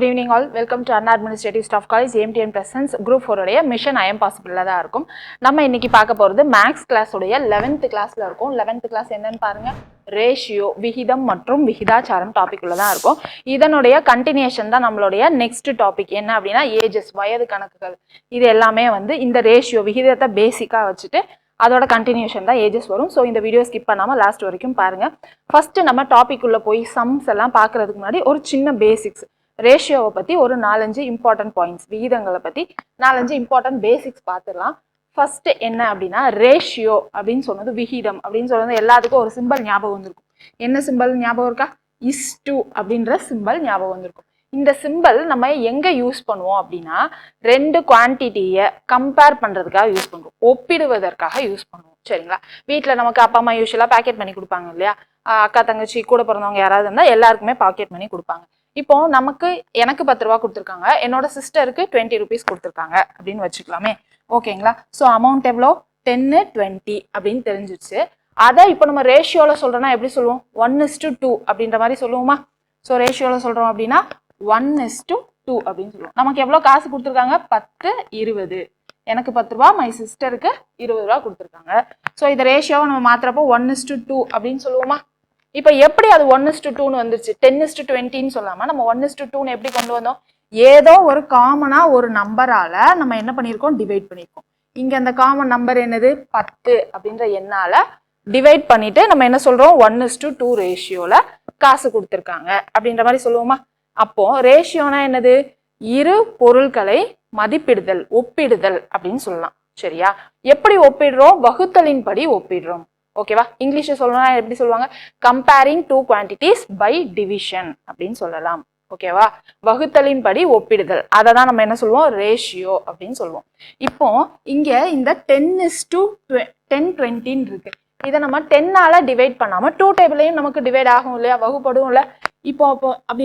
evening all. Welcome to Anna Administrative Staff College AMTN Presence Group 4 உடைய Mission I am Possible தான் இருக்கும். நம்ம இன்னைக்கு பார்க்க போறது Max class உடைய 11th classல இருக்கும். 11th class என்னன்னு பாருங்க. ரேஷியோ விகிதம் மற்றும் விகிதாச்சாரம் டாபிக் உள்ள தான் இருக்கும். இதனுடைய கண்டினியூஷன் தான் நம்மளுடைய நெக்ஸ்ட் டாபிக் என்ன அப்படின்னா ஏஜஸ் வயது கணக்குகள். இது எல்லாமே வந்து இந்த ரேஷியோ விகிதத்தை பேசிக்கா வச்சுட்டு அதோட கண்டினியூஷன் தான் ஏஜஸ் வரும். ஸோ இந்த வீடியோ ஸ்கிப் பண்ணாமல் லாஸ்ட் வரைக்கும் பாருங்கள். ஃபர்ஸ்ட் நம்ம டாபிக் உள்ள போய் சம்ஸ் எல்லாம் பார்க்கறதுக்கு முன்னாடி ஒரு சின்ன பேசிக்ஸ் ரேஷியோவை பற்றி ஒரு 4-5 இம்பார்ட்டன்ட் பாயிண்ட்ஸ் விகிதங்களை பற்றி 4-5 இம்பார்ட்டன்ட் பேசிக்ஸ் பார்த்துடலாம். ஃபர்ஸ்ட் என்ன அப்படின்னா ரேஷியோ அப்படின்னு சொன்னது விகிதம் அப்படின்னு சொன்னது எல்லாத்துக்கும் ஒரு சிம்பிள் ஞாபகம் வந்திருக்கும். என்ன சிம்பிள் ஞாபகம் இருக்கா? இஸ்2 அப்படின்ற சிம்பிள் ஞாபகம் வந்திருக்கும். இந்த சிம்பிள் நம்ம எங்க யூஸ் பண்ணுவோம் அப்படின்னா ரெண்டு குவான்டிட்டியை கம்பேர் பண்றதுக்காக யூஸ் பண்ணுவோம், ஒப்பிடுவதற்காக யூஸ் பண்ணுவோம். சரிங்களா? வீட்டில் நமக்கு அப்பா அம்மா யூஸ்வலாக பேக்கெட் பண்ணி கொடுப்பாங்க இல்லையா? அக்கா தங்கச்சி கூட பிறந்தவங்க யாராவது இருந்தால் எல்லாருக்குமே பாக்கெட் பண்ணி கொடுப்பாங்க. இப்போ எனக்கு 10 ரூபா கொடுத்துருக்காங்க, என்னோட சிஸ்டருக்கு 20 ருபீஸ் கொடுத்துருக்காங்க அப்படின்னு வச்சுக்கலாமே. ஓகேங்களா? ஸோ அமௌண்ட் எவ்வளோ? 10, 20 அப்படின்னு தெரிஞ்சிச்சு. அதை இப்போ நம்ம ரேஷியோவில் சொல்றோம்னா எப்படி சொல்லுவோம்? 1:2 அப்படின்ற மாதிரி சொல்லுவோமா? ஸோ ரேஷியோவில் சொல்றோம் அப்படின்னா 1:2 அப்படின்னு சொல்லுவோம். நமக்கு எவ்வளோ காசு கொடுத்துருக்காங்க? 10, 20. எனக்கு 10 ரூபா, மை சிஸ்டருக்கு 20 ரூபா கொடுத்துருக்காங்க. ஸோ இந்த ரேஷியோவை நம்ம மாத்திரப்போ 1:2 அப்படின்னு சொல்லுவோமா? இப்போ எப்படி அது 1:2ன்னு வந்துருச்சு? 10:20ன்னு சொல்லாம நம்ம 1:2ன்னு எப்படி கொண்டு வந்தோம்? ஏதோ ஒரு காமனா ஒரு நம்பரால நம்ம என்ன பண்ணியிருக்கோம்? டிவைட் பண்ணியிருக்கோம். இங்க அந்த காமன் நம்பர் என்னது? 10 அப்படின்ற எண்ணால டிவைட் பண்ணிட்டு நம்ம என்ன சொல்றோம்? 1:2 ரேஷியோல காசு கொடுத்துருக்காங்க அப்படின்ற மாதிரி சொல்லுவோமா? அப்போ ரேஷியோனா என்னது? இரு பொருட்களை மதிப்பிடுதல், ஒப்பிடுதல் அப்படின்னு சொல்லலாம். சரியா? எப்படி ஒப்பிடுறோம்? வகுத்தலின் படி ஒப்பிடுறோம். ஓகேவா? இங்கிலீஷ்ல சொல்லணும்னா எப்படி சொல்லுவாங்க? Comparing two quantities by division அப்படின்னு சொல்லலாம். ஓகேவா? வகுத்தலின் படி ஒப்பிடுதல், அதை தான் நம்ம என்ன சொல்லுவோம்? ரேஷியோ அப்படின்னு சொல்லுவோம். இப்போ இங்க இந்த 10:20 இருக்கு. இதை நம்ம 10ஆல டிவைட் பண்ணாம 2 டேபிளையும் நமக்கு டிவைட் ஆகும் இல்லையா? வகுப்படும்ல. இப்போ அப்படி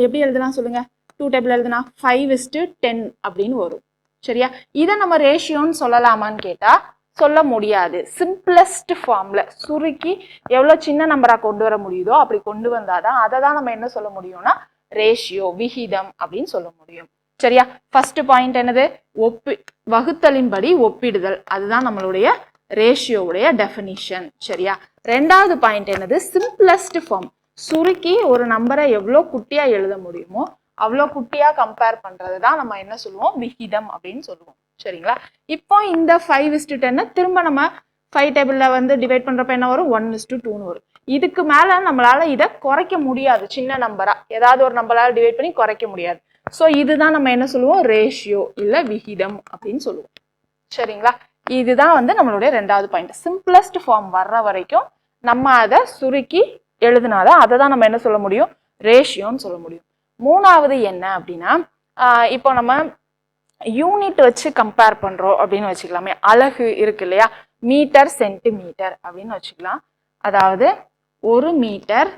எப்படி எழுதலாம் சொல்லுங்க? 2 டேபிள் எழுதுனா 5:10 அப்படின்னு வரும். சரியா? இதை நம்ம ரேஷியோன்னு சொல்லலாமான்னு கேட்டா சொல்ல முடியாது. சிம்பிளஸ்ட் ஃபார்ம்ல சுருக்கி எவ்வளவு சின்ன நம்பரா கொண்டு வர முடியுதோ அப்படி கொண்டு வந்தாதான் அதை தான் நம்ம என்ன சொல்ல முடியும்னா ரேஷியோ விகிதம் அப்படின்னு சொல்ல முடியும். சரியா? ஃபர்ஸ்ட் பாயிண்ட் என்னது? வகுத்தலின்படி ஒப்பிடுதல், அதுதான் நம்மளுடைய ரேஷியோவுடைய டெஃபினிஷன். சரியா? ரெண்டாவது பாயிண்ட் என்னது? சிம்பிளஸ்ட் ஃபார்ம், சுருக்கி ஒரு நம்பரை எவ்வளோ குட்டியா எழுத முடியுமோ அவ்வளோ குட்டியா கம்பேர் பண்றது தான் நம்ம என்ன சொல்லுவோம்? விகிதம் அப்படின்னு சொல்லுவோம். சரிங்களா? இப்போ இந்த 5:10 திரும்ப நம்ம 5 டேபிள்ல வந்து டிவைட் பண்றப்ப என்ன வரும்? 1:2ன்னு வரும். இதுக்கு மேல நம்மளால இதை குறைக்க முடியாது. சின்ன நம்பரா ஏதாவது ஒரு நம்பரால டிவைட் பண்ணி குறைக்க முடியாது. ஸோ இதுதான் நம்ம என்ன சொல்லுவோம்? ரேஷியோ இல்ல விகிதம் அப்படின்னு சொல்லுவோம். சரிங்களா? இதுதான் வந்து நம்மளுடைய ரெண்டாவது பாயிண்ட். சிம்பிளஸ்ட் ஃபார்ம் வர்ற வரைக்கும் நம்ம அதை சுருக்கி எழுதினாதான் அதை தான் நம்ம என்ன சொல்ல முடியும்? ரேஷியோன்னு சொல்ல முடியும். மூணாவது என்ன அப்படின்னா இப்போ நம்ம யூனிட் வச்சு கம்பேர் பண்றோம் அப்படின்னு வச்சுக்கலாமே. அலகு இருக்கு இல்லையா? மீட்டர், சென்டிமீட்டர் அப்படின்னு வச்சுக்கலாம். அதாவது 1 மீட்டர்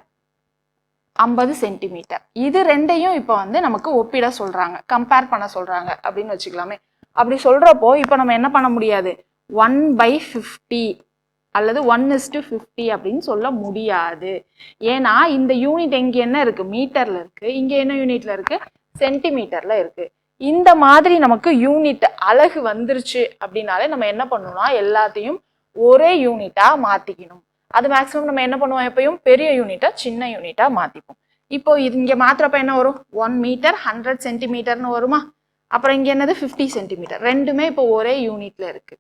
50 சென்டிமீட்டர், இது ரெண்டையும் இப்போ வந்து நமக்கு ஒப்பிட சொல்றாங்க, கம்பேர் பண்ண சொல்றாங்க அப்படின்னு வச்சுக்கலாமே. அப்படி சொல்றப்போ இப்போ நம்ம என்ன பண்ண முடியாது? 1/50 அல்லது 1:50 அப்படின்னு சொல்ல முடியாது. ஏன்னா இந்த யூனிட் எங்க என்ன இருக்கு? மீட்டர்ல இருக்கு. இங்க என்ன யூனிட்ல இருக்கு? சென்டிமீட்டர்ல இருக்கு. இந்த மாதிரி நமக்கு யூனிட் அலகு வந்துருச்சு அப்படின்னாலே நம்ம என்ன பண்ணணும்னா எல்லாத்தையும் ஒரே யூனிட்டா மாத்திக்கணும். அது மேக்சிமம் நம்ம என்ன பண்ணுவோம்? எப்பயும் பெரிய யூனிட்டா சின்ன யூனிட்டா மாத்திப்போம். இப்போ இங்க மாத்திரப்ப என்ன வரும்? 1 மீட்டர் 100 சென்டிமீட்டர்னு வருமா? அப்புறம் இங்க என்னது? 50 சென்டிமீட்டர். ரெண்டுமே இப்போ ஒரே யூனிட்ல இருக்கு.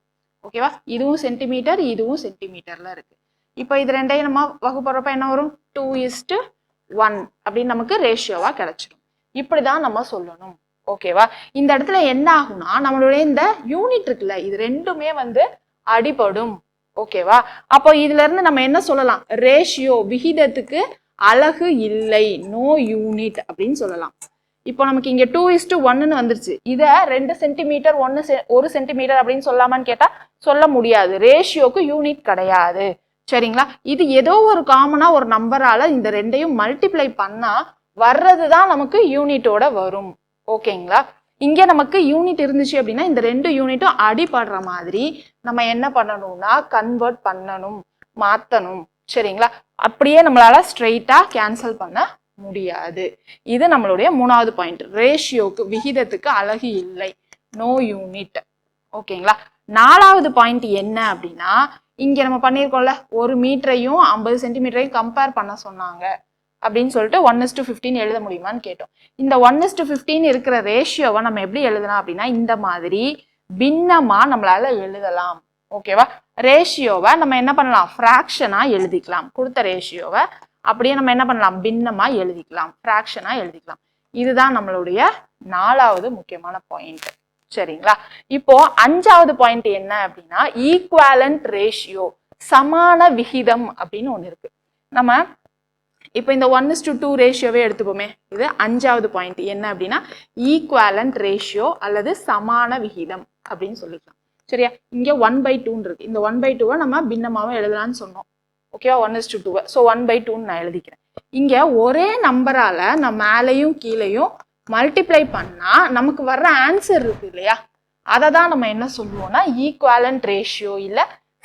ஓகேவா? இதுவும் சென்டிமீட்டர், இதுவும் சென்டிமீட்டர்ல இருக்கு. இப்போ இது ரெண்டையும் நம்ம வகுப்படுறப்ப என்ன வரும்? 2:1 அப்படின்னு நமக்கு ரேஷியோவா கிடைச்சிடும். இப்படிதான் நம்ம சொல்லணும். ஓகேவா? இந்த இடத்துல என்ன ஆகும்னா நம்மளுடைய இந்த யூனிட் இருக்குல்ல, இது ரெண்டுமே வந்து அடிபடும். ஓகேவா? அப்போ இதுல இருந்து நம்ம என்ன சொல்லலாம்? ரேஷியோ விகிதத்துக்கு அலகு இல்லை, நோ யூனிட் அப்படின்னு சொல்லலாம். இப்போ நமக்கு இங்க 2:1ன்னு வந்துருச்சு. இதை 2 சென்டிமீட்டர் 1 சென்டிமீட்டர் அப்படின்னு சொல்லாமான்னு கேட்டா சொல்ல முடியாது. ரேஷியோக்கு யூனிட் கிடையாது. சரிங்களா? இது ஏதோ ஒரு காமனா ஒரு நம்பரால இந்த ரெண்டையும் மல்டிப்ளை பண்ணா வர்றதுதான் நமக்கு யூனிட்டோட வரும். ஓகேங்களா? இங்க நமக்கு யூனிட் இருந்துச்சு அப்படின்னா இந்த 2 யூனிட்டும் அடிபடுற மாதிரி நம்ம என்ன பண்ணணும்னா கன்வெர்ட் பண்ணணும், மாத்தணும். சரிங்களா? அப்படியே நம்மளால ஸ்ட்ரெயிட்டா கேன்சல் பண்ண முடியாது. இது நம்மளுடைய மூணாவது பாயிண்ட். ரேஷியோக்கு விகிதத்துக்கு அலகு இல்லை, நோ யூனிட். ஓகேங்களா? நாலாவது பாயிண்ட் என்ன அப்படின்னா, இங்க நம்ம பண்ணியிருக்கோம்ல, ஒரு மீட்டரையும் 50 சென்டிமீட்டரையும் கம்பேர் பண்ண சொன்னாங்க அப்படின்னு சொல்லிட்டு 1:15 எழுத முடியுமான்னு கேட்டோம். இந்த 1:15 இருக்கிற ரேஷியோவை நம்ம எப்படி எழுதலாம் அப்படின்னா, இந்த மாதிரி பின்னமா நம்மளால எழுதலாம். ஓகேவா? ரேஷியோவை நம்ம என்ன பண்ணலாம், ஃப்ராக்ஷனா எழுதிக்கலாம். கொடுத்த ரேஷியோவை அப்படியே நம்ம என்ன பண்ணலாம், பின்னமா எழுதிக்கலாம், ஃப்ராக்ஷனா எழுதிக்கலாம். இதுதான் நம்மளுடைய நாலாவது முக்கியமான பாயிண்ட். சரிங்களா? இப்போ அஞ்சாவது பாயிண்ட் என்ன அப்படின்னா, ஈக்குவலண்ட் ரேஷியோ, சமான விகிதம் அப்படின்னு ஒண்ணு இருக்கு. நம்ம இப்போ இந்த 1:2 ரேஷியோவே எடுத்துப்போமே. இது அஞ்சாவது பாயிண்ட் என்ன அப்படின்னா, ஈக்குவலண்ட் ரேஷியோ அல்லது சமான விகிதம் அப்படின்னு சொல்லிக்கலாம். சரியா? இங்க 1/2 இருக்கு. இந்த 1/2 நம்ம பின்னமாவும் எழுதலாம்னு சொன்னோம். ஓகேவா? 1:2. ஸோ 1/2 நான் எழுதிக்கிறேன். இங்க ஒரே நம்பரால நான் மேலையும் கீழையும் மல்டிப்ளை பண்ணா நமக்கு வர்ற ஆன்சர் இருக்கு இல்லையா, அதை தான் நம்ம என்ன சொல்லுவோம்னா ஈக்குவலண்ட் ரேஷியோ இல்ல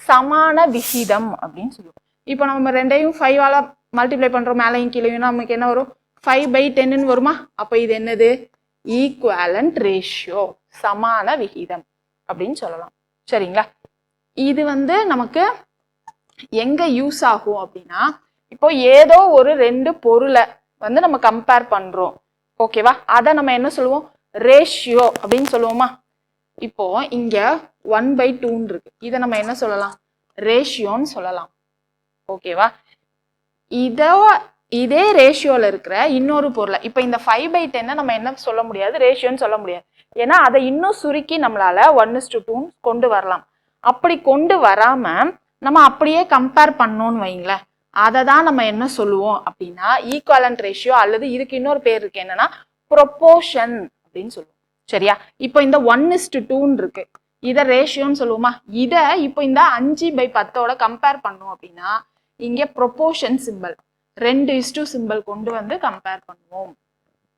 சமான விகிதம் அப்படின்னு சொல்லுவோம். இப்போ நம்ம ரெண்டையும் 5ஆல மல்டிப்ளை பண்றோம், மேலையும் கீழையும், நமக்கு என்ன வரும், 5/10 வருமா? அப்ப இது என்னது, ஈக்குவலண்ட் ரேஷியோ, சமான விகிதம் அப்படின்னு சொல்லலாம். சரிங்களா? இது நமக்கு எங்க யூஸ் ஆகும் அப்படின்னா, இப்போ ஏதோ ஒரு ரெண்டு பொருளை நம்ம கம்பேர் பண்றோம். ஓகேவா? அதை நம்ம என்ன சொல்லுவோம், ரேஷியோ அப்படின்னு சொல்லுவோமா? இப்போ இங்க 1/2 இருக்கு. இதை நம்ம என்ன சொல்லலாம், ரேஷியோன்னு சொல்லலாம். ஓகேவா? இதே ரேஷியோல இருக்கிற இன்னொரு பொருளை, இப்போ இந்த 5/10 நம்ம என்ன சொல்ல முடியாது, ரேஷியோன்னு சொல்ல முடியாது. ஏன்னா அதை இன்னும் சுருக்கி நம்மளால 1:2 கொண்டு வரலாம். அப்படி கொண்டு வராம நம்ம அப்படியே கம்பேர் பண்ணோம்னு வைங்களேன், அதை தான் நம்ம என்ன சொல்லுவோம் அப்படின்னா ஈக்குவலண்ட் ரேஷியோ, அல்லது இதுக்கு இன்னொரு பேர் இருக்கு, என்னன்னா ப்ரொபோர்ஷன் அப்படின்னு சொல்லுவோம். சரியா? இப்போ இந்த 1:2 இருக்கு, இதை ரேஷியோன்னு சொல்லுவோமா? இதை இப்போ இந்த 5/10 கம்பேர் பண்ணோம் அப்படின்னா இங்க ப்ரொபோர்ஷன் சிம்பிள் 2:2 சிம்பிள் கொண்டு கம்பேர் பண்ணுவோம்.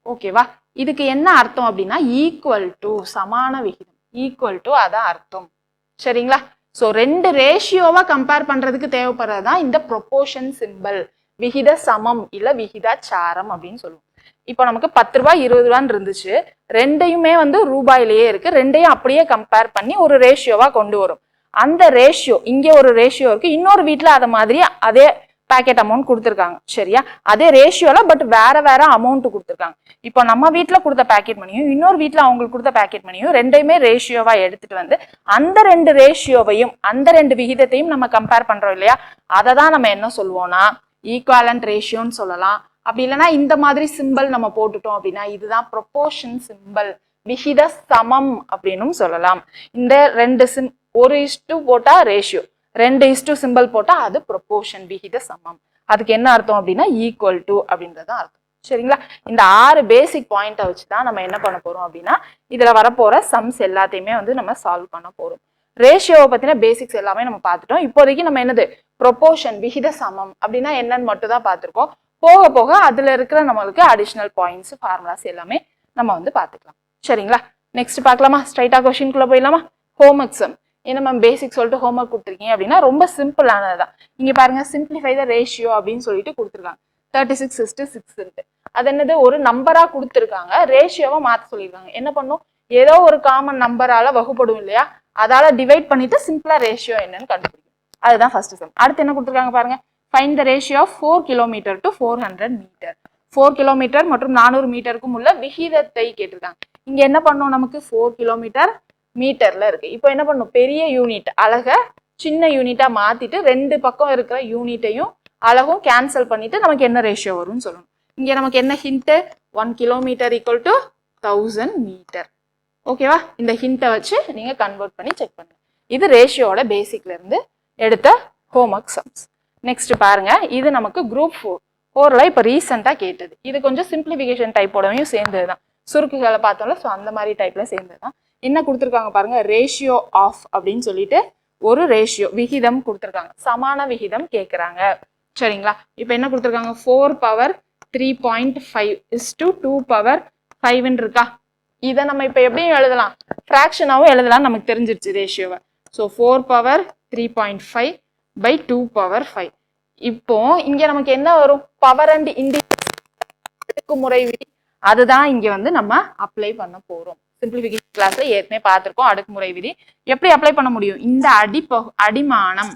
ஓகேவா? இதுக்கு என்ன அர்த்தம் அப்படின்னா ஈக்குவல் டு, சமான விகிதம், ஈக்குவல் டு அதான் அர்த்தம். சரிங்களா? ஸோ ரெண்டு ரேஷியோவா கம்பேர் பண்றதுக்கு தேவைப்படுறதுதான் இந்த ப்ரொபோர்ஷன் சிம்பிள், விகித சமம் இல்ல விகிதாச்சாரம் அப்படின்னு சொல்லுவோம். இப்போ நமக்கு 10 ரூபாய் 20 ரூபான்னு இருந்துச்சு, ரெண்டையுமே ரூபாயிலேயே இருக்கு, ரெண்டையும் அப்படியே கம்பேர் பண்ணி ஒரு ரேஷியோவா கொண்டு வரும். அந்த ரேஷியோ, இங்க ஒரு ரேஷியோ இருக்கு, இன்னொரு வீட்டுல அதை மாதிரி அதே பேக்கெட் அமௌண்ட் கொடுத்துருக்காங்க. சரியா? அதே ரேஷியோல பட் வேற வேற அமௌண்ட் கொடுத்துருக்காங்க. இப்போ நம்ம வீட்டுல கொடுத்த பேக்கெட் மணியும் இன்னொரு வீட்டுல அவங்களுக்கு கொடுத்த பேக்கெட் மணியும் ரெண்டையுமே ரேஷியோவா எடுத்துட்டு அந்த ரெண்டு ரேஷியோவையும் அந்த ரெண்டு விகிதத்தையும் நம்ம கம்பேர் பண்றோம் இல்லையா, அதை தான் நம்ம என்ன சொல்லுவோம்னா ஈக்குவலண்ட் ரேஷியோன்னு சொல்லலாம். அப்படி இல்லைன்னா இந்த மாதிரி சிம்பிள் நம்ம போட்டுட்டோம் அப்படின்னா இதுதான் ப்ரொபோர்ஷன் சிம்பிள், விகித சமம் அப்படின்னும் சொல்லலாம். இந்த ரெண்டு ஒரு இஸ்டு போட்டா ரேஷியோ, 2:2 சிம்பிள் போட்டா அது ப்ரொபோர்ஷன், விகித சமம். அதுக்கு என்ன அர்த்தம் அப்படின்னா ஈக்குவல் டு அப்படின்றது அர்த்தம். சரிங்களா? இந்த 6 பேசிக் பாயிண்ட்டை வச்சுதான் நம்ம என்ன பண்ண போறோம் அப்படின்னா இதுல வரப்போற சம்ஸ் எல்லாத்தையுமே நம்ம சால்வ் பண்ண போறோம். ரேஷியோவை பத்தின பேசிக்ஸ் எல்லாமே நம்ம பார்த்துட்டோம். இப்போதைக்கு நம்ம என்னது, ப்ரொபோர்ஷன், விகித சமம் அப்படின்னா என்னன்னு மட்டும் தான் பார்த்துருக்கோம். போக போக அதுல இருக்கிற நம்மளுக்கு அடிஷனல் பாயிண்ட்ஸ், ஃபார்முலாஸ் எல்லாமே நம்ம பார்த்துக்கலாம். சரிங்களா? நெக்ஸ்ட் பார்க்கலாமா? ஸ்ட்ரைட்டா கொஸ்டின்குள்ள போயிடலாமா? Homework sum. ஏன்னா மேம் பேசிக் சொல்லிட்டு ஹோம்ஒர்க் கொடுத்துருக்கீங்க அப்படின்னா ரொம்ப சிம்பிளானதுதான். இங்க பாருங்க, சிம்பிளிஃபை த ரேஷியோ அப்படின்னு சொல்லிட்டு கொடுத்துருக்காங்க. 36:6. அது என்னது, ஒரு நம்பரா கொடுத்துருக்காங்க, ரேஷியோவை மாற்ற சொல்லியிருக்காங்க. என்ன பண்ணும், ஏதோ ஒரு காமன் நம்பரால வகுப்படும் இல்லையா, அதால டிவைட் பண்ணிட்டு சிம்பிளா ரேஷியோ என்னன்னு கண்டுபிடிக்கும். அதுதான் ஃபர்ஸ்ட் சம். அடுத்து என்ன கொடுத்துருக்காங்க பாருங்க, find the ratio of 4 kilometre to 400 metre. 4 kilometre மற்றும் 400 மீட்டருக்கும் உள்ள விகிதத்தை கேட்டிருக்காங்க. இங்க என்ன பண்ணும், நமக்கு 4 கிலோமீட்டர் மீட்டர்ல இருக்கு. இப்போ என்ன பண்ணும், பெரிய யூனிட் அழக சின்ன யூனிட்டா மாத்திட்டு ரெண்டு பக்கம் இருக்கிற யூனிட்டையும் அழகும் கேன்சல் பண்ணிட்டு நமக்கு என்ன ரேஷியோ வரும்னு சொல்லணும். இங்க நமக்கு என்ன hint, 1 kilometre equal to 1000 metre. ஓகேவா? இந்த ஹிண்ட்டை வச்சு நீங்க கன்வெர்ட் பண்ணி செக் பண்ணுங்க. இது ரேஷியோட பேசிக்ல இருந்து எடுத்த ஹோம்ஒர்க் சம்ஸ். நெக்ஸ்ட் பாருங்க, இது நமக்கு குரூப் 4ல இப்ப ரீசெண்டா கேட்டது. இது கொஞ்சம் சிம்பிளிஃபிகேஷன் டைப்போடவையும் சேர்ந்ததுதான், சுருக்குகளை பார்த்தோம்ல, ஸோ அந்த மாதிரி டைப்ல சேர்ந்ததுதான். என்ன கொடுத்துருக்காங்க பாருங்க, ரேஷியோ ஆஃப் அப்படின்னு சொல்லிட்டு ஒரு ரேஷியோ, விகிதம் கொடுத்துருக்காங்க, சமான விகிதம் கேட்குறாங்க. சரிங்களா? இப்போ என்ன கொடுத்துருக்காங்க, 4 பவர் 3.5 = 2 பவர் 5 இருக்கா. இதை நம்ம இப்போ எப்படியும் எழுதலாம், ஃப்ராக்ஷனாகவும் எழுதலாம், நமக்கு தெரிஞ்சிருச்சு ரேஷியோவை. So 4 power 3.5 by 2 power 5. இப்போ இங்க நமக்கு என்ன வரும், பவர் அண்ட் இன்டி அடுக்குமுறை விதி அதுதான் இங்க வந்து நம்ம அப்ளை பண்ண போறோம். சிம்பிளிஃபிகேஷன் கிளாஸ்ல ஏற்கனவே பார்த்திருக்கோம் அடுக்குமுறை விதி. எப்படி அப்ளை பண்ண முடியும்? இந்த அடிமானம்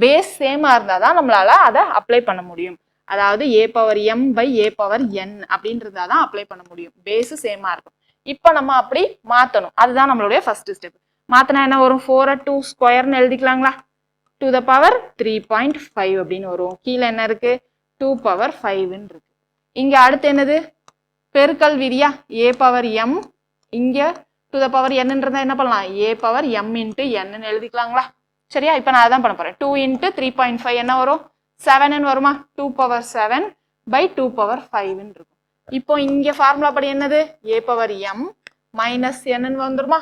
பேஸ் சேமா இருந்தாதான் நம்மளால அதை அப்ளை பண்ண முடியும். அதாவது a/m/a/n அப்படின்றதான் அப்ளை பண்ண முடியும். பேஸ் சேமா இருக்கும். இப்ப நம்ம அப்படி மாத்தணும். அதுதான் நம்மளுடைய ஃபர்ஸ்ட் ஸ்டெப். மாத்தினா என்ன வரும்? 4 2 ஸ்கொயர்னு எழுதிக்கலாங்களா? to the power 3.5 அப்படின்னு வரும். கீழே என்ன இருக்கு? 2/5 இருக்கு. இங்க அடுத்து என்னது? பெருக்கல் விதியா? a/m இங்க to the power n என்ன பண்ணலாம்? a/m into n எழுதிக்கலாங்களா? சரியா? இப்ப நான் அதான் பண்ண போறேன். 2 into 3.5 என்ன வரும்? 7 வருமா? 2/7/2/5 இருக்கும். இப்போ இங்க ஃபார்முலா படி என்னது? a/m minus n வந்துருமா?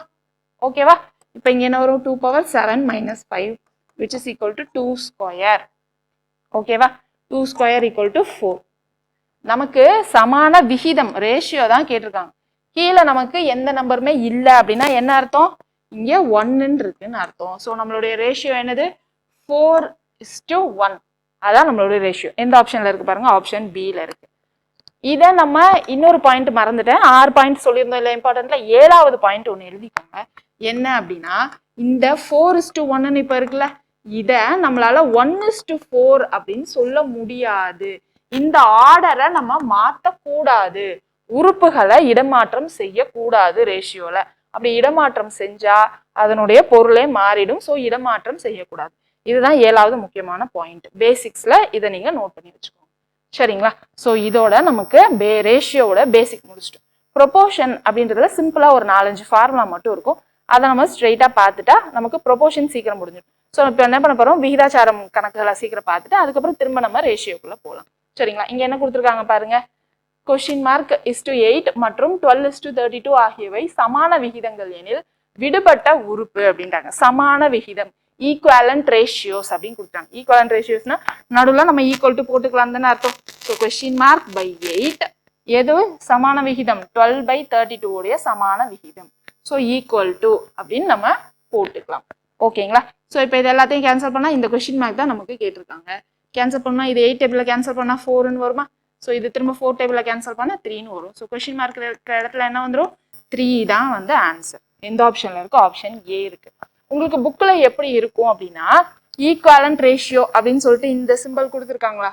ஓகேவா? இப்போ இங்க என்ன வரும்? 2/7 minus 5 which is equal to 2 square. ஓகேவா? 2 square equal to 4. நமக்கு சமான விகிதம் ரேஷியோ தான் கேட்டிருக்காங்க. கீழே நமக்கு எந்த நம்பருமே இல்ல அப்படின்னா என்ன அர்த்தம்? இங்க 1 இருக்குன்னு அர்த்தம். ஸோ நம்மளுடைய ரேஷியோ என்னது? 4:1. அதான் நம்மளுடைய ரேஷியோ. எந்த ஆப்ஷன்ல இருக்கு பாருங்க? ஆப்ஷன் பில இருக்கு. இதை நம்ம இன்னொரு பாயிண்ட் மறந்துட்டேன். 6 பாயிண்ட் சொல்லியிருந்தோம் இல்லை இம்பார்ட்டன்ட்ல. 7வது பாயிண்ட் ஒன்று எழுதிக்கோங்க. என்ன அப்படின்னா இந்த 4:1 இப்ப இருக்குல்ல, இத நம்மளால 1:4 அப்படின்னு சொல்ல முடியாது. இந்த ஆர்டரை நம்ம மாத்தக்கூடாது. உறுப்புகளை இடமாற்றம் செய்யக்கூடாது ரேஷியோல. அப்படி இடமாற்றம் செஞ்சா அதனுடைய பொருளே மாறிடும். ஸோ இடமாற்றம் செய்யக்கூடாது. இதுதான் 7வது முக்கியமான பாயிண்ட். பேசிக்ஸ்ல இதை நீங்க நோட் பண்ணி வச்சுக்கோங்க. சரிங்களா? ஸோ இதோட நமக்கு ரேஷியோட பேசிக் முடிச்சிட்டோம். ப்ரொபோர்ஷன் அப்படின்றதுல சிம்பிளா ஒரு 4-5 ஃபார்முலா மட்டும் இருக்கும். அதை நம்ம ஸ்ட்ரெயிட்டா பார்த்துட்டா நமக்கு ப்ரொபோர்ஷன் சீக்கிரம் முடிஞ்சிடும். ஸோ இப்போ என்ன பண்ண போறோம்? விகிதாச்சாரம் கணக்குகளை சீக்கிரம் பார்த்துட்டு அதுக்கப்புறம் திரும்ப நம்ம ரேஷியோக்குள்ள போகலாம். சரிங்களா? இங்க என்ன கொடுத்துருக்காங்க பாருங்க. (8 மற்றும் 12:32 ஆகியவை சமான விகிதங்கள் எனில் விடுபட்ட உறுப்பு அப்படின்றாங்க. சமான விகிதம் ஈக்குவலன்ட் ரேஷியோஸ் அப்படின்னு கொடுத்தாங்க. ஈக்குவலன்ட் ரேஷியோஸ்னா நடுவில் நம்ம ஈக்குவல் டு போட்டுக்கலாம் தானே அர்த்தம். ஸோ (8) எது சமான விகிதம்? 12/32 உடைய சமான விகிதம். ஸோ ஈக்குவல் டு அப்படின்னு நம்ம போட்டுக்கலாம். ஓகேங்களா? ஸோ இப்போ இது எல்லாத்தையும் கேன்சல் பண்ணா இந்த கொஸ்டின் மார்க் தான் நமக்கு கேட்டிருக்காங்க. கேன்சல் பண்ணா இது 8 டேபிள்ல கேன்சல் பண்ணா 4ன்னு வருமா? ஸோ இது திரும்ப 4 டேபிள்ல கேன்சல் பண்ணா 3ன்னு வரும். ஸோ கொஸ்டின் மார்க் இருக்கிற இடத்துல என்ன வந்துடும்? 3 தான் வந்து ஆன்சர். எந்த ஆப்ஷன்ல இருக்கு? ஆப்ஷன் ஏ இருக்கு. உங்களுக்கு புக்ல எப்படி இருக்கும் அப்படின்னா ஈக்குவலன்ட் ரேஷியோ அப்படின்னு சொல்லிட்டு இந்த சிம்பிள் கொடுத்துருக்காங்களா?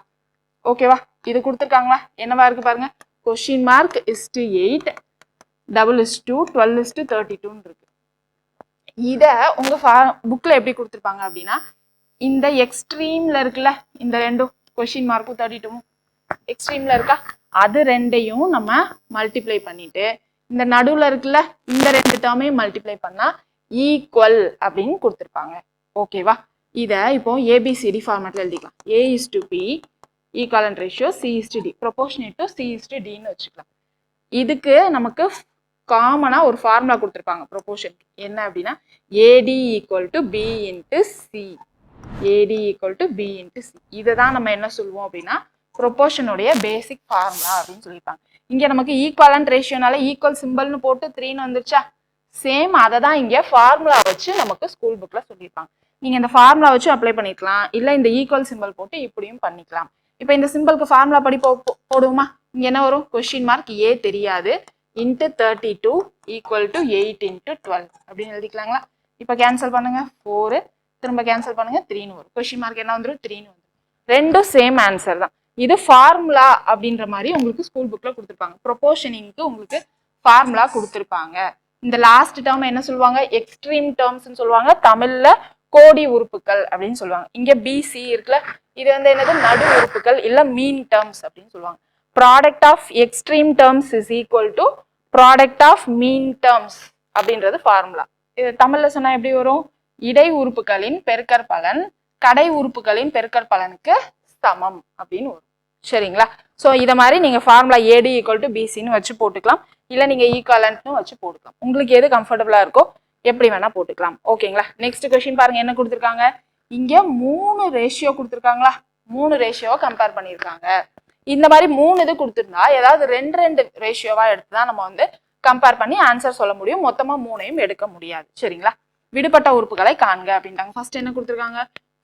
ஓகேவா? இது கொடுத்துருக்காங்களா? என்னவா இருக்கு பாருங்க. (8) (2) 12:32 இருக்கு. இத உங்க புக்ல எப்படி கொடுத்துருப்பாங்க அப்படின்னா இந்த எக்ஸ்ட்ரீம்ல இருக்குல்ல, இந்த ரெண்டும் கொஸ்டின் மார்க்கும் 32 எக்ஸ்ட்ரீம்ல இருக்கா, அது ரெண்டையும் நம்ம மல்டிப்ளை பண்ணிட்டு இந்த நடுவுல இருக்குல்ல இந்த 2 டேர்மையும் மல்டிப்ளை பண்ணா ஈக்குவல் அப்படின்னு கொடுத்துருப்பாங்க. ஓகேவா? இத இப்போ ஏபிசிடி ஃபார்மேட்ல எழுதிக்கலாம். A/B equivalent ratio, C/D proportionate to C/Dன்னு வச்சுக்கலாம். இதுக்கு நமக்கு காமனா ஒரு ஃபார்முலா கொடுத்துருப்பாங்க ப்ரொபோர்ஷன். என்ன அப்படின்னா AD = B × C. AD = B × C. இதை தான் நம்ம என்ன சொல்லுவோம் அப்படின்னா ப்ரொபோர்ஷனுடைய பேசிக் ஃபார்முலா அப்படின்னு சொல்லியிருப்பாங்க. இங்க நமக்கு ஈக்குவலன்ட் ரேஷியோனால ஈக்குவல் சிம்பிள்னு போட்டு 3ன்னு வந்துருச்சா? சேம் அதை தான் இங்க ஃபார்முலா வச்சு நமக்கு ஸ்கூல் புக்ல சொல்லியிருப்பாங்க. நீங்க இந்த ஃபார்முலா வச்சு அப்ளை பண்ணிக்கலாம், இல்ல இந்த ஈக்குவல் சிம்பிள் போட்டு இப்படியும் பண்ணிக்கலாம். இப்போ இந்த சிம்பிளுக்கு ஃபார்முலா படி போடுவோமா? இங்க என்ன வரும்? கொஸ்டின் மார்க் ஏ தெரியாது × 32 = 8 × 12 அப்படின்னு எழுதிக்கலாங்களா? இப்போ கேன்சல் பண்ணுங்க. 4 திரும்ப கேன்சல் பண்ணுங்க 3ன்னு வரும். கொஸ்டின் மார்க் என்ன வந்துடும்? 3ன்னு வந்துடும். ரெண்டும் சேம் ஆன்சர் தான். இது ஃபார்முலா அப்படின்ற மாதிரி உங்களுக்கு ஸ்கூல் புக்ல கொடுத்துருப்பாங்க. ப்ரொபோர்ஷனிங்க்கு உங்களுக்கு ஃபார்முலா கொடுத்துருப்பாங்க. இந்த லாஸ்ட் டேர்ம் என்ன சொல்லுவாங்க? எக்ஸ்ட்ரீம் டேர்ம்ஸ்ன்னு சொல்லுவாங்க. தமிழ்ல கோடி உறுப்புகள் அப்படின்னு சொல்லுவாங்க. இங்க பிசி இருக்குல்ல, இது வந்து என்னது? நடு உறுப்புகள் இல்ல மீன் டேர்ம்ஸ் அப்படின்னு சொல்லுவாங்க. Product of extreme terms is equal to product of mean terms அப்படின்றது ஃபார்முலா. இது தமிழ்ல சொன்னா எப்படி வரும்? இடை உறுப்புகளின் பெருக்கற்பலன் கடை உறுப்புகளின் பெருக்கற்பலனுக்கு சமம் அப்படின்னு வரும். சரிங்களா? ஸோ இதை மாதிரி நீங்க ஃபார்முலா AD = BCன்னு வச்சு போட்டுக்கலாம், இல்ல நீங்க ஈக்குவலன்ட்னு வச்சு போட்டுக்கலாம். உங்களுக்கு எது கம்ஃபர்டபுளா இருக்கோ எப்படி வேணா போட்டுக்கலாம். ஓகேங்களா? நெக்ஸ்ட் கொஸ்டின் பாருங்க. என்ன கொடுத்துருக்காங்க? இங்க 3 ரேஷியோ கொடுத்துருக்காங்களா? 3 ரேஷியோவை கம்பேர் பண்ணியிருக்காங்க. இந்த மாதிரி 3 இது கொடுத்துருந்தா ஏதாவது 2 ரேஷியோவா எடுத்து தான் நம்ம வந்து கம்பேர் பண்ணி ஆன்சர் சொல்ல முடியும். மொத்தமா 3ஐயும் எடுக்க முடியாது. சரிங்களா? விடுபட்ட உறுப்புகளை காண்க அப்படின்ட்டாங்க. ஃபர்ஸ்ட் என்ன கொடுத்துருக்காங்க?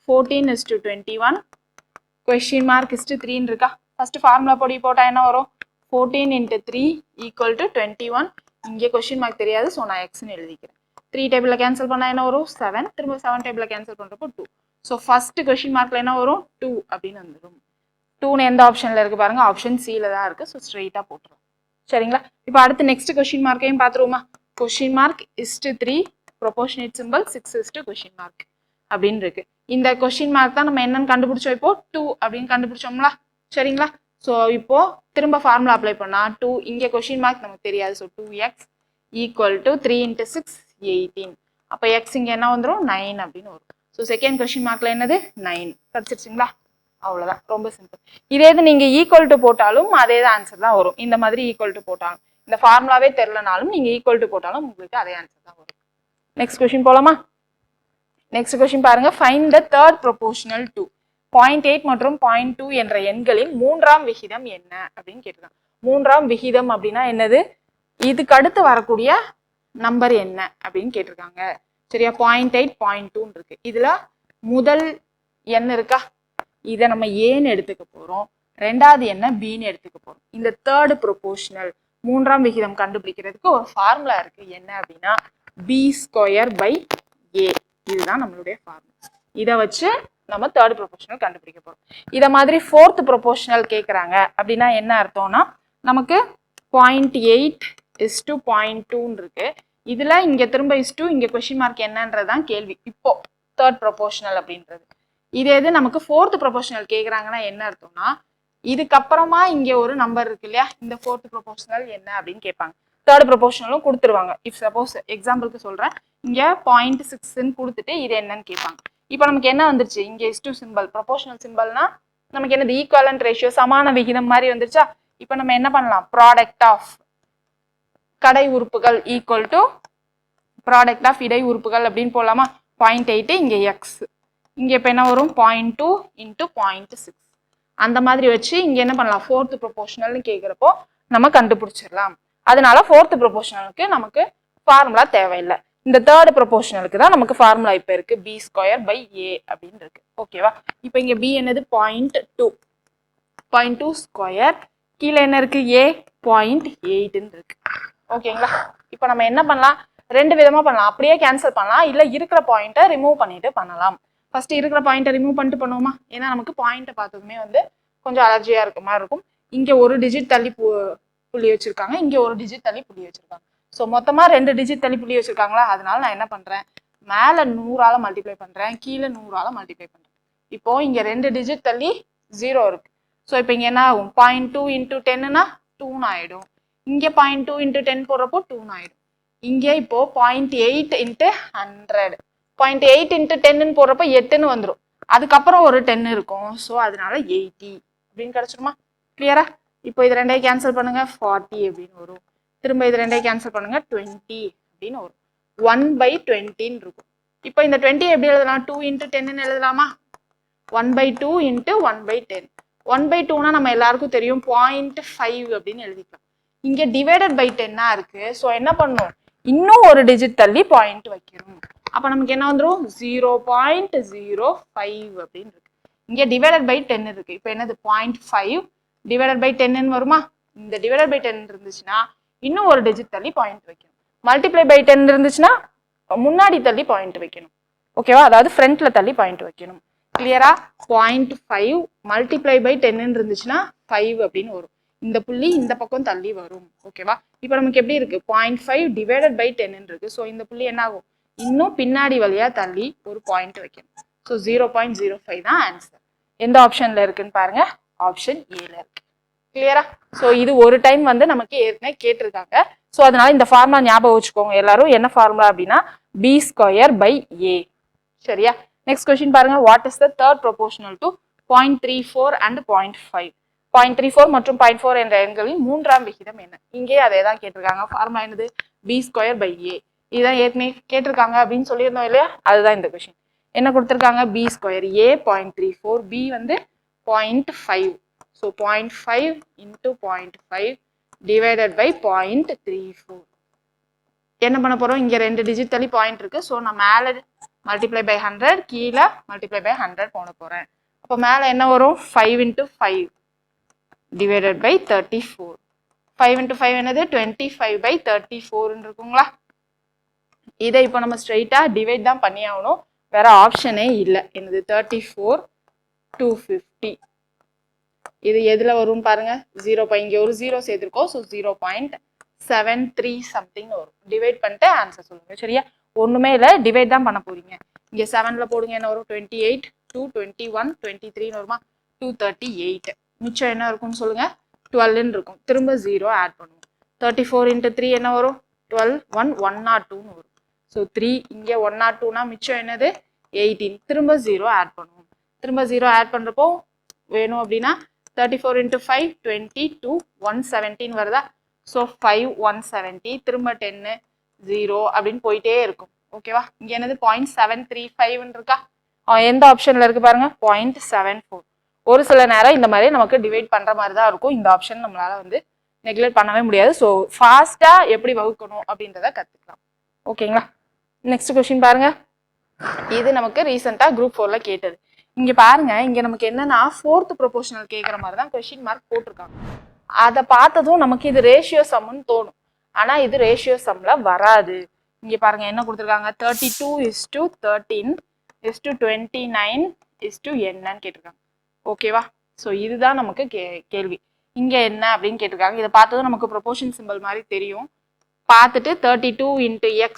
14:21 கொஸ்டின் மார்க் (3) இருக்கா? ஃபர்ஸ்ட் ஃபார்முலா படி போட்டா என்ன வரும்? 14 into 3 equal to 21. இங்கே கொஸ்டின் மார்க் தெரியாது, ஸோ நான் எக்ஸ்ன்னு எழுதிக்கிறேன். 3 டேபிளில் கேன்சல் பண்ணால் என்ன வரும் 7, திரும்ப 7 டேபிளில் கேன்சல் பண்ணுறப்போ 2. ஸோ ஃபர்ஸ்ட் கொஸ்டின் மார்க்கில் என்ன வரும் 2 அப்படின்னு வந்துடும். 2ன்னு எந்த ஆப்ஷனில் இருக்குது பாருங்க, ஆப்ஷன் சியில் தான் இருக்குது. ஸோ ஸ்ட்ரெயிட்டாக போட்டுரும். சரிங்களா? இப்போ அடுத்து நெக்ஸ்ட் கொஸ்டின் மார்க்கையும் பார்த்துருவோமா. Question mark is to 3 proportionate simple 6 is to question mark அப்படின்னு இருக்கு. இந்த கொஸ்டின் மார்க் தான் நம்ம என்னன்னு கண்டுபிடிச்சோம், இப்போ 2 அப்படின்னு கண்டுபிடிச்சோம்ல. சரிங்களா? ஸோ இப்போ திரும்ப ஃபார்முலா அப்ளை பண்ணா 2, இங்கே கொஸ்டின் மார்க் நமக்கு தெரியாது. So 2x equal to 3 into 6 18. அப்போ எக்ஸ் இங்கே என்ன வந்துடும் 9 அப்படின்னு வரும். ஸோ செகண்ட் கொஸ்டின் மார்க்ல என்னது 9 கிடைச்சிருச்சுங்களா? அவ்வளோதான், ரொம்ப சிம்பிள். இதே இது நீங்கள் ஈக்குவல் டு போட்டாலும் அதே தான் ஆன்சர் தான் வரும். இந்த மாதிரி ஈக்குவல் டு போட்டாலும், இந்த ஃபார்முலாவே தெரிலனாலும் நீங்கள் ஈக்குவல் டு போட்டாலும் உங்களுக்கு அதே ஆன்சர் தான் வரும். நெக்ஸ்ட் கொஸ்டின் போலாமா? நெக்ஸ்ட் கொஸ்டின் பாருங்க. Find the third proportional to 0.8 மற்றும் 0.2 என்ற எண்களின் மூன்றாம் விகிதம் என்ன அப்படின்னு கேட்டிருக்காங்க. மூன்றாம் விகிதம் அப்படின்னா என்னது, இதுக்கு அடுத்து வரக்கூடிய நம்பர் என்ன அப்படின்னு கேட்டிருக்காங்க. சரியா? 0.8 0.2 இருக்கு. இதுல முதல் எண் இருக்கா, இதை நம்ம ஏன்னு எடுத்துக்க போறோம். ரெண்டாவது என்ன பின்னு எடுத்துக்க போறோம். இந்த தேர்ட் ப்ரொபோர்ஷனல் மூன்றாம் விகிதம் கண்டுபிடிக்கிறதுக்கு ஒரு ஃபார்முலா இருக்கு. என்ன அப்படின்னா b² a. இதுதான் நம்மளுடைய ஃபார்முலா. இதை வச்சு நம்ம தேர்ட் ப்ரொபோர்ஷனல் கண்டுபிடிக்க போறோம். இதை மாதிரி ஃபோர்த் ப்ரொபோர்ஷனல் கேட்குறாங்க அப்படின்னா என்ன அர்த்தம்னா, நமக்கு 0.8 இஸ்டு 0.2 இருக்கு. இதுல இங்க திரும்ப இஸ்டு இங்க கொஸ்டின் மார்க் என்னன்றதுதான் கேள்வி. இப்போ தேர்ட் ப்ரொபோர்ஷனல் அப்படின்றது. இதே இது நமக்கு ஃபோர்த் ப்ரொபோர்ஷனல் கேட்குறாங்கன்னா என்ன அர்த்தம்னா, இதுக்கப்புறமா இங்க ஒரு நம்பர் இருக்கு இல்லையா, இந்த ஃபோர்த் ப்ரொபோர்ஷனல் என்ன அப்படின்னு கேட்பாங்க. தேர்ட் ப்ரொபோர்ஷனலும் கொடுத்துருவாங்க. இஃப் சப்போஸ் எக்ஸாம்பிளுக்கு சொல்றேன், இங்க 0.6ன்னு கொடுத்துட்டு இது என்னன்னு கேட்பாங்க. இப்போ நமக்கு என்ன வந்துருச்சு, இங்க இஸ்டு சிம்பிள் ப்ரொபோர்ஷனல் சிம்பிள்னா நமக்கு என்னது ஈக்குவலன்ட் ரேஷியோ, சமான விகிதம் மாதிரி வந்துருச்சா. இப்போ நம்ம என்ன பண்ணலாம், ப்ராடக்ட் ஆஃப் கடை உறுப்புகள் ஈக்குவல் டு ப்ராடக்ட் ஆஃப் இடை உறுப்புகள் அப்படின்னு போடலாமா. 0.8 இங்க எக்ஸ், இங்க இப்போ என்ன வரும் 0.2 இன்ட்டு 0.6. அந்த மாதிரி வச்சு இங்க என்ன பண்ணலாம், ஃபோர்த் ப்ரொபோர்ஷனல்னு கேட்குறப்போ நம்ம கண்டுபிடிச்சிடலாம். அதனால ஃபோர்த் ப்ரொபோர்ஷனலுக்கு நமக்கு ஃபார்முலா தேவையில்லை. இந்த தேர்ட் ப்ரொபோர்ஷனலுக்கு தான் நமக்கு ஃபார்முலா இப்போ இருக்கு, b² a அப்படின்னு இருக்கு. ஓகேவா? இப்போ இங்க b என்னது 0.2, 0.2 ஸ்கொயர், கீழே என்ன இருக்கு a 0.8ன்னு இருக்கு. ஓகேங்களா? இப்போ நம்ம என்ன பண்ணலாம், ரெண்டு விதமா பண்ணலாம். அப்படியே கேன்சல் பண்ணலாம், இல்ல இருக்கிற பாயிண்ட்டை ரிமூவ் பண்ணிட்டு பண்ணலாம். ஃபர்ஸ்ட் இருக்கிற பாயிண்ட்டை ரிமூவ் பண்ணிட்டு பண்ணுவோமா. ஏன்னா நமக்கு பாயிண்ட்டை பார்த்ததுமே வந்து கொஞ்சம் அலர்ஜியா இருக்க மாதிரி இருக்கும். இங்க ஒரு டிஜிட் தள்ளி புள்ளி வச்சிருக்காங்க, இங்க ஒரு டிஜிட் தள்ளி புள்ளி வச்சிருக்காங்க. ஸோ மொத்தமா 2 டிஜிட் தள்ளி புள்ளி வச்சிருக்காங்களா, அதனால நான் என்ன பண்றேன், மேல 100ஆல மல்டிப்ளை பண்றேன், கீழே 100ஆல மல்டிப்ளை பண்றேன். இப்போ இங்க 2 டிஜிட் தள்ளி 0 இருக்கு. ஸோ இப்போ இங்க என்ன ஆகும், 0.2 இன்டூ 10னா 2 ஆயிடும். இங்க 0.2 இன்டூ 10 போடுறப்போ 2 ஆயிடும். இங்கே இப்போ 0.8 இன்ட்டு 100, 0.8 இன்ட்டு 10ன்னு போடுறப்ப 8ன்னு வந்துடும். அதுக்கப்புறம் ஒரு 10 இருக்கும். ஸோ அதனால 80 அப்படின்னு கிடைச்சிருமா. கிளியரா? இப்போ இது ரெண்டையும் கேன்சல் பண்ணுங்க, 40 அப்படின்னு வரும். திரும்ப இது ரெண்டையும் கேன்சல் பண்ணுங்க, 20 அப்படின்னு வரும். 1/20 இருக்கும். இப்போ இந்த 20 எப்படி எழுதலாம், 2 இன்ட்டு 10ன்னு எழுதலாமா. 1/2 இன்ட்டு 1/10. 1/2னா நம்ம எல்லாருக்கும் தெரியும் 0.5 அப்படின்னு எழுதிக்கலாம். இங்க டிவைடட் பை 10 இருக்கு. ஸோ என்ன பண்ணும், இன்னும் ஒரு டிஜிட் தள்ளி பாயிண்ட் வைக்கணும். அப்ப நமக்கு என்ன வந்துடும், 0.05 அப்படின்னு இருக்கு. இங்க டிவைடட் பை 10 இருக்கு. இப்போ என்னது 0.5 டிவைடட் பை 10ன்னு வருமா. இந்த டிவைடட் பை 10 இருந்துச்சுன்னா இன்னும் ஒரு டிஜிட் தள்ளி பாயிண்ட் வைக்கணும். மல்டிப்ளை பை 10 இருந்துச்சுன்னா முன்னாடி தள்ளி பாயிண்ட் வைக்கணும். ஓகேவா? அதாவது ஃப்ரண்ட்ல தள்ளி பாயிண்ட் வைக்கணும். கிளியரா? 0.5 மல்டிப்ளை பை 10 இருந்துச்சுன்னா 5 அப்படின்னு வரும். இந்த புள்ளி இந்த பக்கம் தள்ளி வரும். ஓகேவா? இப்போ நமக்கு எப்படி இருக்கு, 0.5 டிவைடட் பை 10 இருக்கு. ஸோ இந்த புள்ளி என்ன ஆகும், இன்னும் பின்னாடி வழியா தள்ளி ஒரு பாயிண்ட் வைக்கணும். ஸோ 0.05 தான் ஆன்சர். எந்த ஆப்ஷன்ல இருக்குன்னு பாருங்க, ஆப்ஷன் ஏல இருக்கு. கிளியரா? ஸோ இது ஒரு டைம் வந்து நமக்கு ஏற்கனவே கேட்டிருக்காங்க. ஸோ அதனால இந்த ஃபார்முலா ஞாபகம் வச்சுக்கோங்க எல்லாரும். என்ன ஃபார்முலா அப்படின்னா b²/a. சரியா? நெக்ஸ்ட் கொஸ்டின் பாருங்க. What is the third proportional to 0.34 and 0.5? 0.34 மற்றும் 0.4 என்ற எண்களின் மூன்றாம் விகிதம் என்ன? இங்கே அதே தான் கேட்டிருக்காங்க. ஃபார்முலா என்னது, b²/a. இதுதான் ஏற்கனவே கேட்டிருக்காங்க அப்படின்னு சொல்லியிருந்தோம் இல்லையா, அதுதான் இந்த கொஸ்டின். என்ன கொடுத்துருக்காங்க, b², a 0.34, b வந்து 0.5. So 0.5 into 0.5 divided by 0.34. என்ன பண்ண போறோம், இங்க 2 டிஜிட் தள்ளி பாயிண்ட் இருக்கு. ஸோ நான் மேலே மல்டிப்ளை பை 100, கீழே மல்டிப்ளை பை 100 போட போறேன். அப்போ மேலே என்ன வரும், 5 இன்டூ 5 டிவைடட் பை 34. 5 into 5 என்னது 25/34 இருக்குங்களா? இதை இப்போ நம்ம ஸ்ட்ரெயிட்டா டிவைட் தான் பண்ணி ஆகணும், வேற ஆப்ஷனே இல்லை. என்னது 34 250. இது எதுல வரும் பாருங்க, 0. இங்க ஒரு 0 சேர்த்திருக்கோம், ஸோ 0.73 சம்திங் வரும். டிவைட் பண்ணிட்டு ஆன்சர் சொல்லுங்க. சரியா? ஒண்ணுமே இல்லை, டிவைட் தான் பண்ண போறீங்க. இங்க 7ல போடுங்க, என்ன வரும்? 28 2 21 23 வருமா? 238. மிச்சம் என்ன இருக்கும்னு சொல்லுங்க? 12 இருக்கும். திரும்ப 0 ஆட் பண்ணுவோம். 34 into 3 என்ன வரும்? 12 1 102 வரும். ஸோ 3 இங்க 102னா மிச்சம் என்னது? 18. திரும்ப 0 ஆட் பண்ணுவோம். திரும்ப 0 ஆட் பண்றப்போ வேணும் அப்படின்னா 34 into 5 22 117 வருதா? ஸோ 5 170. திரும்ப 10 0 அப்படின்னு போயிட்டே இருக்கும். ஓகேவா? இங்க என்னது 0.735 இருக்கா? எந்த ஆப்ஷன்ல இருக்கு பாருங்க, 0.74. ஒரு சில நேரம் இந்த மாதிரி நமக்கு டிவைட் பண்ற மாதிரி தான் இருக்கும். இந்த ஆப்ஷன் நம்மளால வந்து நெக்லெக்ட் பண்ணவே முடியாது. ஸோ ஃபாஸ்டா எப்படி வகுக்கணும் அப்படின்றத கத்துக்கலாம். ஓகேங்களா? நெக்ஸ்ட் கொஸ்டின் பாருங்க. இது நமக்கு ரீசெண்டா குரூப் 4ல கேட்டது. இங்க பாருங்க, இங்க நமக்கு என்னன்னா 4th ப்ரொபோஷனல் கேட்குற மாதிரி தான் கொஸ்டின் மார்க் போட்டிருக்காங்க. அதை பார்த்ததும் நமக்கு இது ரேஷியோ சம்னு தோணும், ஆனா இது ரேஷியோ சம்ல வராது. இங்க பாருங்க என்ன கொடுத்துருக்காங்க, 32:13 29:n என்னன்னு கேட்டிருக்காங்க. ஓகேவா? ஸோ இதுதான் நமக்கு கேள்வி. இங்க என்ன அப்படின்னு கேட்டிருக்காங்க. இதை பார்த்ததும் நமக்கு ப்ரொபோஷன் சிம்பிள் மாதிரி தெரியும். பார்த்துட்டு 32 into x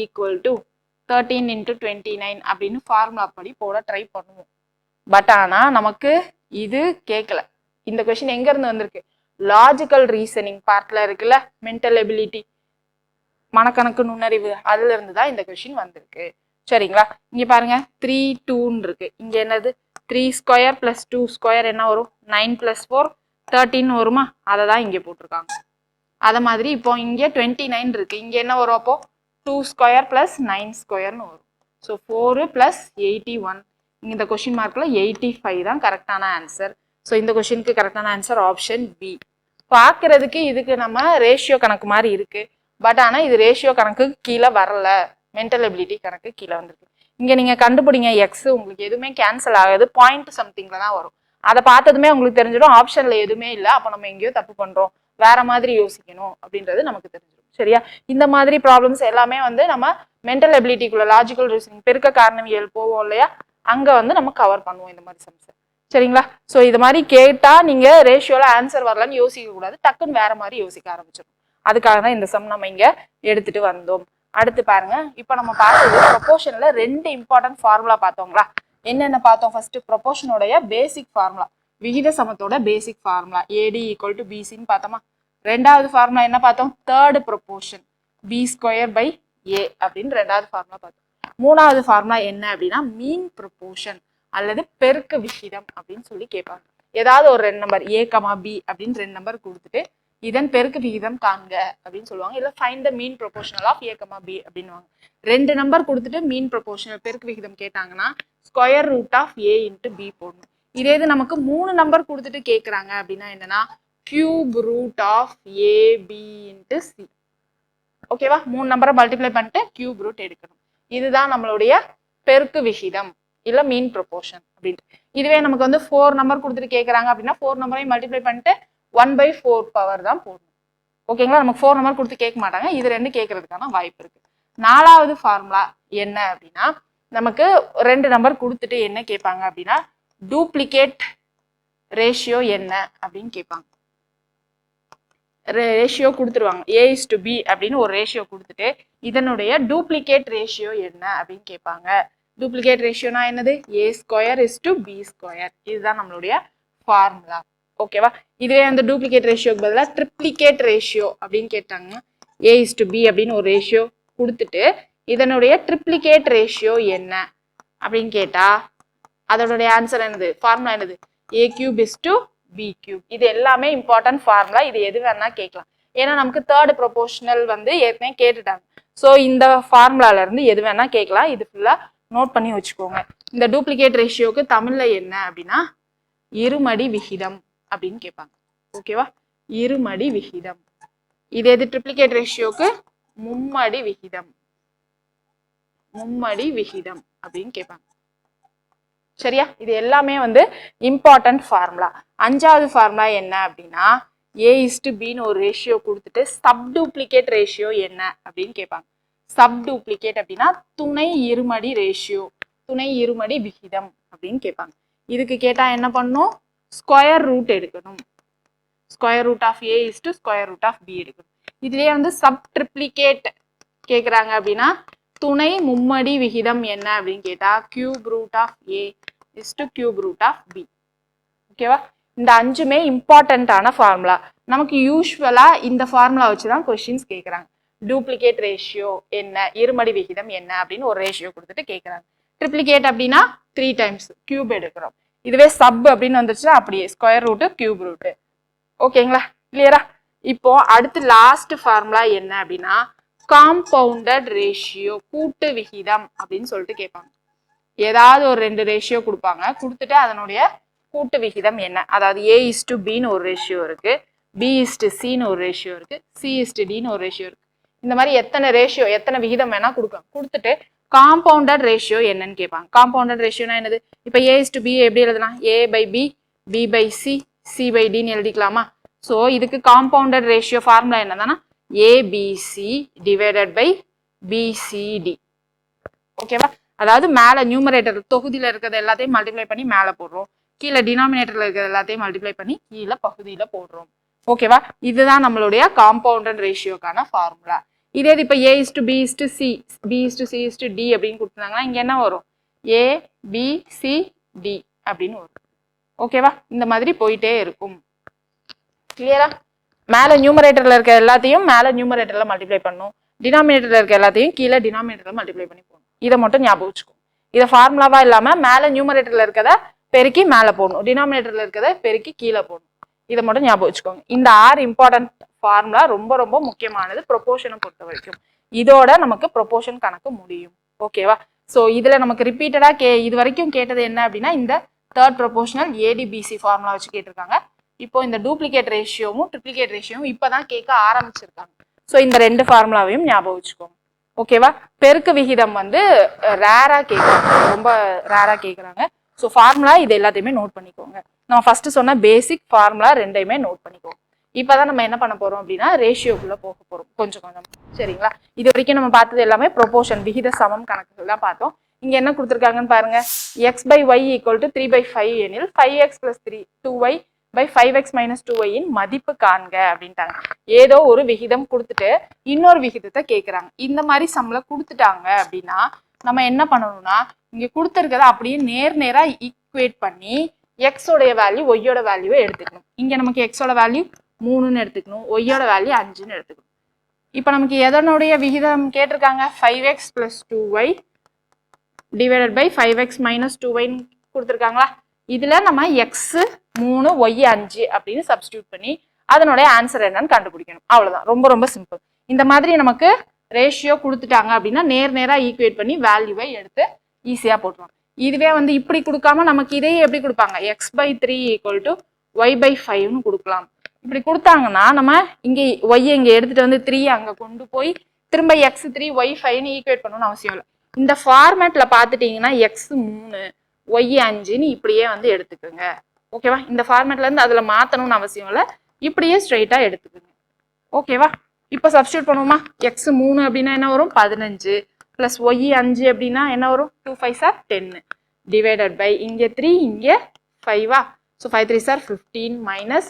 equal to 13 into 29 அப்படின்னு ஃபார்முலா படி போட ட்ரை பண்ணுவோம். பட் ஆனா நமக்கு இது கேட்கல. இந்த கொஸ்டின் எங்க இருந்து வந்திருக்கு? லாஜிக்கல் ரீசனிங் பார்ட்ல இருக்குல்ல, மென்டல் எபிலிட்டி, மனக்கணக்கு நுண்ணறிவு, அதுல இருந்து தான் இந்த கொஸ்டின் வந்திருக்கு. சரிங்களா? இங்க பாருங்க 3 2 இருக்கு. இங்க என்னது 3 ஸ்கொயர் பிளஸ் 2 ஸ்கொயர் என்ன வரும்? 9 + 4 13 வருமா? அதை தான் இங்க போட்டிருக்காங்க. அத மாதிரி இப்போ இங்க 29 இருக்கு. இங்க என்ன வரும்? அப்போ 2 ஸ்கொயர் பிளஸ் 9 ஸ்கொயர்னு வரும். ஸோ 4 + 81. இந்த கொஸ்டின் மார்க்ல 85 தான் கரெக்டான ஆன்சர். ஸோ இந்த கொஸ்டினுக்கு கரெக்டான ஆன்சர் ஆப்ஷன் பி. பார்க்கறதுக்கு இதுக்கு நம்ம ரேஷியோ கணக்கு மாதிரி இருக்கு, பட் ஆனா இது ரேஷியோ கணக்கு கீழே வரல, மென்டல் எபிலிட்டி கணக்கு கீழே வந்திருக்கு. இங்க நீங்க கண்டுபிடிங்க, எக்ஸ் உங்களுக்கு எதுவுமே கேன்சல் ஆகாது, பாயிண்ட் சம்திங்ல தான் வரும். அதை பார்த்ததுமே உங்களுக்கு தெரிஞ்சிடும் ஆப்ஷன்ல எதுவுமே இல்லை, அப்போ நம்ம எங்கேயோ தப்பு பண்றோம், வேற மாதிரி யோசிக்கணும் அப்படின்றது நமக்கு தெரிஞ்சிடும். சரியா? இந்த மாதிரி ப்ராப்ளம்ஸ் எல்லாமே வந்து நம்ம மென்டல் எபிலிட்டிக்குள்ள லாஜிக்கல் ரீசனிங் பெருக்க காரணவியல் போவோம் இல்லையா, அங்க வந்து நம்ம கவர் பண்ணுவோம் இந்த மாதிரி சம்ஸ். சரிங்களா? ஸோ இது மாதிரி கேட்டா நீங்க ரேஷியோல ஆன்சர் வரலன்னு யோசிக்க கூடாது, டக்குன்னு வேற மாதிரி யோசிக்க ஆரம்பிச்சிடும். அதுக்காக தான் இந்த சம் நம்ம இங்க எடுத்துட்டு வந்தோம். அடுத்து பாருங்க, இப்போ நம்ம பார்த்தது ப்ரொபோஷன்ல 2 இம்பார்ட்டன்ட் ஃபார்முலா பார்த்தோங்களா? என்னென்ன பார்த்தோம்? ஃபர்ஸ்ட் ப்ரொபோஷனோடைய பேசிக் ஃபார்முலா, விகித சமத்தோட பேசிக் ஃபார்முலா AD = BCன்னு பார்த்தோமா? ரெண்டாவது ஃபார்முலா என்ன பார்த்தோம்? தேர்ட் ப்ரொபோஷன் B²/A அப்படின்னு ரெண்டாவது ஃபார்முலா பார்த்தோம். மூணாவது ஃபார்முலா என்ன அப்படின்னா மீன் ப்ரொபோஷன் அல்லது பெருக்க விகிதம் அப்படின்னு சொல்லி கேட்பாங்க. ஏதாவது ஒரு 2 நம்பர் A, B அப்படின்னு 2 நம்பர் கொடுத்துட்டு இதன் பெருக்க விகிதம் காண்க அப்படின்னு சொல்லுவாங்க, இல்ல find the mean proportional of A, B அப்படின்னுவாங்க. 2 நம்பர் கொடுத்துட்டு மீன் ப்ரொபோஷனல் பெருக்க விகிதம் கேட்டாங்கன்னா √A into B போடணும். இதே இது நமக்கு 3 நம்பர் கொடுத்துட்டு கேட்குறாங்க அப்படின்னா என்னன்னா √AB into C. ஓகேவா? 3 நம்பரை மல்டிப்ளை பண்ணிட்டு கியூப் ரூட் எடுக்கணும். இதுதான் நம்மளுடைய பெருக்கு விகிதம் இல்ல மீன் ப்ரொபோஷன் அப்படின்ட்டு. இதுவே நமக்கு வந்து 4 நம்பர் கொடுத்துட்டு கேட்குறாங்க அப்படின்னா 4 நம்பரையும் மல்டிப்ளை பண்ணிட்டு 1/4 பவர் தான் போடணும். ஓகேங்களா? நமக்கு 4 நம்பர் கொடுத்து கேட்க மாட்டாங்க, இது 2 கேட்கறதுக்கான வாய்ப்பு இருக்கு. நாலாவது ஃபார்முலா என்ன அப்படின்னா, நமக்கு 2 நம்பர் கொடுத்துட்டு என்ன கேட்பாங்க அப்படின்னா டூப்ளிகேட் ரேஷியோ என்ன அப்படின்னு கேட்பாங்க. ரேஷியோ கொடுத்துருவாங்க, A/B அப்படின்னு ஒரு ரேஷியோ கொடுத்துட்டு இதனுடைய டூப்ளிகேட் ரேஷியோ என்ன அப்படின்னு கேட்பாங்க. டூப்ளிகேட் ரேஷியோனா என்னது? A² = B². இதுதான் நம்மளுடைய ஃபார்முலா. ஓகேவா? இதுவே அந்த டூப்ளிகேட் ரேஷியோக்கு பதிலாக ட்ரிப்ளிகேட் ரேஷியோ அப்படின்னு கேட்டாங்கன்னா A/B அப்படின்னு ஒரு ரேஷியோ கொடுத்துட்டு இதனுடைய ட்ரிப்ளிகேட் ரேஷியோ என்ன அப்படின்னு கேட்டா அதனுடைய ஆன்சர் என்னது? ஃபார்முலா என்னது? A³ = B³. இது எல்லாமே இம்பார்ட்டன்ட் ஃபார்முலா, இது எது வேணா கேட்கலாம். ஏன்னா நமக்கு தேர்ட் ப்ரொபோஷனல் வந்து ஏற்கனவே கேட்டுட்டாங்க. ஸோ இந்த ஃபார்முலால இருந்து எது வேணா கேட்கலாம், இது ஃபுல்லா நோட் பண்ணி வச்சுக்கோங்க. இந்த டூப்ளிகேட் ரேஷியோக்கு தமிழ்ல என்ன அப்படின்னா இருமடி விகிதம் அப்படின்னு கேட்பாங்க. ஓகேவா? இருமடி விகிதம். இது எது? ட்ரிப்ளிகேட் ரேஷியோக்கு மும்மடி விகிதம். மும்மடி விகிதம் அப்படின்னு கேட்பாங்க. சரியா? இது எல்லாமே வந்து இம்பார்ட்டன்ட் ஃபார்முலா. 5வது ஃபார்முலா என்ன அப்படின்னா A/Bன்னு ஒரு ரேஷியோ கொடுத்துட்டு சப்டூப்ளிகேட் ரேஷியோ என்ன அப்படின்னு கேட்பாங்க. சப்டூப்ளிகேட் அப்படின்னா துணை இருமடி ரேஷியோ, துணை இருமடி விகிதம் அப்படின்னு கேட்பாங்க. இதுக்கு கேட்டா என்ன பண்ணணும்? ஸ்கொயர் ரூட் எடுக்கணும். Square root of A is to square root of B எடுக்கணும். இதுலயே வந்து சப் ட்ரிப்ளிகேட் கேட்குறாங்க அப்படின்னா துணை மும்மடி விகிதம் என்ன அப்படின்னு கேட்டா cube root of A is to cube root of B. ஓகேவா? இந்த அஞ்சுமே இம்பார்ட்டண்ட்டான ஃபார்முலா. நமக்கு யூஸ்வலா இந்த ஃபார்முலா வச்சு தான் கொஸ்டின்ஸ் கேட்குறாங்க. டூப்ளிகேட் ரேஷியோ என்ன, இருமடி விகிதம் என்ன அப்படின்னு ஒரு ரேஷியோ கொடுத்துட்டு கேட்குறாங்க. ட்ரிப்ளிகேட் அப்படின்னா 3 டைம்ஸ் கியூப் எடுக்கிறோம். இதுவே சப் அப்படின்னு வந்துருச்சுன்னா அப்படியே ஸ்கொயர் ரூட்டு கியூப் ரூட்டு. ஓகேங்களா? கிளியரா? இப்போ அடுத்து லாஸ்ட் ஃபார்முலா என்ன அப்படின்னா காம்பவுண்டட் ரேஷியோ, கூட்டு விகிதம் அப்படின்னு சொல்லிட்டு கேட்பாங்க. ஏதாவது ஒரு 2 ரேஷியோ கொடுப்பாங்க, கொடுத்துட்டு அதனுடைய கூட்டு விகிதம் என்ன, அதாவது A/Bன்னு ஒரு ரேஷியோ இருக்கு, B/Cன்னு ஒரு ரேஷியோ இருக்கு, C/Dன்னு ஒரு ரேஷியோ இருக்கு. இந்த மாதிரி எத்தனை ரேஷியோ, எத்தனை விகிதம் வேணா கொடுக்கலாம். கொடுத்துட்டு காம்பவுண்டட் ரேஷியோ என்னன்னு கேட்பாங்க. காம்பவுண்டட் ரேஷியோனா என்னது? இப்போ A/B எப்படி எழுதலாம்? A/B, B/C, C/Dன்னு எழுதிக்கலாமா? ஸோ இதுக்கு காம்பவுண்டட் ரேஷியோ ஃபார்முலா என்னதுன்னா ABC டிவைடட் பை BCD. ஓகேவா? அதாவது மேலே நியூமரேட்டர் தொகுதியில் இருக்கிறது எல்லாத்தையும் மல்டிப்ளை பண்ணி மேலே போடுறோம், கீழே டினாமினேட்டர்ல இருக்கிறது எல்லாத்தையும் மல்டிப்ளை பண்ணி கீழே பகுதியில் போடுறோம். ஓகேவா? இதுதான் நம்மளுடைய காம்பவுண்டட் ரேஷியோக்கான ஃபார்முலா. இதே இப்போ A/B/C, B/C/D அப்படின்னு கொடுத்துருந்தாங்கன்னா இங்கே என்ன வரும்? ABCD அப்படின்னு வரும். ஓகேவா? இந்த மாதிரி போயிட்டே இருக்கும். கிளியரா? மேலே நியூமரேட்டர்ல இருக்க எல்லாத்தையும் மேலே நியூமரேட்டர்ல மல்டிப்ளை பண்ணும், டினாமினேட்டர்ல இருக்க எல்லாத்தையும் கீழே டினாமினேட்டர்ல மல்டிப்ளை பண்ணி போகணும். இதை மட்டும் ஞாபகம் வச்சுக்கோ. இதை ஃபார்முலாவா இல்லாம மேலே நியூமரேட்டர்ல இருக்கிறத பெருக்கி மேலே போடணும், டினாமினேட்டர்ல இருக்கிறத பெருக்கி கீழே போடணும். இதை மட்டும் ஞாபகம் வச்சுக்கோங்க. இந்த 6 இம்பார்ட்டன்ட் ஃபார்முலா ரொம்ப ரொம்ப முக்கியமானது ப்ரொபோர்ஷனை பொறுத்த வரைக்கும். இதோட நமக்கு ப்ரொபோர்ஷன் கணக்கு முடியும். ஓகேவா? ஸோ இதுல நமக்கு ரிப்பீட்டடா இது வரைக்கும் கேட்டது என்ன அப்படின்னா இந்த தேர்ட் ப்ரொபோர்ஷனல் ADBC ஃபார்முலா வச்சு கேட்டிருக்காங்க. இப்போ இந்த டூப்ளிகேட் ரேஷியோவும் ட்ரிப்ளிகேட் ரேஷியோவும் இப்பதான் கேட்க ஆரம்பிச்சிருக்காங்க. ஸோ இந்த 2 ஃபார்முலாவையும் ஞாபகம் வச்சுக்கோங்க. ஓகேவா? பெருக்கு விகிதம் வந்து ரேரா கேட்குறாங்க, ரொம்ப ரேரா கேட்குறாங்க. ஸோ ஃபார்முலா இது எல்லாத்தையுமே நோட் பண்ணிக்கோங்க. நம்ம ஃபர்ஸ்ட் சொன்ன பேசிக் ஃபார்முலா 2யுமே நோட் பண்ணிக்கோங்க. இப்போதான் நம்ம என்ன பண்ண போறோம் அப்படின்னா ரேஷியோக்குள்ள போக போறோம் கொஞ்சம் கொஞ்சம். சரிங்களா? இது வரைக்கும் நம்ம பார்த்தது எல்லாமே ப்ரொபோர்ஷன், விகித சமம் கணக்குகள் தான் பார்த்தோம். இங்க என்ன கொடுத்துருக்காங்கன்னு பாருங்க. x/y = 3/5 எனில் 5x + 3 2y by 5x - 2y இன் மதிப்பு காண்க அப்படின்ட்டாங்க. ஏதோ ஒரு விகிதம் கொடுத்துட்டு இன்னொரு விகிதத்தை கேட்குறாங்க. இந்த மாதிரி சம்ல கொடுத்துட்டாங்க அப்படின்னா நம்ம என்ன பண்ணணும்னா இங்க கொடுத்துருக்கதை அப்படியே நேரா ஈக்குவேட் பண்ணி எக்ஸோடைய வேல்யூ ஒய்யோட வேல்யூவை எடுத்துக்கணும். இங்க நமக்கு எக்ஸோட வேல்யூ 3ன்னு எடுத்துக்கணும், ஒய்யோட வேல்யூ 5ன்னு எடுத்துக்கணும். இப்போ நமக்கு எதனுடைய விகிதம் கேட்டிருக்காங்க? 5x + 2y divided by 5x - 2y கொடுத்துருக்காங்களா? இதுல நம்ம x 3 y 5 அப்படின்னு சப்ஸ்டியூட் பண்ணி அதனுடைய ஆன்சர் என்னன்னு கண்டுபிடிக்கணும். அவ்வளவுதான், ரொம்ப ரொம்ப சிம்பிள். இந்த மாதிரி நமக்கு ரேஷியோ கொடுத்துட்டாங்க அப்படின்னா நேரா ஈக்குவேட் பண்ணி வேல்யூவை எடுத்து ஈஸியா போட்டுருவோம். இதுவே வந்து இப்படி கொடுக்காம நமக்கு இதையே எப்படி கொடுப்பாங்க? x/3 = y/5ன்னு கொடுக்கலாம். இப்படி கொடுத்தாங்கன்னா நம்ம இங்க y இங்க எடுத்துட்டு வந்து 3 அங்க கொண்டு போய் திரும்ப x3 y5ன்னு ஈக்குவேட் பண்ணணும்னு அவசியம் இல்லை. இந்த ஃபார்மேட்ல பாத்துட்டீங்கன்னா x 3 y 5ன்னு இப்படியே வந்து எடுத்துக்கோங்க. ஓகேவா? இந்த ஃபார்மேட்ல இருந்து அதுல மாத்தணும்னு அவசியம் இல்லை, இப்படியே ஸ்ட்ரெயிட்டா எடுத்துக்கோங்க. ஓகேவா? இப்போ சப்ஸ்டியூட் பண்ணுவோமா? x 3 அப்படின்னா என்ன வரும்? 15 + y 5 அப்படின்னா என்ன வரும்? 2 5s are 10 டிவைடட் பை இங்க 3 இங்க 5ஆ? ஸோ 5 3s are 15 minus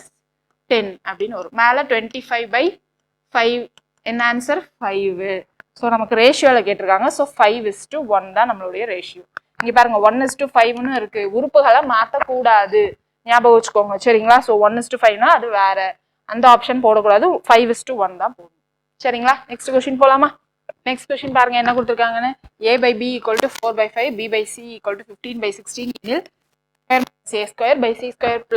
10 அப்படின்னு வரும். மேலே 25/5 என்ன ஆன்சர்? 5. ஸோ நமக்கு ரேஷியோவில் கேட்டிருக்காங்க. ஸோ 5:1 தான் நம்மளுடைய ரேஷியோ. இங்கே பாருங்க 1:5ன்னு இருக்கு. உறுப்புகளை மாற்றக்கூடாது, ஞாபகம் வச்சுக்கோங்க. சரிங்களா? ஸோ 1:5னா அது வேற, அந்த ஆப்ஷன் போடக்கூடாது, 5:1 தான் போடணும். சரிங்களா? நெக்ஸ்ட் கொஸ்டின் போலாமா? நெக்ஸ்ட் கொஸ்டின் பாருங்க என்ன கொடுத்துருக்காங்கன்னு. A/B = 4/5, B/C = 15/16 எனில் a²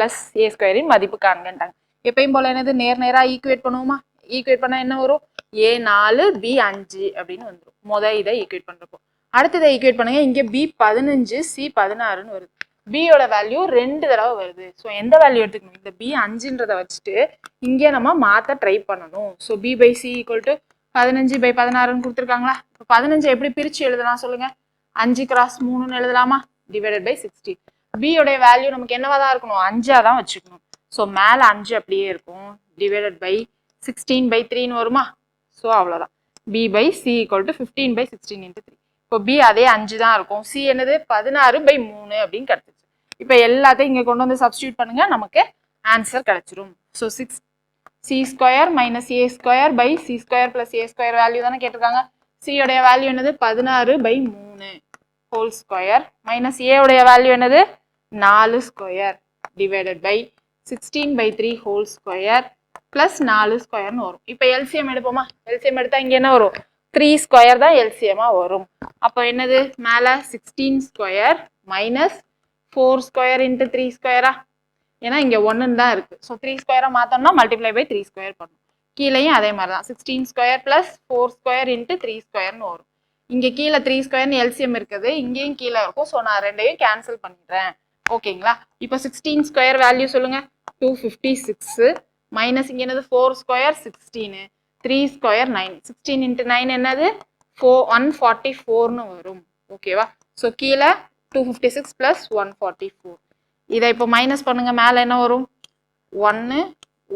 + c² இன் மதிப்பு காண்கன்றாங்க. எப்பயும் போல என்னது நேரா ஈக்குவேட் பண்ணுவோமா? ஈக்குவேட் பண்ணா என்ன வரும்? A4 B5 அப்படின்னு வந்துடும். இதை ஈக்குவேட் பண்றப்போ அடுத்து இதை ஈக்குவேட் பண்ணுங்க. இங்க B15 C16ன்னு வருது. B-யோட வேல்யூ 2 தடவை வருது. ஸோ எந்த வேல்யூ எடுத்துக்கணும்? இந்த B5ன்றத வச்சுட்டு இங்கே நம்ம மாத்த ட்ரை பண்ணணும். ஸோ B/C = 15/16ன்னு கொடுத்துருக்காங்களா? இப்போ 15 எப்படி பிரிச்சு எழுதலாம் சொல்லுங்க? 5x3ன்னு எழுதலாமா? Divided by 16. B-யோடைய வேல்யூ நமக்கு என்னவா தான் இருக்கணும்? 5ஆ தான் வச்சுக்கணும். ஸோ மேலே 5 அப்படியே இருக்கும் டிவைடட் பை 16/3 வருமா? ஸோ அவ்வளோதான். b by c equal to 15/16 into 3. இப்போ b அதே 5 தான் இருக்கும். c என்னது 16/3 அப்படின்னு கிடைச்சிச்சு. இப்போ எல்லாத்தையும் இங்கே கொண்டு வந்து சப்ஸ்டியூட் பண்ணுங்க, நமக்கு ஆன்சர் கிடைச்சிரும். So 6c² minus a² by c² plus a² value தானே கேட்டிருக்காங்க. c உடைய வேல்யூ என்னது 16/3 ஹோல் ஸ்கொயர் மைனஸ் a உடைய வேல்யூ என்னது 4² divided by 16/3 whole square plus 4² வரும். இப்போ எல்சிஎம் எடுப்போமா? எல்சிஎம் எடுத்தா இங்க என்ன வரும்? 3² தான் எல்சிஎம்மா வரும். அப்போ என்னது மேல 16² மைனஸ் 4² இன்ட்டு 3². ஏன்னா இங்க 1 தான் இருக்கு. ஸோ 3² மாத்தோம்னா மல்டிப்ளை பை 3² பண்ணும். கீழேயும் அதே மாதிரி தான் 16² பிளஸ் 4² இன்ட்டு 3² வரும். இங்க கீழே 3² எல்சிஎம் இருக்குது, இங்கேயும் கீழே இருக்கும். ஸோ நான் ரெண்டையும் கேன்சல் பண்ணிடுறேன். ஓகேங்களா? இப்போ 16² வேல்யூ சொல்லுங்க 256 மைனஸ் இங்க என்னது 4² 16 3² 9 16 இன்ட்டு 9 என்னது 144ன்னு வரும். ஓகேவா? ஸோ கீழே 256 பிளஸ் 144. இதை இப்போ மைனஸ் பண்ணுங்க, மேலே என்ன வரும் 1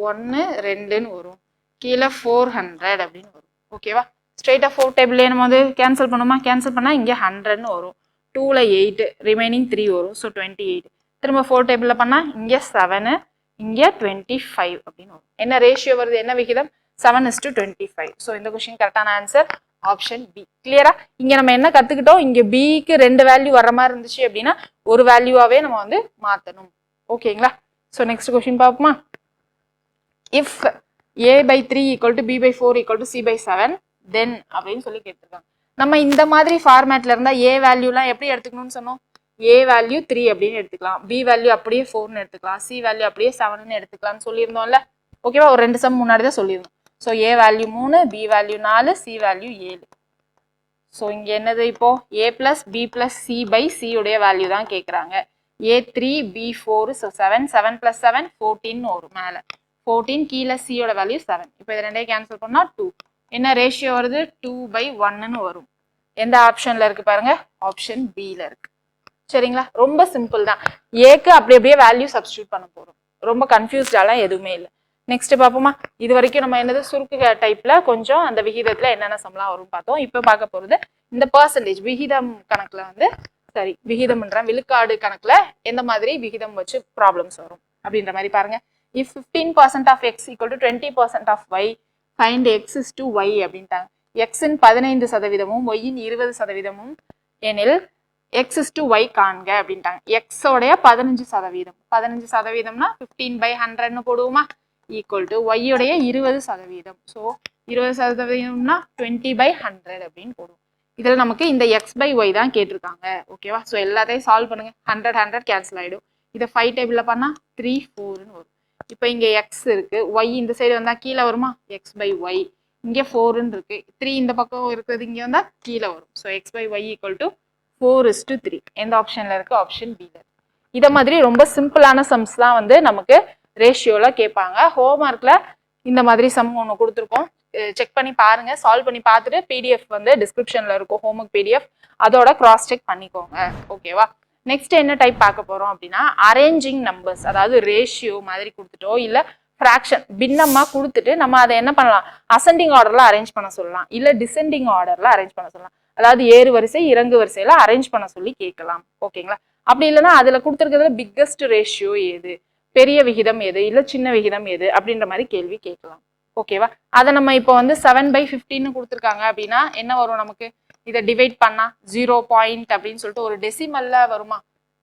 1 2ன்னு வரும், கீழே 400 அப்படின்னு வரும். ஓகேவா? ஸ்ட்ரெயிட்டாக 4 டேபிள்லேயே நம்ம வந்து கேன்சல் பண்ணுமா? கேன்சல் பண்ணால் இங்கே 100ன்னு வரும், 2ல் 8 ரிமைனிங் 3 வரும். ஸோ 28. திரும்ப 4 டேபிளில் பண்ணால் இங்கே 7 இங்கே 25 அப்படின்னு வரும். என்ன ரேஷியோ வருது? என்ன விகிதம்? 7:25. ஸோ இந்த கொஸ்டின் கரெக்டான ஆன்சர் ஆப்ஷன் பி. கிளியரா? இங்க நம்ம என்ன கத்துக்கிட்டோம்? இங்க பிக்கு 2 வேல்யூ வர்ற மாதிரி இருந்துச்சு அப்படின்னா ஒரு வேல்யூவாவே நம்ம வந்து மாத்தணும். ஓகேங்களா? ஸோ நெக்ஸ்ட் கொஸ்டின் பார்ப்போமா? If a/3 equal to b/4 equal to c/7 தென் அப்படின்னு சொல்லி கேட்டிருக்காங்க. நம்ம இந்த மாதிரி ஃபார்மேட்ல இருந்தா a வேல்யூலாம் எப்படி எடுத்துக்கணும்னு சொன்னோம்? a வேல்யூ 3 அப்படின்னு எடுத்துக்கலாம், b வேல்யூ அப்படியே 4ன்னு எடுத்துக்கலாம், c வேல்யூ அப்படியே 7ன்னு எடுத்துக்கலாம்னு சொல்லியிருந்தோம்ல. ஓகேவா? ஒரு 2 சம் முன்னாடி தான் சொல்லியிருந்தோம். So a value 3, b value 4, c value 7. So இங்க என்னது இப்போ a plus b plus c by c உடைய வேல்யூ தான் கேட்குறாங்க. a3 b4 ஸோ 7 7 பிளஸ் 7 14 வரும். மேலே 14 கீழே c ஓட வேல்யூ 7. இப்போ இது ரெண்டையும் கேன்சல் பண்ணா 2. என்ன ரேஷியோ வருது? 2/1ன்னு வரும். எந்த ஆப்ஷன்ல இருக்கு பாருங்க? ஆப்ஷன் பில இருக்கு. சரிங்களா? ரொம்ப சிம்பிள் தான். ஏக்கு அப்படியே வேல்யூ சப்ஸ்டியூட் பண்ண போறோம். ரொம்ப கன்ஃபியூஸ்டாலாம் எதுவுமே இல்லை. நெக்ஸ்ட் பார்ப்போமா? இது வரைக்கும் நம்ம என்னது சுருக்கு டைப்ல கொஞ்சம் அந்த விகிதத்துல என்னென்ன சம்லாம் வரும் பார்த்தோம். இப்போ பார்க்க போறது இந்த பர்சன்டேஜ் விகிதம் கணக்குல வந்து விகிதம்ன்ற விழுக்காடு கணக்குல எந்த மாதிரி விகிதம் வச்சு ப்ராப்ளம்ஸ் வரும் அப்படின்ற மாதிரி பாருங்க. If 15% of x equal to 20% of y find x is to y அப்படின்ட்டாங்க. எக்ஸின் 15%ம் ஒய்யின் 20%ம் எனில் எக்ஸ் இஸ் டு ஒய் காண்க அப்படின்ட்டாங்க. எக்ஸோடைய 15%. 15%னா 15/100ன்னு போடுவோமா? ஈக்குவல் டு ஒய்யுடைய 20%. ஸோ 20%ம்னா 20/100 அப்படின்னு போடுவோம். இதில் நமக்கு இந்த எக்ஸ் பை ஒய் தான் கேட்டிருக்காங்க. ஓகேவா? ஸோ எல்லாத்தையும் சால்வ் பண்ணுங்க. 100 கேன்சல் ஆகிடும். இதை 5 டேபிளில் பண்ணால் 3 4ன்னு வரும். இப்போ இங்கே எக்ஸ் இருக்கு, ஒய் இந்த சைடு வந்தால் கீழே வருமா? எக்ஸ் பை ஒய் இங்கே 4ன்னு இருக்கு, 3 இந்த பக்கம் இருக்கிறது இங்கே வந்தால் கீழே வரும். So x by y equal to 4:3. எந்த ஆப்ஷன்ல இருக்கு? Option B. இதை மாதிரி ரொம்ப சிம்பிளான சம்ஸ் தான் வந்து நமக்கு ரேஷியோல கேட்பாங்க. ஹோம்ஒர்க்ல இந்த மாதிரி சம் ஒன்று கொடுத்துருக்கோம், செக் பண்ணி பாருங்க. சால்வ் பண்ணி பார்த்துட்டு பிடிஎஃப் வந்து டிஸ்கிரிப்ஷன்ல இருக்கும், ஹோம்ஒர்க் பிடிஎஃப், அதோட கிராஸ் செக் பண்ணிக்கோங்க. ஓகேவா? நெக்ஸ்ட் என்ன டைப் பார்க்க போறோம் அப்படின்னா அரேஞ்சிங் நம்பர்ஸ். அதாவது ரேஷியோ மாதிரி கொடுத்துட்டோ இல்ல ஃப்ராக்ஷன் பின்னமா கொடுத்துட்டு நம்ம அதை என்ன பண்ணலாம்? அசெண்டிங் ஆர்டர்ல அரேஞ்ச் பண்ண சொல்லலாம், இல்ல டிசெண்டிங் ஆர்டர்ல அரேஞ்ச் பண்ண சொல்லலாம். அதாவது ஏறு வரிசை இறங்கு வரிசையில அரேஞ்ச் பண்ண சொல்லி கேட்கலாம். ஓகேங்களா? அப்படி இல்லைன்னா அதுல கொடுத்துருக்கிறதுல பிக்கஸ்ட் ரேஷியோ எது, பெரிய விகிதம் எது, இல்ல சின்ன விகிதம் எது அப்படின்ற மாதிரி கேள்வி கேட்கலாம். ஓகேவா? அதை நம்ம இப்போ வந்து 7/15 கொடுத்துருக்காங்க அப்படின்னா என்ன வரும் நமக்கு? இதை டிவைட் பண்ணா 0 பாயிண்ட் அப்படின்னு சொல்லிட்டு ஒரு டெசிமல்ல வருமா?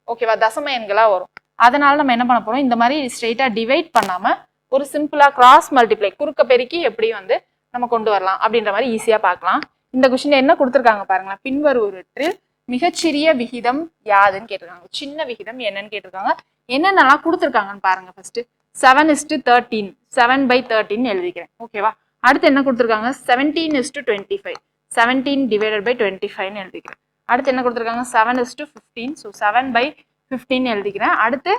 ஓகேவா? தசம எண்களா வரும். அதனால நம்ம என்ன பண்ண போறோம்? இந்த மாதிரி ஸ்ட்ரெயிட்டா டிவைட் பண்ணாம ஒரு சிம்பிளா கிராஸ் மல்டிப்ளை குறுக்க பெருக்கி எப்படி வந்து நம்ம கொண்டு வரலாம் அப்படின்ற மாதிரி ஈஸியா பார்க்கலாம். இந்த கொஸ்டின் என்ன கொடுத்துருக்காங்க பாருங்களேன். பின்வருவற்றில் மிகச்சிறிய விகிதம் யாதுன்னு கேட்டிருக்காங்க. சின்ன விகிதம் என்னன்னு கேட்டிருக்காங்க. என்னென்னலாம் கொடுத்துருக்காங்கன்னு பாருங்க. ஃபர்ஸ்ட் 7:13 7/13 எழுதிக்கிறேன். ஓகேவா? அடுத்து என்ன கொடுத்துருக்காங்க? 17:25 17 டிவைடட் பை 25 எழுதிக்கிறேன். அடுத்து என்ன கொடுத்துருக்காங்க? 7:15 ஸோ 7/15 எழுதிக்கிறேன். அடுத்து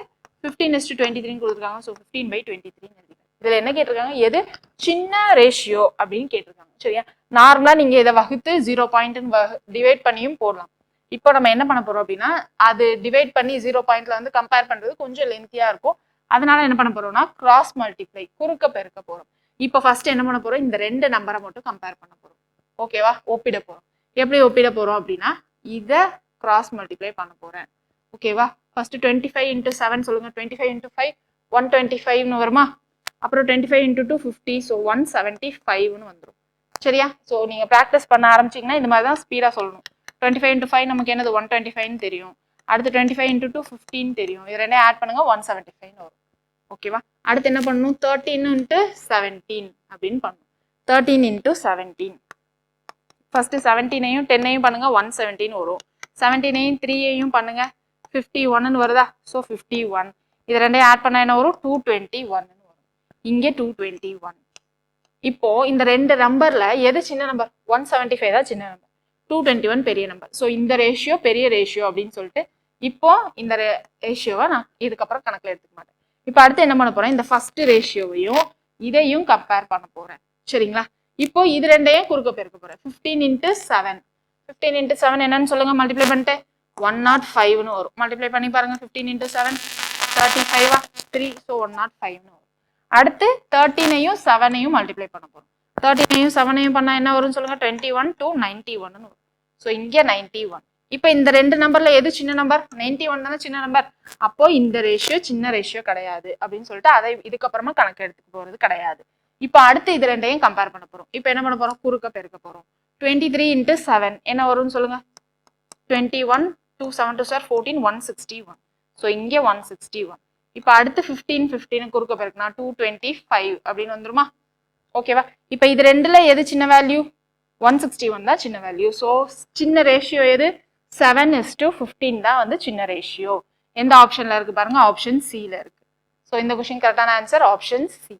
15:23 கொடுத்துருக்காங்க. ஸோ 15/23 எழுதிக்கிறேன். இதுல என்ன கேட்டிருக்காங்க? எது சின்ன ரேஷியோ அப்படின்னு கேட்டிருக்காங்க. சரியா? நார்மலா நீங்க இதை வகுத்து 0 பாயிண்ட்னு டிவைட் பண்ணியும் போடலாம். இப்போ நம்ம என்ன பண்ண போறோம் அப்படின்னா அது டிவைட் பண்ணி 0 பாயிண்ட்ல வந்து கம்பேர் பண்றது கொஞ்சம் லென்த்தியா இருக்கும். அதனால என்ன பண்ண போறோம்னா கிராஸ் மல்டிப்ளை, குறுக்க பெருக்க போறோம். இப்போ ஃபர்ஸ்ட் என்ன பண்ண போறோம், இந்த ரெண்டு நம்பரை மட்டும் கம்பேர் பண்ண போறோம். ஓகேவா, ஒப்பிட போறோம். எப்படி ஒப்பிட போறோம் அப்படின்னா இதை கிராஸ் மல்டிப்ளை பண்ண போறேன். ஓகேவா, ஃபர்ஸ்ட் 25 இன்ட்டு 7 சொல்லுங்க. 25 இன்ட்டு 5 125ன்னு வருமா? அப்புறம் 25 இன்ட்டு 2 50, ஸோ 175ன்னு வந்துடும். சரியா? ஸோ நீங்க ப்ராக்டிஸ் பண்ண ஆரம்பிச்சிங்கன்னா இந்த மாதிரி தான் ஸ்பீடாக சொல்லணும். 25 இன்ட்டு 5 நமக்கு என்னது 125ன்னு தெரியும். அடுத்து 25 இன்ட்டு 2 15 தெரியும். இது ரெண்டே ஆட் பண்ணுங்க 175ன்னு வரும். ஓகேவா, அடுத்து என்ன பண்ணணும், 13 இன்ட்டு 17 அப்படின்னு பண்ணணும். 13 இன்ட்டு 17, ஃபர்ஸ்ட் 17ஐயும் 10ஐயும் பண்ணுங்க 117 வரும். 17ஐயும் 3ஐயும் பண்ணுங்க 51ன்னு வருதா? ஸோ 51. இது ரெண்டையும் ஆட் பண்ண என்ன வரும், 221 வரும். இங்கே 221. இப்போ இந்த ரெண்டு நம்பர்ல எது சின்ன நம்பர்? 175 தான் சின்ன நம்பர், 221 பெரிய நம்பர். ஸோ இந்த ரேஷியோ பெரிய ரேஷியோ அப்படின்னு சொல்லிட்டு இப்போ இந்த ரேஷியோவை நான் இதுக்கப்புறம் கணக்கில் எடுத்துக்க மாட்டேன். இப்போ அடுத்து என்ன பண்ண போறேன், இந்த ஃபர்ஸ்ட் ரேஷியோவையும் இதையும் கம்பேர் பண்ண போறேன். சரிங்களா, இப்போ இது ரெண்டையும் குறுக்க பெருக்க போறேன். 15 இன்ட்டு 7, 15 இன்ட்டு 7 என்னன்னு சொல்லுங்க, மல்டிப்ளை பண்ணிட்டு 105ன்னு வரும். மல்டிப்ளை பண்ணி பாருங்க. 15 இன்ட்டு 7 35 3, ஸோ 105ன்னு வரும். அடுத்து 13ஐயும் 7ஐயும் மல்டிப்ளை பண்ண போறோம். 13ஐயும் 7ஐயும் பண்ணா என்ன வரும்னு சொல்லுங்க, 21 to 91ன்னு வரும். ஸோ இங்கே 91. இப்போ இந்த ரெண்டு நம்பர்ல எது சின்ன நம்பர்? 91 தானே சின்ன நம்பர். அப்போ இந்த ரேஷியோ சின்ன ரேஷியோ கிடையாது அப்படின்னு சொல்லிட்டு அதை இதுக்கப்புறமா கணக்கு எடுத்துக்க போறது கிடையாது. இப்போ அடுத்து இது ரெண்டையும் கம்பேர் பண்ண போறோம். இப்போ என்ன பண்ண போறோம், குறுக்க பெருக்க போறோம். 23 இன்ட்டு 7 என்ன வரும்னு சொல்லுங்க, 21 2 7 2 14 161. ஸோ இங்கே 161. இப்போ அடுத்து 15 குறுக்க பெருக்குனா 225 அப்படின்னு வந்துருமா? ஓகேவா, இப்போ இது ரெண்டுல எது சின்ன வேல்யூ? 161 தான் சின்ன வேல்யூ. ஸோ சின்ன ரேஷியோ எது? 7:15 தான் வந்து சின்ன ரேஷியோ. எந்த ஆப்ஷன்ல இருக்கு பாருங்க, ஆப்ஷன் சில இருக்கு. ஸோ இந்த கொஸ்டின் கரெக்டான ஆன்சர் ஆப்ஷன் சி.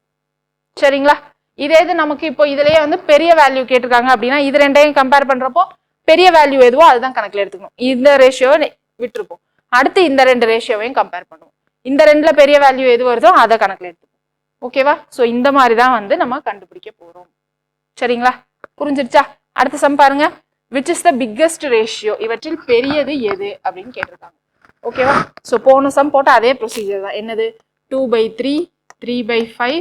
சரிங்களா, இதே இது நமக்கு இப்போ இதுலயே வந்து பெரிய வேல்யூ கேட்டிருக்காங்க அப்படின்னா இது ரெண்டையும் கம்பேர் பண்றப்போ பெரிய வேல்யூ எதுவோ அதுதான் கணக்குல எடுத்துக்கணும். இந்த ரேஷியோவை விட்டுருப்போம். அடுத்து இந்த ரெண்டு ரேஷியோவையும் கம்பேர் பண்ணுவோம். இந்த ரெண்டுல பெரிய வேல்யூ எது வருதோ அதை கணக்குல எடுத்துப்போம். ஓகேவா, ஸோ இந்த மாதிரி தான் வந்து நம்ம கண்டுபிடிக்க போறோம். சரிங்களா, புரிஞ்சிருச்சா? அடுத்த சம் பாருங்க, which is the biggest ratio, இவற்றில் பெரியது எது அப்படின்னு கேட்டிருக்காங்க. ஓகேவா, ஸோ போன சம் போட்ட அதே ப்ரொசீஜர் தான். என்னது, 2/3 3/5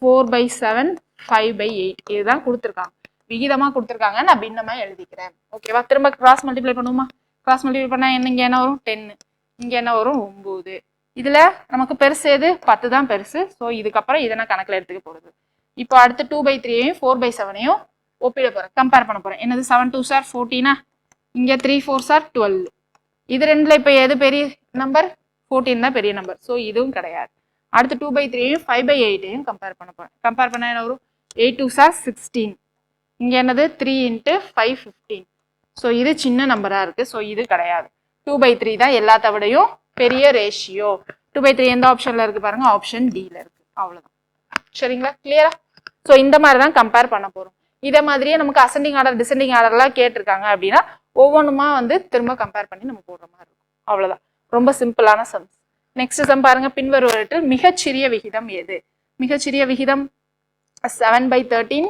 4/7 5/8 இதுதான் கொடுத்துருக்காங்க. விகிதமா கொடுத்துருக்காங்க, நான் பின்னமா எழுதிக்கிறேன். ஓகேவா, திரும்ப கிராஸ் மல்டிப்ளை பண்ணுவோமா? கிராஸ் மல்டிப்ளை பண்ணா இங்க என்ன வரும், 10, இங்க என்ன வரும், 9. இதுல நமக்கு பெருசு எது? 10 தான் பெருசு. ஸோ இதுக்கப்புறம் இதை நான் கணக்குல எடுத்துக்க போறது. இப்போ அடுத்து 2/3ஐயும் 4/7ஐயும் ஒப்பிட போறேன், கம்பேர் பண்ண போறேன். என்னது, 7 2s 14, இங்க 3 4s 12. இது ரெண்டுல இப்ப எது பெரிய நம்பர்? 14 தான் பெரிய நம்பர். ஸோ இதுவும் கிடையாது. அடுத்து 2/3ஐயும் 5/8ஐயும் கம்பேர் பண்ண போறேன். கம்பேர் பண்ண என்ன வரும், 8 2s 16, இங்க என்னது 3 × 5 15. ஸோ இது சின்ன நம்பரா இருக்கு. ஸோ இது கிடையாது. 2/3 தான் எல்லாத்த விடையும் பெரிய ரேஷியோ. 2/3 எந்த ஆப்ஷன்ல இருக்கு பாருங்க, ஆப்ஷன் டில இருக்கு. அவ்வளவுதான். சரிங்களா, கிளியரா? ஸோ இந்த மாதிரி தான் கம்பேர் பண்ண போறோம். இதே மாதிரியே நமக்கு அசெண்டிங் ஆர்டர் டிசெண்டிங் ஆர்டர்லாம் கேட்டிருக்காங்க அப்படின்னா ஒவ்வொன்றுமா வந்து திரும்ப கம்பேர் பண்ணி நம்ம போடுற மாதிரி இருக்கும். அவ்வளவுதான், ரொம்ப சிம்பிளான சம்ஸ். நெக்ஸ்ட் சம் பாருங்க, பின்வருவற்றில் மிகச்சிறிய விகிதம் எது? மிகச்சிறிய விகிதம் 7/13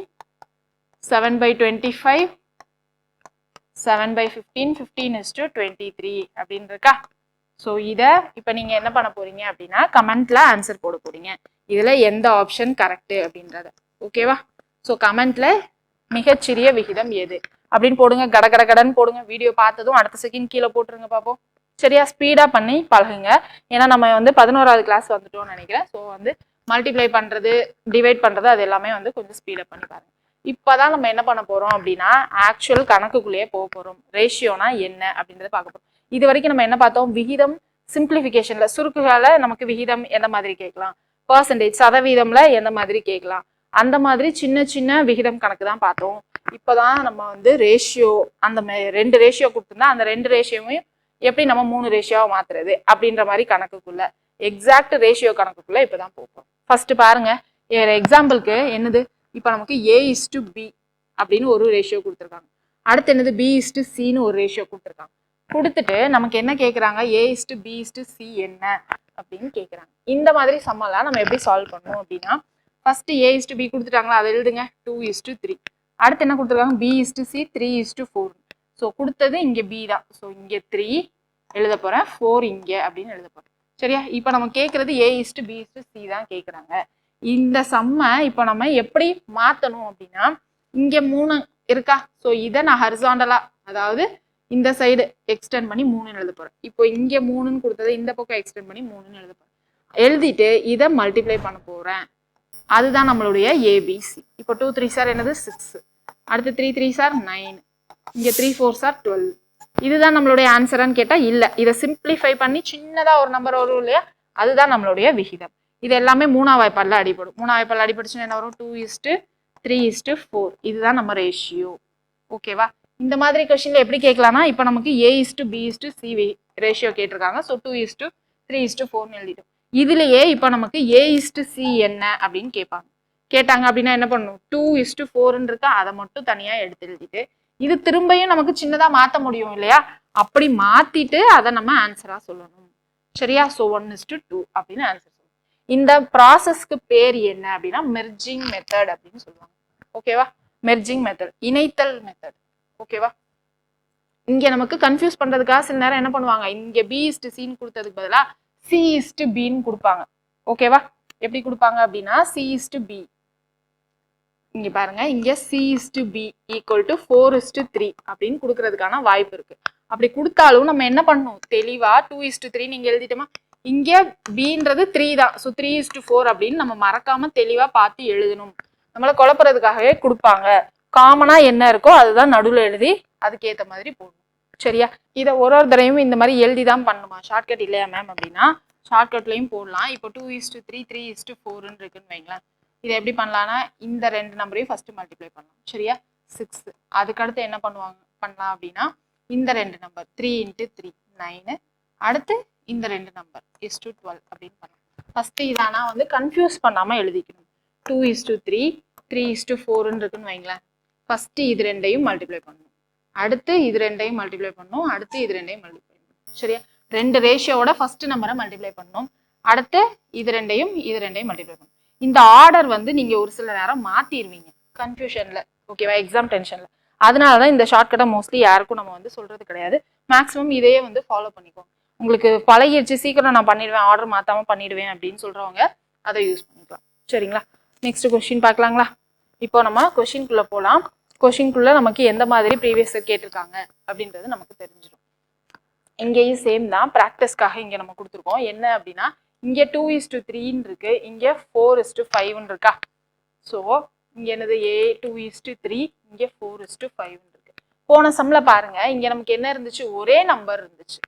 7/25 7/15 15:23 அப்படின்னு இருக்கா? ஸோ இதை இப்போ நீங்க என்ன பண்ண போறீங்க அப்படின்னா கமெண்ட்ல ஆன்சர் போட போறீங்க. இதுல எந்த ஆப்ஷன் கரெக்ட் அப்படின்றத. ஓகேவா, ஸோ கமெண்ட்ல மிகச்சிறிய விகிதம் எது அப்படின்னு போடுங்க. கடன்னு போடுங்க. வீடியோ பார்த்ததும் அடுத்த செகண்ட் கீழே போட்டுருங்க பார்ப்போம். சரியா, ஸ்பீடா பண்ணி பழகுங்க. ஏன்னா நம்ம வந்து 11வது கிளாஸ் வந்துட்டோம்னு நினைக்கிறேன். ஸோ வந்து மல்டிப்ளை பண்றது டிவைட் பண்றது அது எல்லாமே வந்து கொஞ்சம் ஸ்பீடா பண்ணி பாருங்க. இப்பதான் நம்ம என்ன பண்ண போறோம் அப்படின்னா ஆக்சுவல் கணக்குக்குள்ளேயே போக போறோம். ரேஷியோனா என்ன அப்படின்றத பார்க்க போறோம். இது வரைக்கும் நம்ம என்ன பார்த்தோம், விகிதம் சிம்பிளிஃபிகேஷன்ல சுருக்குகளை நமக்கு விகிதம் எந்த மாதிரி கேட்கலாம், பர்சன்டேஜ் சதவீதம்ல எந்த மாதிரி கேட்கலாம், அந்த மாதிரி சின்ன சின்ன விகிதம் கணக்கு தான் பார்த்தோம். இப்போதான் நம்ம வந்து ரேஷியோ, அந்த ரெண்டு ரேஷியோ கொடுத்துருந்தா அந்த ரெண்டு ரேஷியோவையும் எப்படி நம்ம 3 ரேஷியோவை மாத்துறது அப்படின்ற மாதிரி கணக்குக்குள்ள எக்ஸாக்ட் ரேஷியோ கணக்குக்குள்ள இப்பதான் போகிறோம். ஃபர்ஸ்ட் பாருங்க, எக்ஸாம்பிளுக்கு என்னது, இப்போ நமக்கு A:B அப்படின்னு ஒரு ரேஷியோ கொடுத்துருக்காங்க. அடுத்து என்னது, B:Cன்னு ஒரு ரேஷியோ கொடுத்துருக்காங்க. கொடுத்துட்டு நமக்கு என்ன கேட்குறாங்க, A:B:C என்ன அப்படின்னு கேட்குறாங்க. இந்த மாதிரி சம்மெல்லாம் நம்ம எப்படி சால்வ் பண்ணுவோம் அப்படின்னா ஃபர்ஸ்ட் A:B கொடுத்துட்டாங்களா, அதை எழுதுங்க 2:3. அடுத்து என்ன கொடுத்துருக்காங்க, B:C 3:4. ஸோ கொடுத்தது இங்கே B தான். ஸோ இங்கே 3 எழுத போகிறேன், 4 இங்கே அப்படின்னு எழுத போகிறேன். சரியா? இப்போ நம்ம கேட்குறது A/B/C தான் கேட்குறாங்க. இந்த சம்மை இப்போ நம்ம எப்படி மாற்றணும் அப்படின்னா, இங்கே 3 இருக்கா? ஸோ இதை நான் ஹரிசாண்டலாக, அதாவது இந்த சைடு எக்ஸ்டெண்ட் பண்ணி 3ன்னு எழுத போகிறேன். இப்போ இங்கே 3ன்னு கொடுத்தது இந்த பக்கம் எக்ஸ்டெண்ட் பண்ணி 3ன்னு எழுத போகிறேன். எழுதிட்டு இதை மல்டிப்ளை பண்ண போகிறேன். அதுதான் நம்மளுடைய ABC. இப்போ 2 3 சார் என்னது 6, அடுத்து 3 3 சார் 9, இங்கே 3 4 சார் 12. இதுதான் நம்மளுடைய ஆன்சரான்னு கேட்டால் இல்லை. இதை சிம்பிளிஃபை பண்ணி சின்னதாக ஒரு நம்பர் வரும் இல்லையா, அதுதான் நம்மளுடைய விகிதம். இது எல்லாமே 3ஆம் வாய்ப்பாடில் அடிபடும். 3ஆம் வாய்ப்பாடில் அடிபடுச்சுன்னா என்ன வரும்? 2:3:4. இதுதான் நம்ம ரேஷியோ. ஓகேவா? இந்த மாதிரி கொஸ்டின்ல எப்படி கேட்கலாம்னா, இப்போ நமக்கு A/B/C ரேஷியோ கேட்டிருக்காங்க. ஸோ 2:3:4ன்னு எழுதிட்டோம். இதுலயே இப்போ நமக்கு A/C என்ன அப்படின்னு கேட்டாங்க அப்படின்னா என்ன பண்ணணும்? 2:4ன்னு இருக்கா, அதை மட்டும் தனியா எடுத்து எழுதிட்டு, இது திரும்பியும் நமக்கு சின்னதா மாத்த முடியும் இல்லையா, அப்படி மாத்திட்டு அதை நம்ம ஆன்சரா சொல்லணும். சரியா? ஸோ 1:2 அப்படின்னு ஆன்சர் சொல்லணும். இந்த ப்ராசஸ்க்கு பேர் என்ன அப்படின்னா மெர்ஜிங் மெத்தட் அப்படின்னு சொல்லுவாங்க. ஓகேவா? மெர்ஜிங் மெத்தட், இணைத்தல் மெத்தட். ஓகேவா? இங்க நமக்கு கன்ஃபியூஸ் பண்றதுக்காக சில நேரம் என்ன பண்ணுவாங்க, இங்க B/Cன்னு கொடுத்ததுக்கு பதிலா C/Bன்னு கொடுப்பாங்க. ஓகேவா? எப்படி கொடுப்பாங்க அப்படின்னா C/B. இங்க பாருங்க, இங்க C/B = 4:3 அப்படின்னு கொடுக்கறதுக்கான வாய்ப்பு இருக்கு. அப்படி கொடுத்தாலும் நம்ம என்ன பண்ணணும், தெளிவா 2:3 நீங்க எழுதிட்டோமா, இங்க Bன்றது 3 தான். ஸோ 3:4 அப்படின்னு நம்ம மறக்காம தெளிவா பார்த்து எழுதணும். நம்மளை குழப்பறதுக்காகவே கொடுப்பாங்க. காமனா என்ன இருக்கோ அதுதான் நடுவில் எழுதி அதுக்கேற்ற மாதிரி போடணும். சரியா? இதை ஒரு தடவையும் இந்த மாதிரி எழுதி தான் பண்ணுமா, ஷார்ட்கட் இல்லையா மேம் அப்படின்னா ஷார்ட்கட்லையும் போடலாம். இப்போ 2:3 3:4ன்னு இருக்குன்னு வைங்களேன். இதை எப்படி பண்ணலாம்னா, இந்த 2 நம்பரையும் ஃபர்ஸ்ட் மல்டிப்ளை பண்ணலாம். சரியா? 6. அதுக்கடுத்து என்ன பண்ணலாம் அப்படின்னா, இந்த 2 நம்பர் 3 × 3 9, அடுத்து இந்த 2 நம்பர் 12 அப்படின்னு பண்ணலாம். ஃபர்ஸ்ட் இதானா வந்து கன்ஃபியூஸ் பண்ணாம எழுதிக்கணும். 2:3 3:4ன்னு இருக்குன்னு வைங்களேன். ஃபர்ஸ்ட் இது 2ஐயும் மல்டிப்ளை பண்ணணும், அடுத்து இது 2ஐயும் மல்டிப்ளை பண்ணணும், அடுத்து இது 2ஐயும் மல்டிப்ளை பண்ணணும். சரியா? 2 ரேஷியோட ஃபர்ஸ்ட் நம்பரை மல்டிப்ளை பண்ணணும், அடுத்து இது 2ஐயும் மல்டிப்ளை பண்ணணும். இந்த ஆர்டர் வந்து நீங்க ஒரு சில நேரம் மாத்திடுவீங்க கன்ஃபியூஷன்ல. ஓகேவா? எக்ஸாம் டென்ஷன்ல. அதனாலதான் இந்த ஷார்ட்கட்டை மோஸ்ட்லி யாருக்கும் நம்ம வந்து சொல்றது கிடையாது. மேக்ஸிமம் இதையே வந்து ஃபாலோ பண்ணிக்கோங்க. உங்களுக்கு பழகிடுச்சு, சீக்கிரம் நான் பண்ணிடுவேன், ஆர்டர் மாத்தாம பண்ணிடுவேன் அப்படின்னு சொல்றவங்க அதை யூஸ் பண்ணிக்கலாம். சரிங்களா? நெக்ஸ்ட் கொஸ்டின் பார்க்கலாங்களா? இப்போ நம்ம கொஸ்டின்குள்ள போகலாம். கொஸ்டின்குள்ள நமக்கு எந்த மாதிரி ப்ரீவியஸ் கேட்டிருக்காங்க அப்படின்றது நமக்கு தெரிஞ்சிடும். இங்கேயும் சேம் தான், ப்ராக்டிஸ்க்காக இங்க நம்ம கொடுத்துருக்கோம். என்ன அப்படின்னா, இங்க 2:3ன்னு இருக்கு, இங்க 4:5ன்னு இருக்கா. ஸோ இங்க என்னது A 2:3, இங்க 4:5ன்னு இருக்கு. போன சம்ல பாருங்க, இங்க நமக்கு என்ன இருந்துச்சு, ஒரே நம்பர் இருந்துச்சு.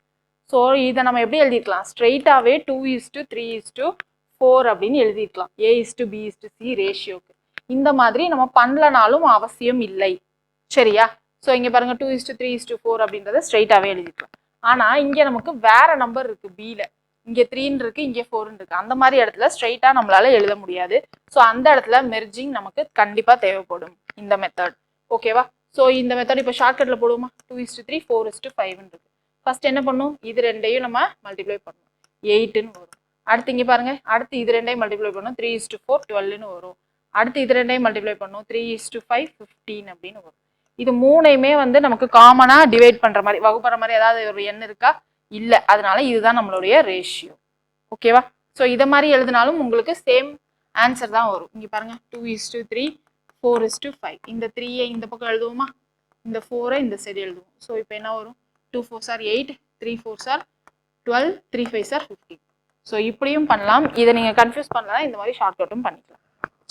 ஸோ இதை நம்ம எப்படி எழுதிக்கலாம், ஸ்ட்ரெயிட்டாவே 2:3:4 அப்படின்னு எழுதிக்கலாம் A/B/C ரேஷியோக்கு. இந்த மாதிரி நம்ம பண்ணலனாலும் அவசியம் இல்லை. சரியா? ஸோ இங்க பாருங்க 2:3:4 அப்படின்றத ஸ்ட்ரெயிட்டாவே எழுதிக்கலாம். ஆனா இங்க நமக்கு வேற நம்பர் இருக்கு Bல, இங்க 3ன்னு இருக்கு, இங்க 4ன்னு இருக்கு. அந்த மாதிரி இடத்துல ஸ்ட்ரெயிட்டா நம்மளால எழுத முடியாது. ஸோ அந்த இடத்துல மெர்ஜிங் நமக்கு கண்டிப்பா தேவைப்படும், இந்த மெத்தட். ஓகேவா? ஸோ இந்த மெத்தட் இப்போ ஷார்ட்கட்ல போடுவோமா, 2:3 4:5ன்னு இருக்கு. ஃபர்ஸ்ட் என்ன பண்ணும், இது 2ஐயும் நம்ம மல்டிப்ளை பண்ணணும், 8ன்னு வரும். அடுத்து இங்க பாருங்க, அடுத்து இது 2ஐயும் மல்டிப்ளை பண்ணணும், 3:4 12ன்னு வரும். அடுத்து இது 2ஐயும் மல்டிப்ளை பண்ணணும், 3:5 15 அப்படின்னு வரும். இது 3ஐயுமே வந்து நமக்கு காமனா டிவைட் பண்ற மாதிரி, வகுப்படுற மாதிரி ஏதாவது ஒரு எண் இருக்கா, இல்ல. அதனால இதுதான் நம்மளுடைய ரேஷியோ. ஓகேவா? ஸோ இதை மாதிரி எழுதினாலும் உங்களுக்கு சேம் ஆன்சர் தான் வரும். இங்க பாருங்க 2:3 4:5. இந்த 3ஐ இந்த பக்கம் எழுதுவோமா, இந்த 4ஐ இந்த சைடு எழுதுவோம். ஸோ இப்போ என்ன வரும், 2 4s are 8, 3 4s are 12, 3 5s are 15. So இப்படியும் பண்ணலாம். இதை நீங்க கன்ஃபியூஸ் பண்ணலாம், இந்த மாதிரி ஷார்ட்கட்டும் பண்ணிக்கலாம்.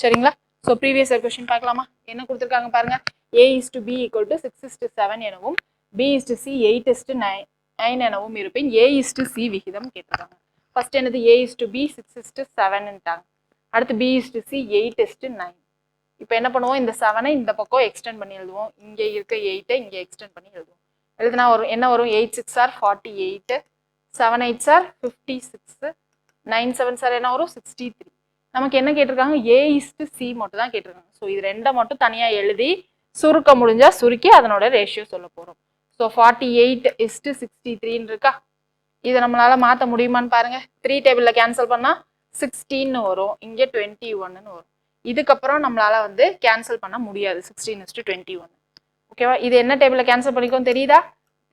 சரிங்களா? ஸோ ப்ரீவியஸ் இயர் கொஸ்டின் பார்க்கலாமா? என்ன கொடுத்துருக்காங்க பாருங்க, A/B = 6:7 எனவும் B/C 8:9 எனவும் இருப்பின் A/C விகிதம் கேட்டிருக்காங்க. ஃபர்ஸ்ட் என்னது, A/B 6:7ன்ட்டாங்க. அடுத்து B/C 8:9. இப்போ என்ன பண்ணுவோம், இந்த 7ஐ இந்த பக்கம் எக்ஸ்டெண்ட் பண்ணி எழுதுவோம், இங்க இருக்க 8ஐ இங்க எக்ஸ்டெண்ட் பண்ணி எழுதுவோம். எழுதுனா வரும் என்ன வரும், 8 6s are 48, 7 8s are 56, 9 7s are என்ன வரும் 63. நமக்கு என்ன கேட்டிருக்காங்க, A/C மட்டும் தான் கேட்டிருக்காங்க. ஸோ இது 2 மட்டும் தனியா எழுதி சுருக்க முடிஞ்சா சுருக்கி அதனோட ரேஷியோ சொல்ல போறோம். ஸோ 48:63 இருக்கா. இதை நம்மளால மாற்ற முடியுமான்னு பாருங்க. 3 டேபிள்ல கேன்சல் பண்ணா 16 வரும், இங்க 21ன்னு வரும். இதுக்கப்புறம் நம்மளால வந்து கேன்சல் பண்ண முடியாது 16:21. ஓகேவா? இது என்ன டேபிள்ல கேன்சல் பண்ணிக்கோம் தெரியுதா,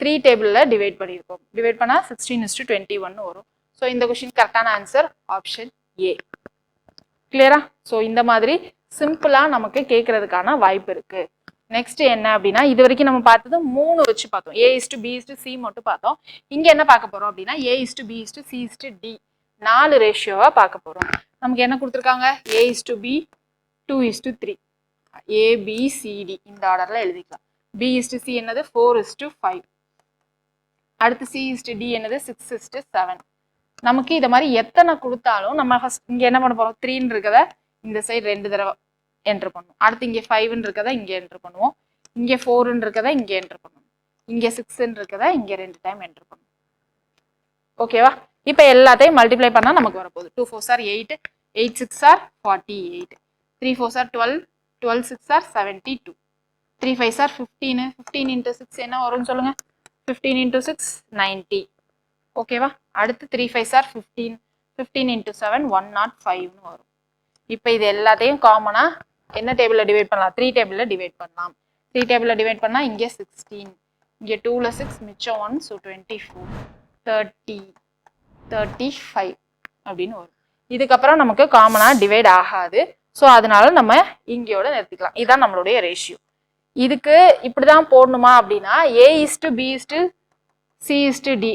3 டேபிள்ல டிவைட் பண்ணியிருக்கோம். டிவைட் பண்ணா 16:21 வரும். ஸோ இந்த கொஸ்டின் கரெக்டான ஆன்சர் ஆப்ஷன் ஏ. கிளியரா? ஸோ இந்த மாதிரி சிம்பிளா நமக்கு கேட்கறதுக்கான வாய்ப்பு இருக்கு. நெக்ஸ்ட் என்ன அப்படின்னா, இது வரைக்கும் நம்ம பார்த்தது 3 வச்சு பார்த்தோம். A:B:C மட்டும் பார்த்தோம். இங்க என்ன பார்க்க போறோம் அப்படின்னா A:B:C:D 4 ரேஷியோவா பார்க்க போறோம். நமக்கு என்ன கொடுத்துருக்காங்க? A:B 2:3 ABCD இந்த ஆர்டர்ல எழுதிக்கலாம். B:C என்னது 4:5. அடுத்து C:D என்னது 6:7. நமக்கு இத மாதிரி எத்தனை கொடுத்தாலும் நம்ம ஃபர்ஸ்ட் இங்க என்ன பண்ண போறோம்? 3 இருக்கத இந்த சைடு 2 தடவை என்டர் பண்ணுவோம். அடுத்து இங்க 5 இருக்கத இங்க என்டர் பண்ணுவோம். இங்க 4 இருக்கத இங்க என்டர் பண்ணுவோம். இங்க 6 இருக்கத இங்க 2 டைம் என்டர் பண்ணுவோம். ஓகேவா? இப்போ எல்லாத்தையும் மல்டிப்ளை பண்ணா நமக்கு வரப்போகுது. 2 4s are 8, 8 6s are 48, 3 4s are 12, 12 6s are 72, 3 5s are 15, 15 into 6 என்ன வரும்னு சொல்லுங்க? 15 into 6 90. ஓகேவா? அடுத்து 3 5s are 15, 15 into 7 105 வரும். இப்போ இது எல்லாத்தையும் காமனா என்ன டேபிள்ல டிவைட் பண்ணலாம்? 3 டேபிள்ல டிவைட் பண்ணலாம். 3 டேபிள்ல டிவைட் பண்ணா இங்க 16, இங்க 2ல 6 மிச்சம் 1, so 24, 30, 35 அப்படின்னு வரும். இதுக்கப்புறம் நமக்கு காமனா டிவைட் ஆகாது. ஸோ அதனால நம்ம இங்கேயோட நிறுத்திக்கலாம். இதுதான் நம்மளுடைய ரேஷியோ. இதுக்கு இப்படிதான் போடணுமா அப்படின்னா A:B:C:D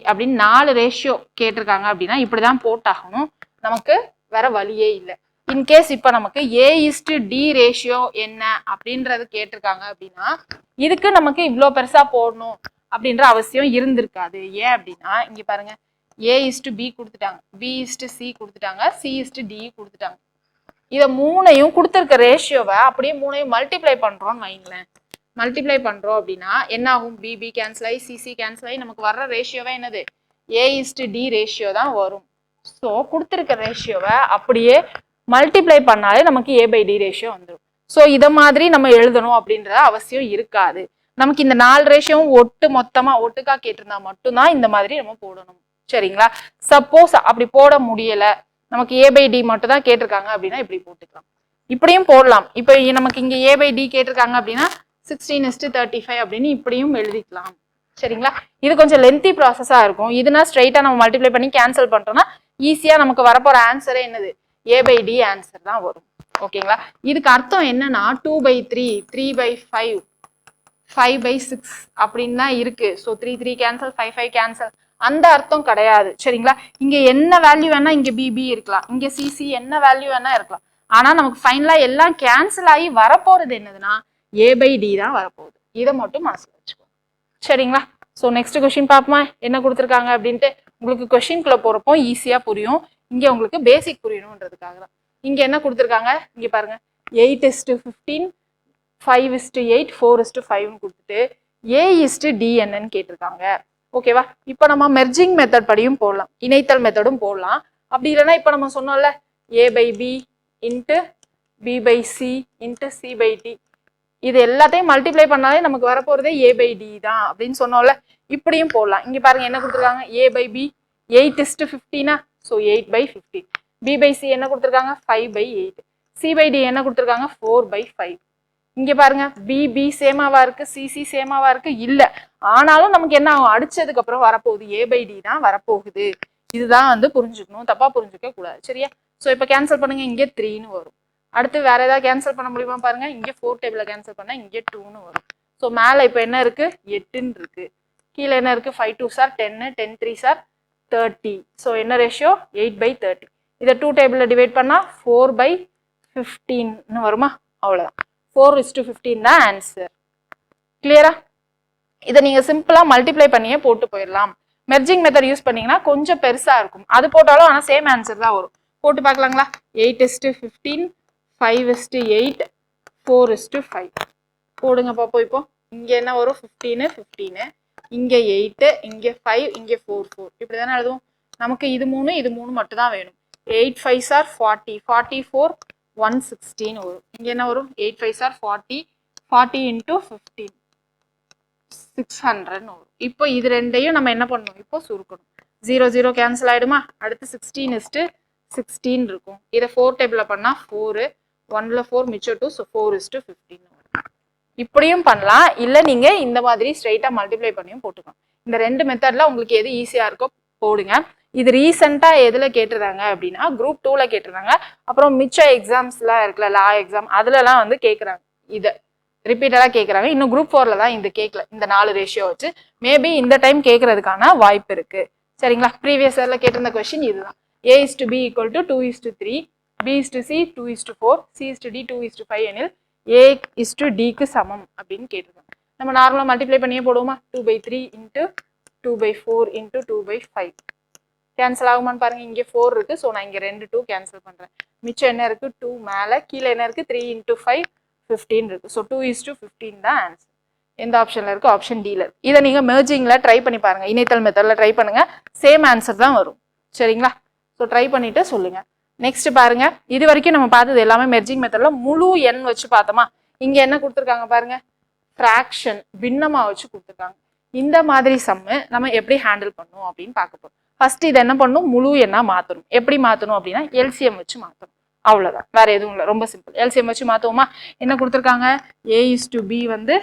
அப்படின்னு 4 ரேஷியோ கேட்டிருக்காங்க அப்படின்னா இப்படிதான் போட்டாகணும். நமக்கு வேற வழியே இல்லை. இன்கேஸ் இப்போ நமக்கு A:D ரேஷியோ என்ன அப்படின்றது கேட்டிருக்காங்க அப்படின்னா இதுக்கு நமக்கு இவ்வளோ பெருசா போடணும் அப்படின்ற அவசியம் இருந்திருக்காது. ஏன் அப்படின்னா இங்க பாருங்க, A:B கொடுத்துட்டாங்க, B:C கொடுத்துட்டாங்க, C:D கொடுத்துட்டாங்க. இதை 3ஐயும் கொடுத்துருக்க ரேஷியோவை அப்படியே 3ஐயும் மல்டிப்ளை பண்றோம்னு வைங்களேன். மல்டிப்ளை பண்றோம் அப்படின்னா என்ன ஆகும்? BB கேன்சல் ஆகி CC கேன்சல் ஆகி நமக்கு வர்ற ரேஷியோவே என்னது? A:D ரேஷியோ தான் வரும். ஸோ கொடுத்துருக்க ரேஷியோவை அப்படியே மல்டிப்ளை பண்ணாலே நமக்கு A/D ரேஷியோ வந்துடும். ஸோ இதை மாதிரி நம்ம எழுதணும் அப்படின்ற அவசியம் இருக்காது. நமக்கு இந்த 4 ரேஷியோவும் மொத்தமா ஒட்டுக்கா கேட்டிருந்தா மட்டும்தான் இந்த மாதிரி நம்ம போடணும். சரிங்களா? சப்போஸ் அப்படி போட முடியல, நமக்கு A/D மட்டும் தான் கேட்டிருக்காங்க அப்படின்னா இப்படி போட்டுக்கலாம். இப்படியும் போடலாம். இப்போ நமக்கு இங்க A/D கேட்டிருக்காங்க அப்படின்னா 16:35 அப்படின்னு இப்படியும் எழுதிக்கலாம். சரிங்களா? இது கொஞ்சம் லென்த்தி ப்ராசஸா இருக்கும். இதுனா ஸ்ட்ரைட்டா நம்ம மல்டிப்ளை பண்ணி கேன்சல் பண்றோம்னா ஈஸியா நமக்கு வரப்போற ஆன்சரே என்னது? A/D ஆன்சர் தான் வரும். ஓகேங்களா? இதுக்கு அர்த்தம் என்னன்னா 2/3, 3/5, 5/6 அப்படின்னு தான் இருக்கு. ஸோ 3 3 கேன்சல், 5 5 கேன்சல், அந்த அர்த்தம் கிடையாது. சரிங்களா? இங்க என்ன வேல்யூ வேணா இங்க BB இருக்கலாம், இங்க CC என்ன வேல்யூ வேணா இருக்கலாம். ஆனா நமக்கு ஃபைனலா எல்லாம் கேன்சல் ஆகி வரப்போறது என்னதுன்னா A/D தான் வரப்போகுது. இதை மட்டும் மனசுல வச்சுக்கோங்க. சரிங்களா? ஸோ நெக்ஸ்ட் கொஸ்டின் பார்ப்போமா என்ன கொடுத்துருக்காங்க அப்படின்ட்டு. உங்களுக்கு கொஸ்டின்குள்ள போறப்போ ஈஸியா புரியும். இங்க உங்களுக்கு பேசிக் புரியணும்ன்றதுக்காக தான். இங்க என்ன கொடுத்துருக்காங்க? இங்க பாருங்க, 8:15, 5:8, 4:5 கொடுத்துட்டு A:D என்னன்னு கேட்டிருக்காங்க. ஓகேவா? இப்போ நம்ம மெர்ஜிங் மெத்தட் படியும் போடலாம், இணைத்தல் மெத்தடும் போடலாம். அப்படி இல்லைன்னா இப்போ நம்ம சொன்னோம்ல A/B into B/C into C/D, இது எல்லாத்தையும் மல்டிப்ளை பண்ணாலே நமக்கு வரப்போறதே A/D தான் அப்படின்னு சொன்னோம்ல. இப்படியும் போடலாம். இங்க பாருங்க என்ன கொடுத்துருக்காங்க? A/B 8:15, so 8/15. B/C என்ன கொடுத்துருக்காங்க? 5/8. C/D என்ன கொடுத்துருக்காங்க? 4/5. இங்க பாருங்க, BB சேமாவா இருக்கு, CC சேமாவா இருக்கு இல்ல. ஆனாலும் நமக்கு என்ன ஆகும்? அடிச்சதுக்கு அப்புறம் வரப்போகுது A/D தான் வரப்போகுது. இதுதான் புரிஞ்சுக்கணும், தப்பா புரிஞ்சுக்க கூடாது. சரியா? ஸோ இப்போ கேன்சல் பண்ணுங்க, இங்க 3ன்னு வரும். அடுத்து வேற ஏதாவது கேன்சல் பண்ண முடியுமா பாருங்க, இங்க 4 டேபிள்ல கேன்சல் பண்ணா இங்க 2ன்னு வரும். ஸோ மேல இப்போ என்ன இருக்கு? 8ன்னு இருக்கு. கீழே என்ன இருக்கு? 5 2s are 10, 10 3s are 30. So என்ன ரேஷியோ? 8/30. இதை 2 டேபிள்ல டிவைட் பண்ணா 4/15 வருமா? அவ்வளவுதான். 4:15 தான் ஆன்சர். கிளியரா? இதை நீங்க சிம்பிளா மல்டிப்ளை பண்ணியே போட்டு போயிடலாம். மெர்ஜிங் மெத்தட் யூஸ் பண்ணீங்கன்னா கொஞ்சம் பெருசா இருக்கும். அது போட்டாலும் ஆனா சேம் ஆன்சர் தான் வரும். போட்டு பார்க்கலாங்களா? 8:15, 5:8, 4:5 போடுங்க பாப்போம். இப்போ இங்க என்ன வரும்? 15 15, இங்க 8, இங்க 5, இங்க 4 4. இப்படிதானே எழுதுவோம். நமக்கு இது 3 இது 3 மட்டும் தான் வேணும். 8 5s are 40, 44 116 வரும். இங்க என்ன வரும்? 8 5s are 40, 40 into 15 600 வரும். இப்போ இது ரெண்டையும் நம்ம என்ன பண்ணணும்? இப்போ சுருக்கணும். 0 0 கேன்சல் ஆயிடுமா? அடுத்து 16:16 இருக்கும். இதை 4 டேபிள்ல பண்ணா 4, 1ல 4 மிச்சம் 2, ஸோ 4:15 வரும். இப்படியும் பண்ணலாம். இல்ல நீங்க இந்த மாதிரி ஸ்ட்ரைட்டா மல்டிப்ளை பண்ணியும் போட்டுக்கலாம். இந்த 2 மெத்தட்ல உங்களுக்கு எது ஈஸியா இருக்கோ போடுங்க. இது ரீசெண்டாக எதில் கேட்டிருந்தாங்க அப்படின்னா குரூப் 2ல கேட்டிருந்தாங்க. அப்புறம் மிச்ச எக்ஸாம்ஸ்லாம் இருக்குல்ல, லா எக்ஸாம் அதுலலாம் வந்து கேட்குறாங்க. இதை ரிப்பீட்டடாக கேட்குறாங்க. இன்னும் குரூப் 4ல தான் இந்த கேட்கல, இந்த 4 ரேஷியோ வச்சு. மேபி இந்த டைம் கேட்கறதுக்கான வாய்ப்பு இருக்கு. சரிங்களா? ப்ரீவியஸ் இயர்ல கேட்டிருந்த கொஸ்டின் இதுதான். A/B = 2:3, B/C 2:4, C/D 2:5 எனில் A/Dக்கு சமம் அப்படின்னு கேட்டிருக்காங்க. நம்ம நார்மலாக மல்டிப்ளை பண்ணியே போடுவோமா? 2/3 × 2/4 × 2/5 கேன்சல் ஆகுமான்னு பாருங்க. இங்கே 4 இருக்கு, ஸோ நான் இங்கே 2 2 கேன்சல் பண்றேன். மிச்சம் என்ன இருக்கு? 2 மேலே, கீழே என்ன இருக்கு? 3 × 5 15 இருக்கு. ஸோ 2:15 தான் ஆன்சர். எந்த ஆப்ஷன்ல இருக்கு? ஆப்ஷன் டில இருக்கு. இதை நீங்க மெர்ஜிங்ல ட்ரை பண்ணி பாருங்க, இணைத்தல் மெத்தட்ல ட்ரை பண்ணுங்க, சேம் ஆன்சர் தான் வரும். சரிங்களா? ஸோ ட்ரை பண்ணிட்டு சொல்லுங்க. நெக்ஸ்ட் பாருங்க, இது வரைக்கும் நம்ம பார்த்தது எல்லாமே மெர்ஜிங் மெத்தட்ல முழு எண் வச்சு பார்த்தோமா? இங்க என்ன கொடுத்துருக்காங்க பாருங்க, ஃப்ராக்ஷன் பின்னமா வச்சு கொடுத்துருக்காங்க. இந்த மாதிரி சம்மு நம்ம எப்படி ஹேண்டில் பண்ணும் அப்படின்னு பார்க்க போறோம். ஃபர்ஸ்ட் இதை என்ன பண்ணணும்? முழு எண்ணா மாற்றணும். எப்படி மாற்றணும் அப்படின்னா எல்சிஎம் வச்சு மாற்றணும். அவ்வளோதான், வேற எதுவும் இல்லை, ரொம்ப சிம்பிள். எல்சிஎம் வச்சு மாற்றுவோமா? என்ன கொடுத்துருக்காங்க? A/B வந்து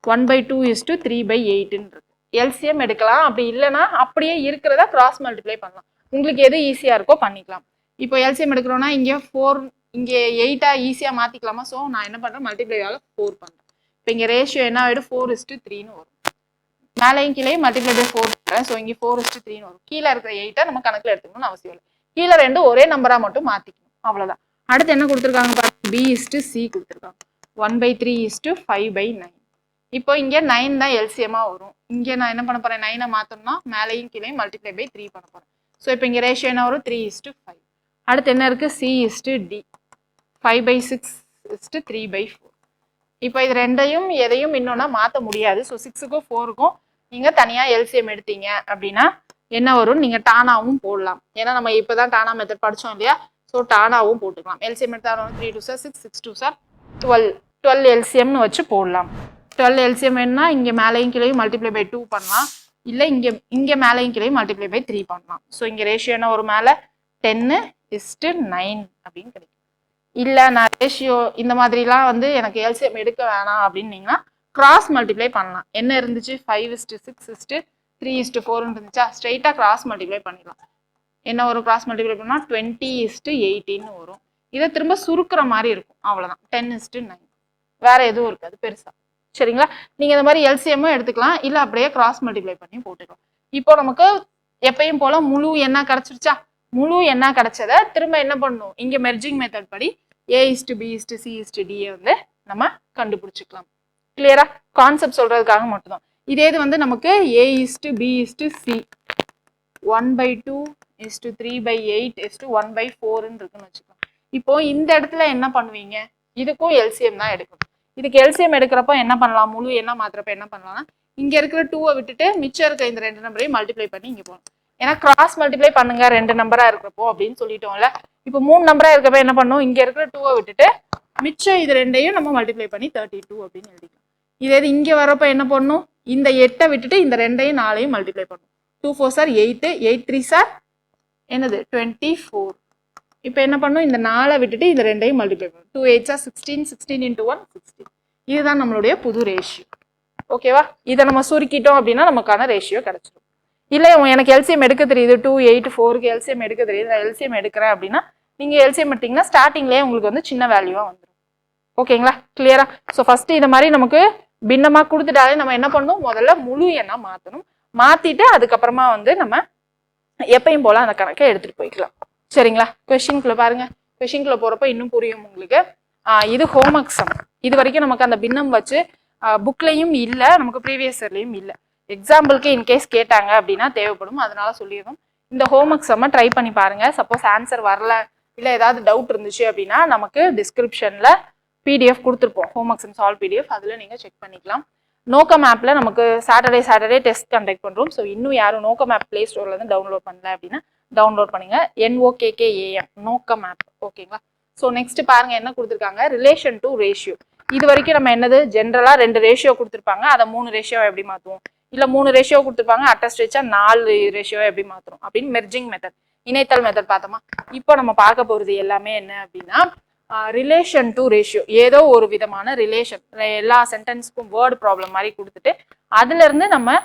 1/2 = 3/8 இருக்கு. எல்சிஎம் எடுக்கலாம், அப்படி இல்லைன்னா அப்படியே இருக்கிறதா கிராஸ் மல்டிப்ளை பண்ணலாம். உங்களுக்கு எது ஈஸியாக இருக்கோ பண்ணிக்கலாம். இப்போ எல்சிஎம் எடுக்கிறோன்னா இங்கே 4 இங்கே 8 ஈஸியாக மாற்றிக்கலாமா? ஸோ நான் என்ன பண்ணுறேன்? மல்டிப்ளையால் 4 பண்ணுறேன். இப்போ இங்கே ரேஷியோ என்ன ஆகிடும்? 4:3ன்னு வரும். மேலேயும் கீழே மல்டிப்ளை பை 4 பண்ணுறேன். ஸோ இங்கே 4:3ன்னு வரும். கீழே இருக்கிற 8 நம்ம கணக்கில் எடுத்துக்கணும்னு அவசியம் இல்லை. கீழே 2 ஒரே நம்பராக மட்டும் மாற்றிக்கணும், அவ்வளோதான். அடுத்து என்ன கொடுத்துருக்காங்க பாருங்க, B/C கொடுத்துருக்காங்க. 1/3 = 5/9. இப்போ இங்கே 9 தான் எல்சிஎம்மாக வரும். இங்கே நான் என்ன பண்ண போகிறேன்? 9 மாற்றணும்னா மேலேயும் கீழே மல்டிப்ளை பை 3 பண்ண போகிறேன். ஸோ இப்போ இங்கே ரேஷியோ என்ன வரும்? 3:5. அடுத்து என்ன இருக்குது? C/D 5/6 = 3/4. இப்போ இது ரெண்டையும் எதையும் இன்னொன்னா மாற்ற முடியாது. ஸோ 6க்கும் 4க்கும் நீங்கள் தனியாக எல்சிஎம் எடுத்தீங்க அப்படின்னா என்ன வரும்? நீங்கள் டானாவும் போடலாம். ஏன்னா நம்ம இப்போ தான் டானா மெத்தட் படித்தோம் இல்லையா? ஸோ டானாவும் போட்டுக்கலாம். எல்சிஎம் எடுத்தால் 3 2 6, 6 2 12, 12 எல்சிஎம்னு வச்சு போடலாம். 12 எல்சிஎம் வேணும்னா இங்கே மேலேயும் கீழேயும் மல்டிப்ளை பை 2 பண்ணலாம், இல்லை இங்கே மேலேயும் கீழேயும் மல்டிப்ளை பை 3 பண்ணலாம். ஸோ இங்கே ரேஷியோ என்ன ஒரு மேலே 10:9 அப்படின்னு கிடைக்கும். இல்லை நான் ரேஷியோ இந்த மாதிரிலாம் வந்து எனக்கு எல்சிஎம் எடுக்க வேணாம் அப்படின்னீங்கன்னா கிராஸ் மல்டிப்ளை பண்ணலாம். என்ன இருந்துச்சு? 5:6 3:4 இருந்துச்சா? ஸ்ட்ரெயிட்டாக கிராஸ் மல்டிப்ளை பண்ணிடலாம். என்ன ஒரு கிராஸ் மல்டிப்ளை பண்ணால் 20:18 வரும். இதை திரும்ப சுருக்கிற மாதிரி இருக்கும், அவ்வளோதான். 10:9, வேற எதுவும் இருக்காது பெருசா. சரிங்களா? நீங்கள் இந்த மாதிரி எல்சிஎம்மும் எடுத்துக்கலாம், இல்லை அப்படியே கிராஸ் மல்டிப்ளை பண்ணி போட்டுக்கலாம். இப்போ நமக்கு எப்பயும் போல முழு எண்ணா கிடைச்சிருச்சா? முழு எண்ணா கிடைச்சதை திரும்ப என்ன பண்ணணும்? இங்கே மெர்ஜிங் மெத்தட் படி A/B/C/D வந்து நம்ம கண்டுபிடிச்சிக்கலாம். கிளியரா? கான்செப்ட் சொல்றதுக்காக மட்டும்தான். இதே இது வந்து நமக்கு A/B/C 1/2 = 3/8 = 1/4 இருக்குன்னு வச்சுக்கலாம். இப்போ இந்த இடத்துல என்ன பண்ணுவீங்க? இதுக்கும் எல்சிஎம் தான் எடுக்கணும். இதுக்கு எல்சிஎம் எடுக்கிறப்ப என்ன பண்ணலாம்? முழு எண்ணா மாத்திரப்ப என்ன பண்ணலாம்னா இங்க இருக்கிற 2 விட்டுட்டு மிச்சம் இருக்க இந்த 2 நம்பரையும் மல்டிப்ளை பண்ணி இங்க போகணும். ஏன்னா கிராஸ் மல்டிப்ளை பண்ணுங்க 2 நம்பரா இருக்கிறப்போ அப்படின்னு சொல்லிட்டோம்ல. இப்போ 3 நம்பரா இருக்கப்ப என்ன பண்ணும்? இங்க இருக்கிற 2 விட்டுட்டு மிச்சம் இது 2ஐயும் நம்ம மல்டிப்ளை பண்ணி 32 அப்படின்னு எழுதிக்கலாம். இதே இங்க வரப்ப என்ன பண்ணும்? இந்த 8 விட்டுட்டு இந்த 2ஐயும் 4ஐயும் மல்டிப்ளை பண்ணும். 2 4 சார் 8, 8 3 சார் என்னது 24. இப்போ என்ன பண்ணும்? இந்த 4 விட்டுட்டு இந்த 2ஐயும் மல்டிப்ளை பண்ணும். 2 8 சார் 16, 16 × 1 16. இதுதான் நம்மளுடைய புது ரேஷியோ. ஓகேவா? இதை நம்ம சுருக்கிட்டோம் அப்படின்னா நமக்கான ரேஷியோ கிடைச்சிடும். இல்லை எனக்கு எல்சிஎம் எடுக்க தெரியுது, 2 8 4க்கு எல்சிஎம் எடுக்க தெரியுது, நான் எல்சிஎம் எடுக்கிறேன் அப்படின்னா நீங்கள் எல்சிஎம் எடுத்தீங்கன்னா ஸ்டார்டிங்லேயே உங்களுக்கு வந்து சின்ன வேல்யூவாக வந்துடும். ஓகேங்களா? கிளியரா? ஸோ ஃபர்ஸ்ட் இந்த மாதிரி நமக்கு பின்னமாக கொடுத்துட்டாலே நம்ம என்ன பண்ணணும்? முதல்ல முழு எண்ணா மாற்றணும். மாற்றிட்டு அதுக்கப்புறமா வந்து நம்ம எப்பயும் போல அந்த கணக்கை எடுத்துகிட்டு போய்க்கலாம். சரிங்களா? கொஸ்டின்குள்ளே பாருங்க. கொஸ்டின்குள்ளே போகிறப்ப இன்னும் புரியும் உங்களுக்கு. இது ஹோம்ஒர்க் சம். இது வரைக்கும் நமக்கு அந்த பின்னம் வச்சு புக்லையும் இல்லை, நமக்கு ப்ரீவியஸ் இயர்லையும் இல்லை. எக்ஸாம்பிளுக்கு இன்கேஸ் கேட்டாங்க அப்படின்னா தேவைப்படும், அதனால சொல்லிடுவோம். இந்த ஹோம்ஒர்க் சம்மை ட்ரை பண்ணி பாருங்க. சப்போஸ் ஆன்சர் வரல, இல்லை ஏதாவது டவுட் இருந்துச்சு அப்படின்னா நமக்கு டிஸ்கிரிப்ஷன்ல பிடிஎஃப் கொடுத்துருப்போம், ஹோம்ஒர்க் சம் சால்வ் பிடிஎஃப், அதில் நீங்கள் செக் பண்ணிக்கலாம். நோக்கம் ஆப்பில் நமக்கு சாட்டர்டே டெஸ்ட் கண்டக்ட் பண்ணுறோம். ஸோ இன்னும் யாரும் நோக்கம் ஆப் பிளே ஸ்டோர்லேருந்து டவுன்லோட் பண்ணல அப்படின்னா டவுன்லோட் பண்ணுங்க. NOKKAM நோக்கம் ஆப். ஓகேங்களா? ஸோ நெக்ஸ்ட் பாருங்க என்ன கொடுத்துருக்காங்க? Relation to ratio. இது வரைக்கும் நம்ம என்னது ஜென்ரலாக 2 ரேஷியோ கொடுத்துருப்பாங்க, அதை 3 ரேஷியோ எப்படி மாற்றுவோம், இல்லை 3 ரேஷியோ கொடுத்துருப்பாங்க அட்டஸ்ட் வச்சா 4 ரேஷியோ எப்படி மாற்றுறோம் அப்படின்னு மெர்ஜிங் மெத்தட், இணைத்தல் மெத்தட் பார்த்தோமா. இப்போ நம்ம பார்க்க போகிறது எல்லாமே என்ன அப்படின்னா ரிலேஷன் டு ரேஷியோ, ஏதோ ஒரு விதமான ரிலேஷன் எல்லா சென்டென்ஸ்க்கும் வேர்டு ப்ராப்ளம் மாதிரி கொடுத்துட்டு அதுல இருந்து நம்ம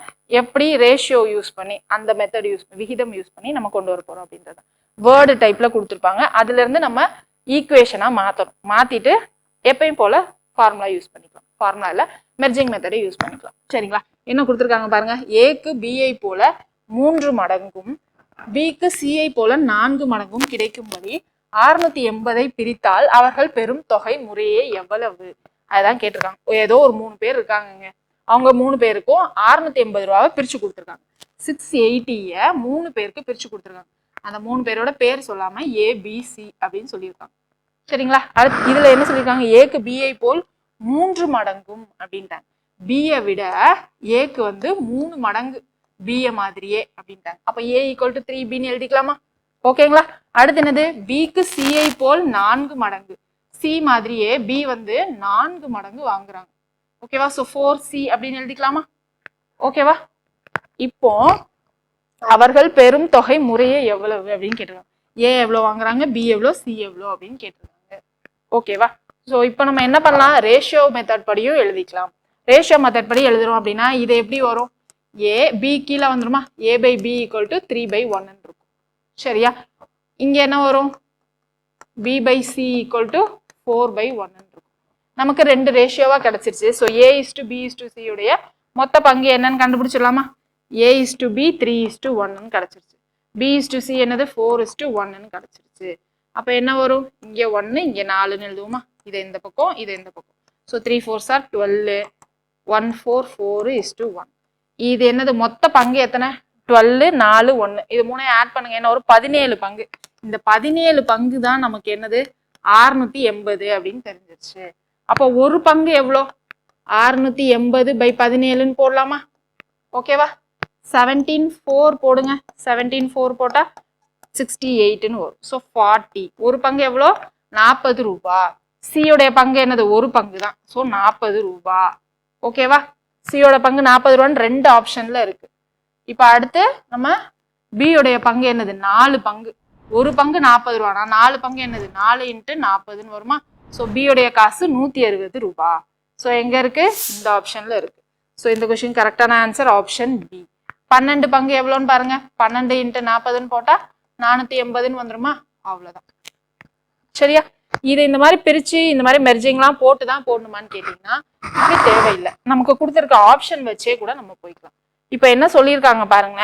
எப்படி ரேஷியோ யூஸ் பண்ணி அந்த மெத்தட் விகிதம் யூஸ் பண்ணி நம்ம கொண்டு வர போறோம் அப்படின்றது வேர்டு டைப்ல கொடுத்துருப்பாங்க. அதுல இருந்து நம்ம ஈக்குவேஷனா மாத்தணும். மாத்திட்டு எப்பயும் போல ஃபார்முலா யூஸ் பண்ணிக்கலாம். ஃபார்முலா இல்ல மெர்ஜிங் மெத்தடை யூஸ் பண்ணிக்கலாம். சரிங்களா? என்ன கொடுத்துருக்காங்க பாருங்க. ஏக்கு பிஐ போல 3 மடங்கும் பிக்கு சிஐ போல 4 மடங்கும் கிடைக்கும்படி 680 பிரித்தால் அவர்கள் பெரும் தொகை முறையே எவ்வளவு? அதான் கேட்டிருக்காங்க. ஏதோ ஒரு 3 பேர் இருக்காங்க, அவங்க 3 பேருக்கும் 680 ரூபாவை பிரிச்சு கொடுத்துருக்காங்க. 680 3 பேருக்கு பிரிச்சு கொடுத்துருக்காங்க. அந்த 3 பேரோட பேர் சொல்லாம ஏபிசி அப்படின்னு சொல்லியிருக்காங்க. சரிங்களா? அடுத்து இதுல என்ன சொல்லியிருக்காங்க? ஏக்கு பிஐ போல் 3 மடங்கும் அப்படின்ட்டாங்க. பியை விட ஏக்கு 3 மடங்கு பிஏ மாதிரியே அப்படின்ட்டாங்க. அப்ப ஏ ஈக்குவல் டு 3பின்னு எழுதிக்கலாமா? ஓகேங்களா? அடுத்து என்னது? பிக்கு சிஐ போல் 4 மடங்கு, சி மாதிரியே பி 4 மடங்கு வாங்குறாங்க. ஓகேவா? ஸோ 4c அப்படின்னு எழுதிக்கலாமா? ஓகேவா? இப்போ அவர்கள் பெரும் தொகை முறையே எவ்வளவு அப்படின்னு கேட்டிருக்காங்க. ஏ எவ்வளவு வாங்குறாங்க, பி எவ்வளோ, சி எவ்வளோ அப்படின்னு கேட்டிருக்காங்க. ஓகேவா? ஸோ இப்போ நம்ம என்ன பண்ணலாம்? ரேஷியோ மெத்தட் படியும் எழுதிக்கலாம். ரேஷியோ மெத்தட் படி எழுதுறோம் அப்படின்னா இது எப்படி வரும்? ஏ பி கீழே வந்துருமா? A by B equal to 3/1 இருக்கும். சரியா? இங்க என்ன வரும்? B by C equal to 4/1 இருக்கும். நமக்கு 2 ரேஷியோவா கிடைச்சிருச்சு. So A is to B is to C உடைய மொத்த பங்கு என்னன்னு கண்டுபிடிச்சிடலாமா? ஏ இஸ் டு பி 3:1 கிடைச்சிருச்சு. பி இஸ் டு சி என்னது? 4:1 கிடைச்சிருச்சு. அப்ப என்ன வரும்? இங்க 1 இங்க 4ன்னு எழுதுவோமா? இது இந்த பக்கம், இது இந்த பக்கம். So 3 4s are 12, 1 4 4:1. இது என்னது? மொத்த பங்கு எத்தனை? 12 4 1. இது 3 ஆட் பண்ணுங்க, என்ன ஒரு 17 பங்கு. இந்த 17 பங்கு தான் நமக்கு என்னது? 680 அப்படின்னு தெரிஞ்சிருச்சு. அப்போ ஒரு பங்கு எவ்வளோ? 680/17ன்னு போடலாமா? ஓகேவா? 17/4 போடுங்க. 17/4 போட்டா 68ன்னு வரும். ஸோ 40. ஒரு பங்கு எவ்வளோ? 40 ரூபா. சியோடைய பங்கு என்னது? ஒரு பங்கு தான். ஸோ 40 ரூபா. ஓகேவா? சியோட பங்கு 40 ரூபான்னு 2 ஆப்ஷன்ல இருக்கு. இப்போ அடுத்து நம்ம பியோடைய பங்கு என்னது? 4 பங்கு. ஒரு பங்கு 40 ரூபானா 4 பங்கு என்னது? 4 × 40ன்னு வருமா? ஸோ பியோடைய காசு 160 ரூபா. ஸோ எங்க இருக்கு? இந்த ஆப்ஷன்ல இருக்கு. ஸோ இந்த கொஸ்டின் கரெக்டான ஆன்சர் ஆப்ஷன் பி. 12 பங்கு எவ்வளோன்னு பாருங்க. 12 × 40ன்னு போட்டா 480ன்னு வந்துருமா? அவ்வளவுதான். சரியா? இது இந்த மாதிரி பிரிச்சு இந்த மாதிரி மெர்ஜிங்லாம் போட்டு தான் போடணுமான்னு கேட்டீங்கன்னா இது தேவையில்லை. நமக்கு கொடுத்துருக்க ஆப்ஷன் வச்சே கூட நம்ம போய்க்கலாம். இப்போ என்ன சொல்லியிருக்காங்க பாருங்க.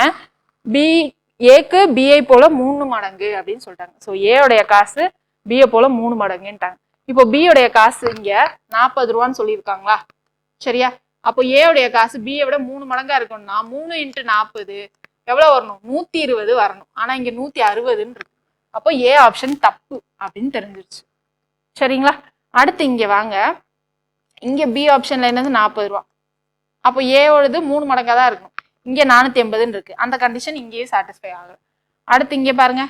ஏக்கு பிஐ போல 3 மடங்கு அப்படின்னு சொல்லிட்டாங்க. ஸோ ஏடைய காசு பிஐ போல 3 மடங்குன்ட்டாங்க. இப்போ பியோடைய காசு இங்க 40 ரூபான்னு சொல்லியிருக்காங்களா? சரியா? அப்போ ஏடைய காசு பிஐ விட 3 மடங்கா இருக்கணும்னா 3 × 40 எவ்வளவு வரணும்? 120 வரணும். ஆனா இங்க 160ன்னு இருக்கு. அப்போ ஏ ஆப்ஷன் தப்பு அப்படின்னு தெரிஞ்சிருச்சு. சரிங்களா? அடுத்து இங்க வாங்க. இங்க பி ஆப்ஷன்ல என்னது? 40 ரூபா. அப்போ ஏவோடது 3 மடங்கா தான் இருக்கணும். இங்க 480ன்னு இருக்கு. அந்த கண்டிஷன் இங்கேயே சாட்டிஸ்ஃபை ஆகல. அடுத்து இங்க பாருங்க.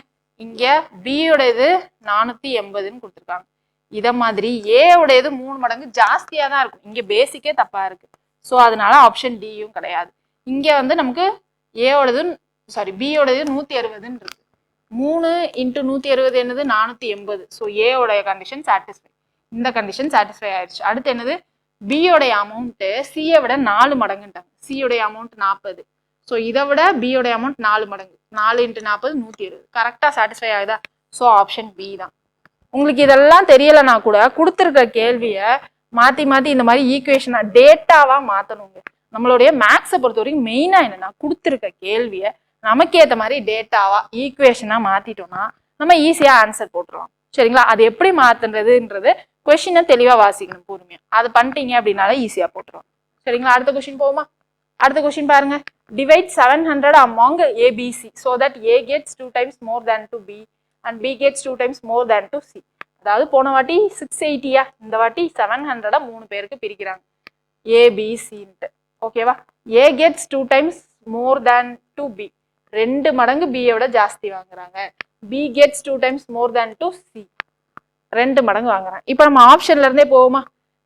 இங்க பியோட இது 480ன்னு கொடுத்துருக்காங்க. இத மாதிரி ஏவோடையது 3 மடங்கு ஜாஸ்தியா தான் இருக்கும். இங்க பேசிக்கே தப்பா இருக்கு. ஸோ அதனால ஆப்ஷன் டியும் கிடையாது. இங்க நமக்கு ஏவோடது பியோடது 160ன்னு இருக்கு. 3 × 160 என்னது? 480. ஸோ ஏவோடைய கண்டிஷன் சாட்டிஸ்ஃபை. இந்த கண்டிஷன் சாட்டிஸ்ஃபை ஆயிடுச்சு. அடுத்து என்னது? பியோடைய அமௌண்ட் சியை விட 4 மடங்குட்டாங்க. சியோடைய அமௌண்ட் 40. ஸோ இதை விட பியோடைய அமௌண்ட் 4 மடங்கு. 4 × 40 120. கரெக்டா சாட்டிஸ்ஃபை ஆகுதா? ஸோ ஆப்ஷன் பி தான். உங்களுக்கு இதெல்லாம் தெரியலைன்னா கூட கொடுத்துருக்க கேள்வியை மாத்தி மாத்தி இந்த மாதிரி ஈக்குவேஷனா டேட்டாவா மாத்தணுங்க. நம்மளுடைய மேக்ஸை பொறுத்த வரைக்கும் மெயினா என்னன்னா கொடுத்துருக்க கேள்வியை நமக்கு ஏற்ற மாதிரி டேட்டாவா ஈக்குவேஷனா மாத்திட்டோம்னா நம்ம ஈஸியா ஆன்சர் போட்டுடலாம். சரிங்களா? அது எப்படி மாத்துறதுன்றது கொஸ்டினை தெளிவா வாசிக்கணும் பொறுமையா. அது பண்ணிட்டீங்க அப்படின்னால ஈஸியா போட்டுருவோம். சரிங்களா? அடுத்த கொஸ்டின் போவோமா? அடுத்த கொஸ்டின் பாருங்க. Divide 700 among ABC so that A gets 2 times more than to B and B gets 2 times more than to C. அதாவது போன வாட்டி 680யா, இந்த வாட்டி 700 3 பேருக்கு பிரிக்கிறாங்க ABCன்ட்டு. ஓகேவா? A gets 2 times more than to B. 2 மடங்கு B விட ஜாஸ்தி வாங்குறாங்க. B gets 2 times more than to C. 2 மடங்கு வாங்குறாங்க. இப்போ நம்ம ஆப்ஷன்ல இருந்தே போவோமா?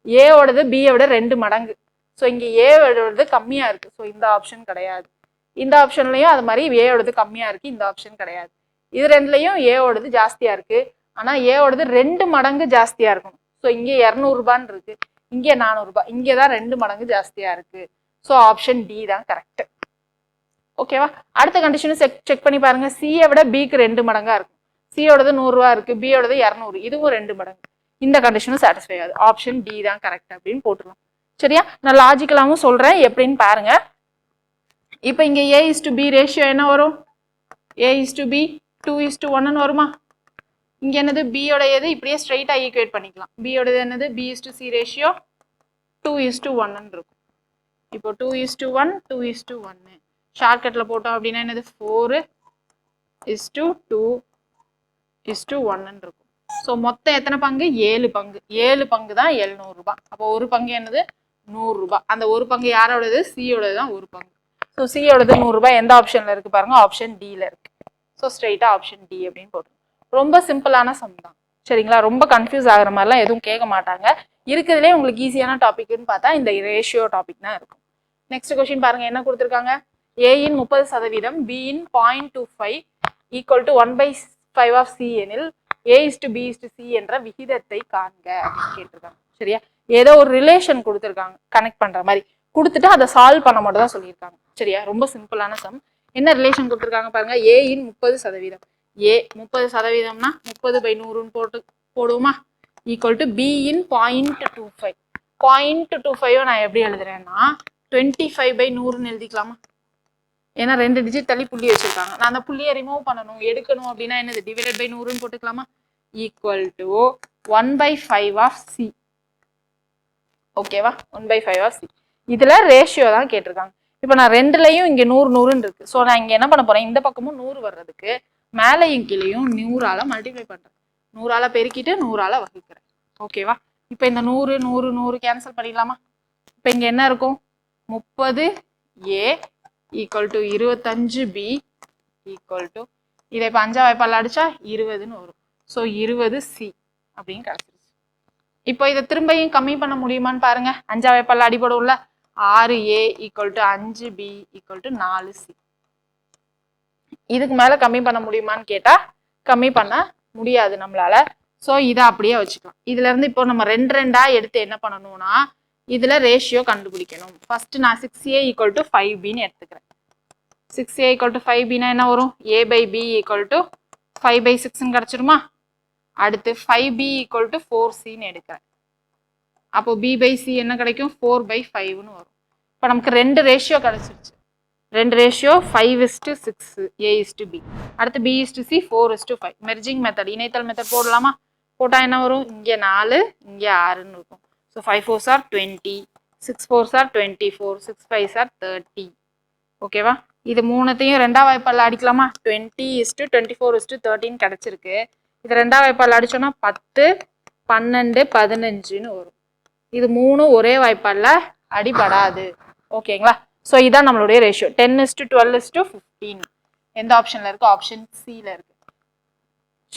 ஏவோடது பியை விட 2 மடங்கு. ஸோ இங்க ஏவோடது கம்மியா இருக்கு. ஸோ இந்த ஆப்ஷன் கிடையாது. இந்த ஆப்ஷன்லயும் அது மாதிரி ஏவோடது கம்மியா இருக்கு. இந்த ஆப்ஷன் கிடையாது. இது ரெண்டுலயும் ஏவோடது ஜாஸ்தியா இருக்கு. ஆனால் ஏவோடது 2 மடங்கு ஜாஸ்தியாக இருக்கணும். ஸோ இங்கே 200 ரூபான்னு இருக்கு, இங்கே 400 ரூபாய், இங்கே தான் 2 மடங்கு ஜாஸ்தியாக இருக்கு. ஸோ ஆப்ஷன் டி தான் கரெக்ட். ஓகேவா? அடுத்த கண்டிஷனும் செக் பண்ணி பாருங்க. சியை விட பிக்கு 2 மடங்கா இருக்கும். சியோடது 100 ரூபா இருக்கு, பியோடது 200, இதுவும் 2 மடங்கு. இந்த கண்டிஷனும் சாட்டிஸ்ஃபை ஆகுது. ஆப்ஷன் டி தான் கரெக்ட் அப்படின்னு போட்டுருலாம். சரியா? நான் லாஜிக்கலாவும் சொல்றேன், எப்படின்னு பாருங்க. இப்போ இங்க A:B ரேஷியோ என்ன வரும்? A:B 2:1 வருமா? இங்க என்னது? பியோடையது இப்படியே ஸ்ட்ரைட்டா ஈக்குவேட் பண்ணிக்கலாம். பியோடது என்னது? B:C ரேஷியோ 2:1 இருக்கும். இப்போ 2:1 2:1 ஷார்ட்கட்ல போட்டோம் அப்படின்னா என்னது? 4:2:1 இருக்கும். ஸோ மொத்தம் எத்தனை பங்கு? 7 பங்கு. 7 பங்கு தான் 700 ரூபாய். அப்போ ஒரு பங்கு என்னது? 100 ரூபாய். அந்த ஒரு பங்கு யாரோடது? சியோடது தான் ஒரு பங்கு. ஸோ சியோடது 100 ரூபாய் எந்த ஆப்ஷன்ல இருக்கு பாருங்க? ஆப்ஷன் டில இருக்கு. ஸோ ஸ்ட்ரெயிட்டா ஆப்ஷன் டி அப்படின்னு போட்டு. ரொம்ப சிம்பிளான சம் தான். சரிங்களா? ரொம்ப கன்ஃபியூஸ் ஆகிற மாதிரிலாம் எதுவும் கேட்க மாட்டாங்க. இருக்கிறதுலே உங்களுக்கு ஈஸியான டாபிக்னு பார்த்தா இந்த ரேஷியோ டாபிக் தான் இருக்கும். நெக்ஸ்ட் கொஸ்டின் பாருங்க, என்ன கொடுத்துருக்காங்க? ஏயின் 30%, பியின் 0.25 ஈக்குவல் டு 1/5 ஆஃப் சி எனில் A:B:C என்ற விகிதத்தை காண்க அப்படின்னு கேட்டிருக்காங்க. சரியா? ஏதோ ஒரு ரிலேஷன் கொடுத்துருக்காங்க, கனெக்ட் பண்ற மாதிரி கொடுத்துட்டு அதை சால்வ் பண்ண மட்டும் தான் சொல்லியிருக்காங்க. சரியா? ரொம்ப சிம்பிளான சம். என்ன ரிலேஷன் கொடுத்துருக்காங்க பாருங்க. ஏயின் 30%, ஏ 30%னா 30/100 போடுவோமா? ஈக்குவல் டு பியின் 0.25. 0.25 நான் எப்படி எழுதுறேன்னா 25/100 எழுதிக்கலாமா? ஏன்னா 2 டிஜிட் தள்ளி புள்ளி வச்சிருக்காங்க. நான் அந்த புள்ளியை ரிமூவ் பண்ணணும், எடுக்கணும் அப்படின்னா என்னது? டிவைடட் பை 100 போட்டுக்கலாமா? Equal to 1/5 of C. ஓகேவா? 1/5 ஆஃப் சி. இதுல ரேஷியோ தான் கேட்டிருக்காங்க. இப்போ நான் ரெண்டுலையும் இங்க 100 100 இருக்கு. ஸோ நான் இங்க என்ன பண்ண போறேன்? இந்த பக்கமும் 100 வர்றதுக்கு மேலையும் கீழையும் 100ஆல மல்டிப்ளை பண்றேன். 100ஆல பெருக்கிட்டு 100ஆல வகுக்கிறேன். ஓகேவா? இப்போ இந்த 100 100 100 கேன்சல் பண்ணிடலாமா? இப்போ இங்க என்ன இருக்கும்? 30A equal to 25B equal to இதை இப்போ 5 வாய்ப்பால் அடிச்சா 20ன்னு வரும். ஸோ 20C அப்படின்னு கிடைச்சிருச்சு. இப்போ இதை திரும்பியும் கம்மி பண்ண முடியுமான்னு பாருங்க. 5 வாய்ப்பால் அடிபடும்ல. 6A equal to 5B equal to 4C. இதுக்கு மேல கம்மி பண்ண முடியுமான்னு கேட்டா கம்மி பண்ண முடியாது நம்மளால. ஸோ இதை அப்படியே வச்சுக்கலாம். இதுல இருந்து இப்போ நம்ம 2 2ஆ எடுத்து என்ன பண்ணணும்னா இதுல ரேஷியோ கண்டுபிடிக்கணும். ஃபர்ஸ்ட் நான் 6A ஈக்குவல் டு 5Bன்னு எடுத்துக்கிறேன். 6A ஈக்குவல் டு 5Bனா என்ன வரும்? A/B equal to 5/6ன்னு கிடைச்சிருமா? அடுத்து 5B ஈக்குவல் டு 4Cன்னு எடுக்கிறேன். அப்போ B/C என்ன கிடைக்கும்? 4/5ன்னு வரும். இப்போ நமக்கு 2 ரேஷியோ கிடைச்சிருச்சு. 2 ரேஷியோ 5:6 A:B. அடுத்து B:C 4:5. மெர்ஜிங் மெத்தட், இணைத்தல் மெத்தட் போடலாமா? போட்டா என்ன வரும்? இங்கே 4 இங்கே 6ன்னு இருக்கும். So 5 4s are 20, 6 4s are 24, 6 5s are 30. ஓகேவா? இது மூணுத்தையும் 2ஆ வாய்ப்பால் அடிக்கலாமா? 20:24:13 கிடைச்சிருக்கு. இது 2ஆ வாய்ப்பால் அடிச்சோம்னா 10 12 15ன்னு வரும். இது மூணு ஒரே வாய்ப்பால்ல அடிபடாது. ஓகேங்களா? ஸோ இதான் நம்மளுடைய ரேஷியோ. 10:12:15 எந்த ஆப்ஷன்ல இருக்கு? ஆப்ஷன் சில இருக்கு.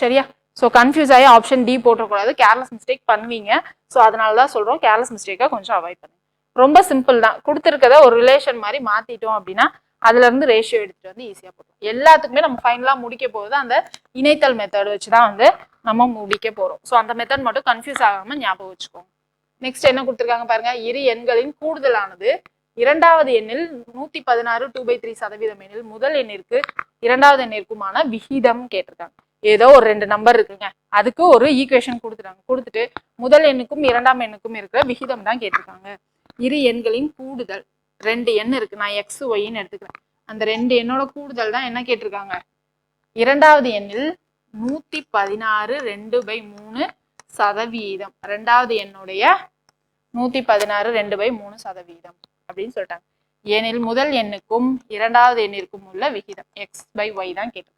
சரியா? ஸோ கன்ஃபியூஸ் ஆகி ஆப்ஷன் டி போட்டக்கூடாது. கேர்லெஸ் மிஸ்டேக் பண்ணுவீங்க. ஸோ அதனால தான் சொல்கிறோம், கேர்லெஸ் மிஸ்டேக்காக கொஞ்சம் அவாய்ட் பண்ணுங்க. ரொம்ப சிம்பிள் தான். கொடுத்துருக்கத ஒரு ரிலேஷன் மாதிரி மாற்றிட்டோம் அப்படின்னா அதுலேருந்து ரேஷியோ எடுத்துகிட்டு வந்து ஈஸியாக போட்டோம். எல்லாத்துக்குமே நம்ம ஃபைனலாக முடிக்க போகிறது அந்த இணைத்தல் மெத்தட் வச்சு தான் வந்து நம்ம முடிக்க போகிறோம். ஸோ அந்த மெத்தட் மட்டும் கன்ஃபியூஸ் ஆகாமல் ஞாபகம் வச்சுக்கோங்க. நெக்ஸ்ட் என்ன கொடுத்துருக்காங்க பாருங்க. இரு எண்களின் கூடுதலானது இரண்டாவது எண்ணில் 116 2/3% எண்ணில் முதல் எண்ணிற்கு இரண்டாவது எண்ணிற்குமான விகிதம் கேட்டிருக்காங்க. ஏதோ ஒரு 2 நம்பர் இருக்குங்க, அதுக்கு ஒரு ஈக்குவேஷன் கொடுத்துட்டாங்க. கொடுத்துட்டு முதல் எண்ணுக்கும் இரண்டாம் எண்ணுக்கும் இருக்கிற விகிதம் தான் கேட்டிருக்காங்க. இரு எண்களின் கூடுதல் 2 எண் இருக்கு, நான் எக்ஸ் ஒய்ன்னு எடுத்துக்கிறேன். அந்த 2 எண்ணோட கூடுதல் தான் என்ன கேட்டிருக்காங்க? இரண்டாவது எண்ணில் 116 2/3%. ரெண்டாவது எண்ணுடைய 116 2/3% அப்படின்னு சொல்லிட்டாங்க. ஏனில் முதல் எண்ணுக்கும் இரண்டாவது எண்ணிற்கும் உள்ள விகிதம் x/y தான் கேட்டிருக்காங்க.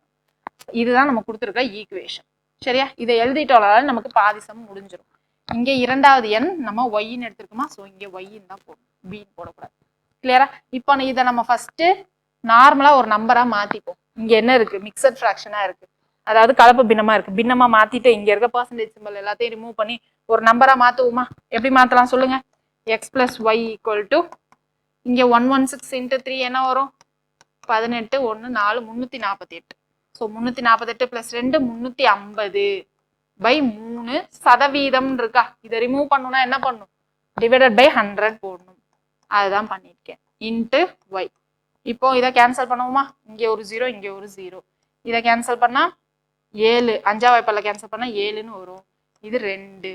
இதுதான் நம்ம கொடுத்துருக்க ஈக்குவேஷன். சரியா? இதை எழுதிட்டோம்னால நமக்கு பாதி சம் முடிஞ்சிடும். இங்கே இரண்டாவது எண் நம்ம ஒய்ன்னு எடுத்துருக்கோமா? ஸோ இங்கே ஒய்ன்னு தான் போடணும், பின்னு போடக்கூடாது. கிளியரா? இப்போ இதை நம்ம ஃபர்ஸ்ட் நார்மலா ஒரு நம்பரா மாத்திப்போம். இங்க என்ன இருக்கு? மிக்சட் ஃப்ராக்ஷனா இருக்கு, அதாவது கலப்பு பின்னமா இருக்கு. பின்னமா மாத்திட்டு இங்க இருக்க பர்சன்டேஜ் சிம்பல் எல்லாத்தையும் ரிமூவ் பண்ணி ஒரு நம்பரா மாத்துவோமா? எப்படி மாத்தலாம் சொல்லுங்க? x + y = இங்க 116 × 3 என்ன வரும்? 18 1 4 348. ஸோ 348 + 2 350 பை 3% இருக்கா, இதை ரிமூவ் பண்ணணும்னா என்ன பண்ணும், டிவைடட் பை 100 போடணும். அதுதான் பண்ணியிருக்கேன். Into y. இப்போ இதை கேன்சல் பண்ணுவோமா, இங்கே ஒரு 0 இங்கே ஒரு 0, இதை கேன்சல் பண்ணா 7, 5ஆம் வாய்ப்பாடில் கேன்சல் பண்ணா 7ன்னு வரும். இது 2.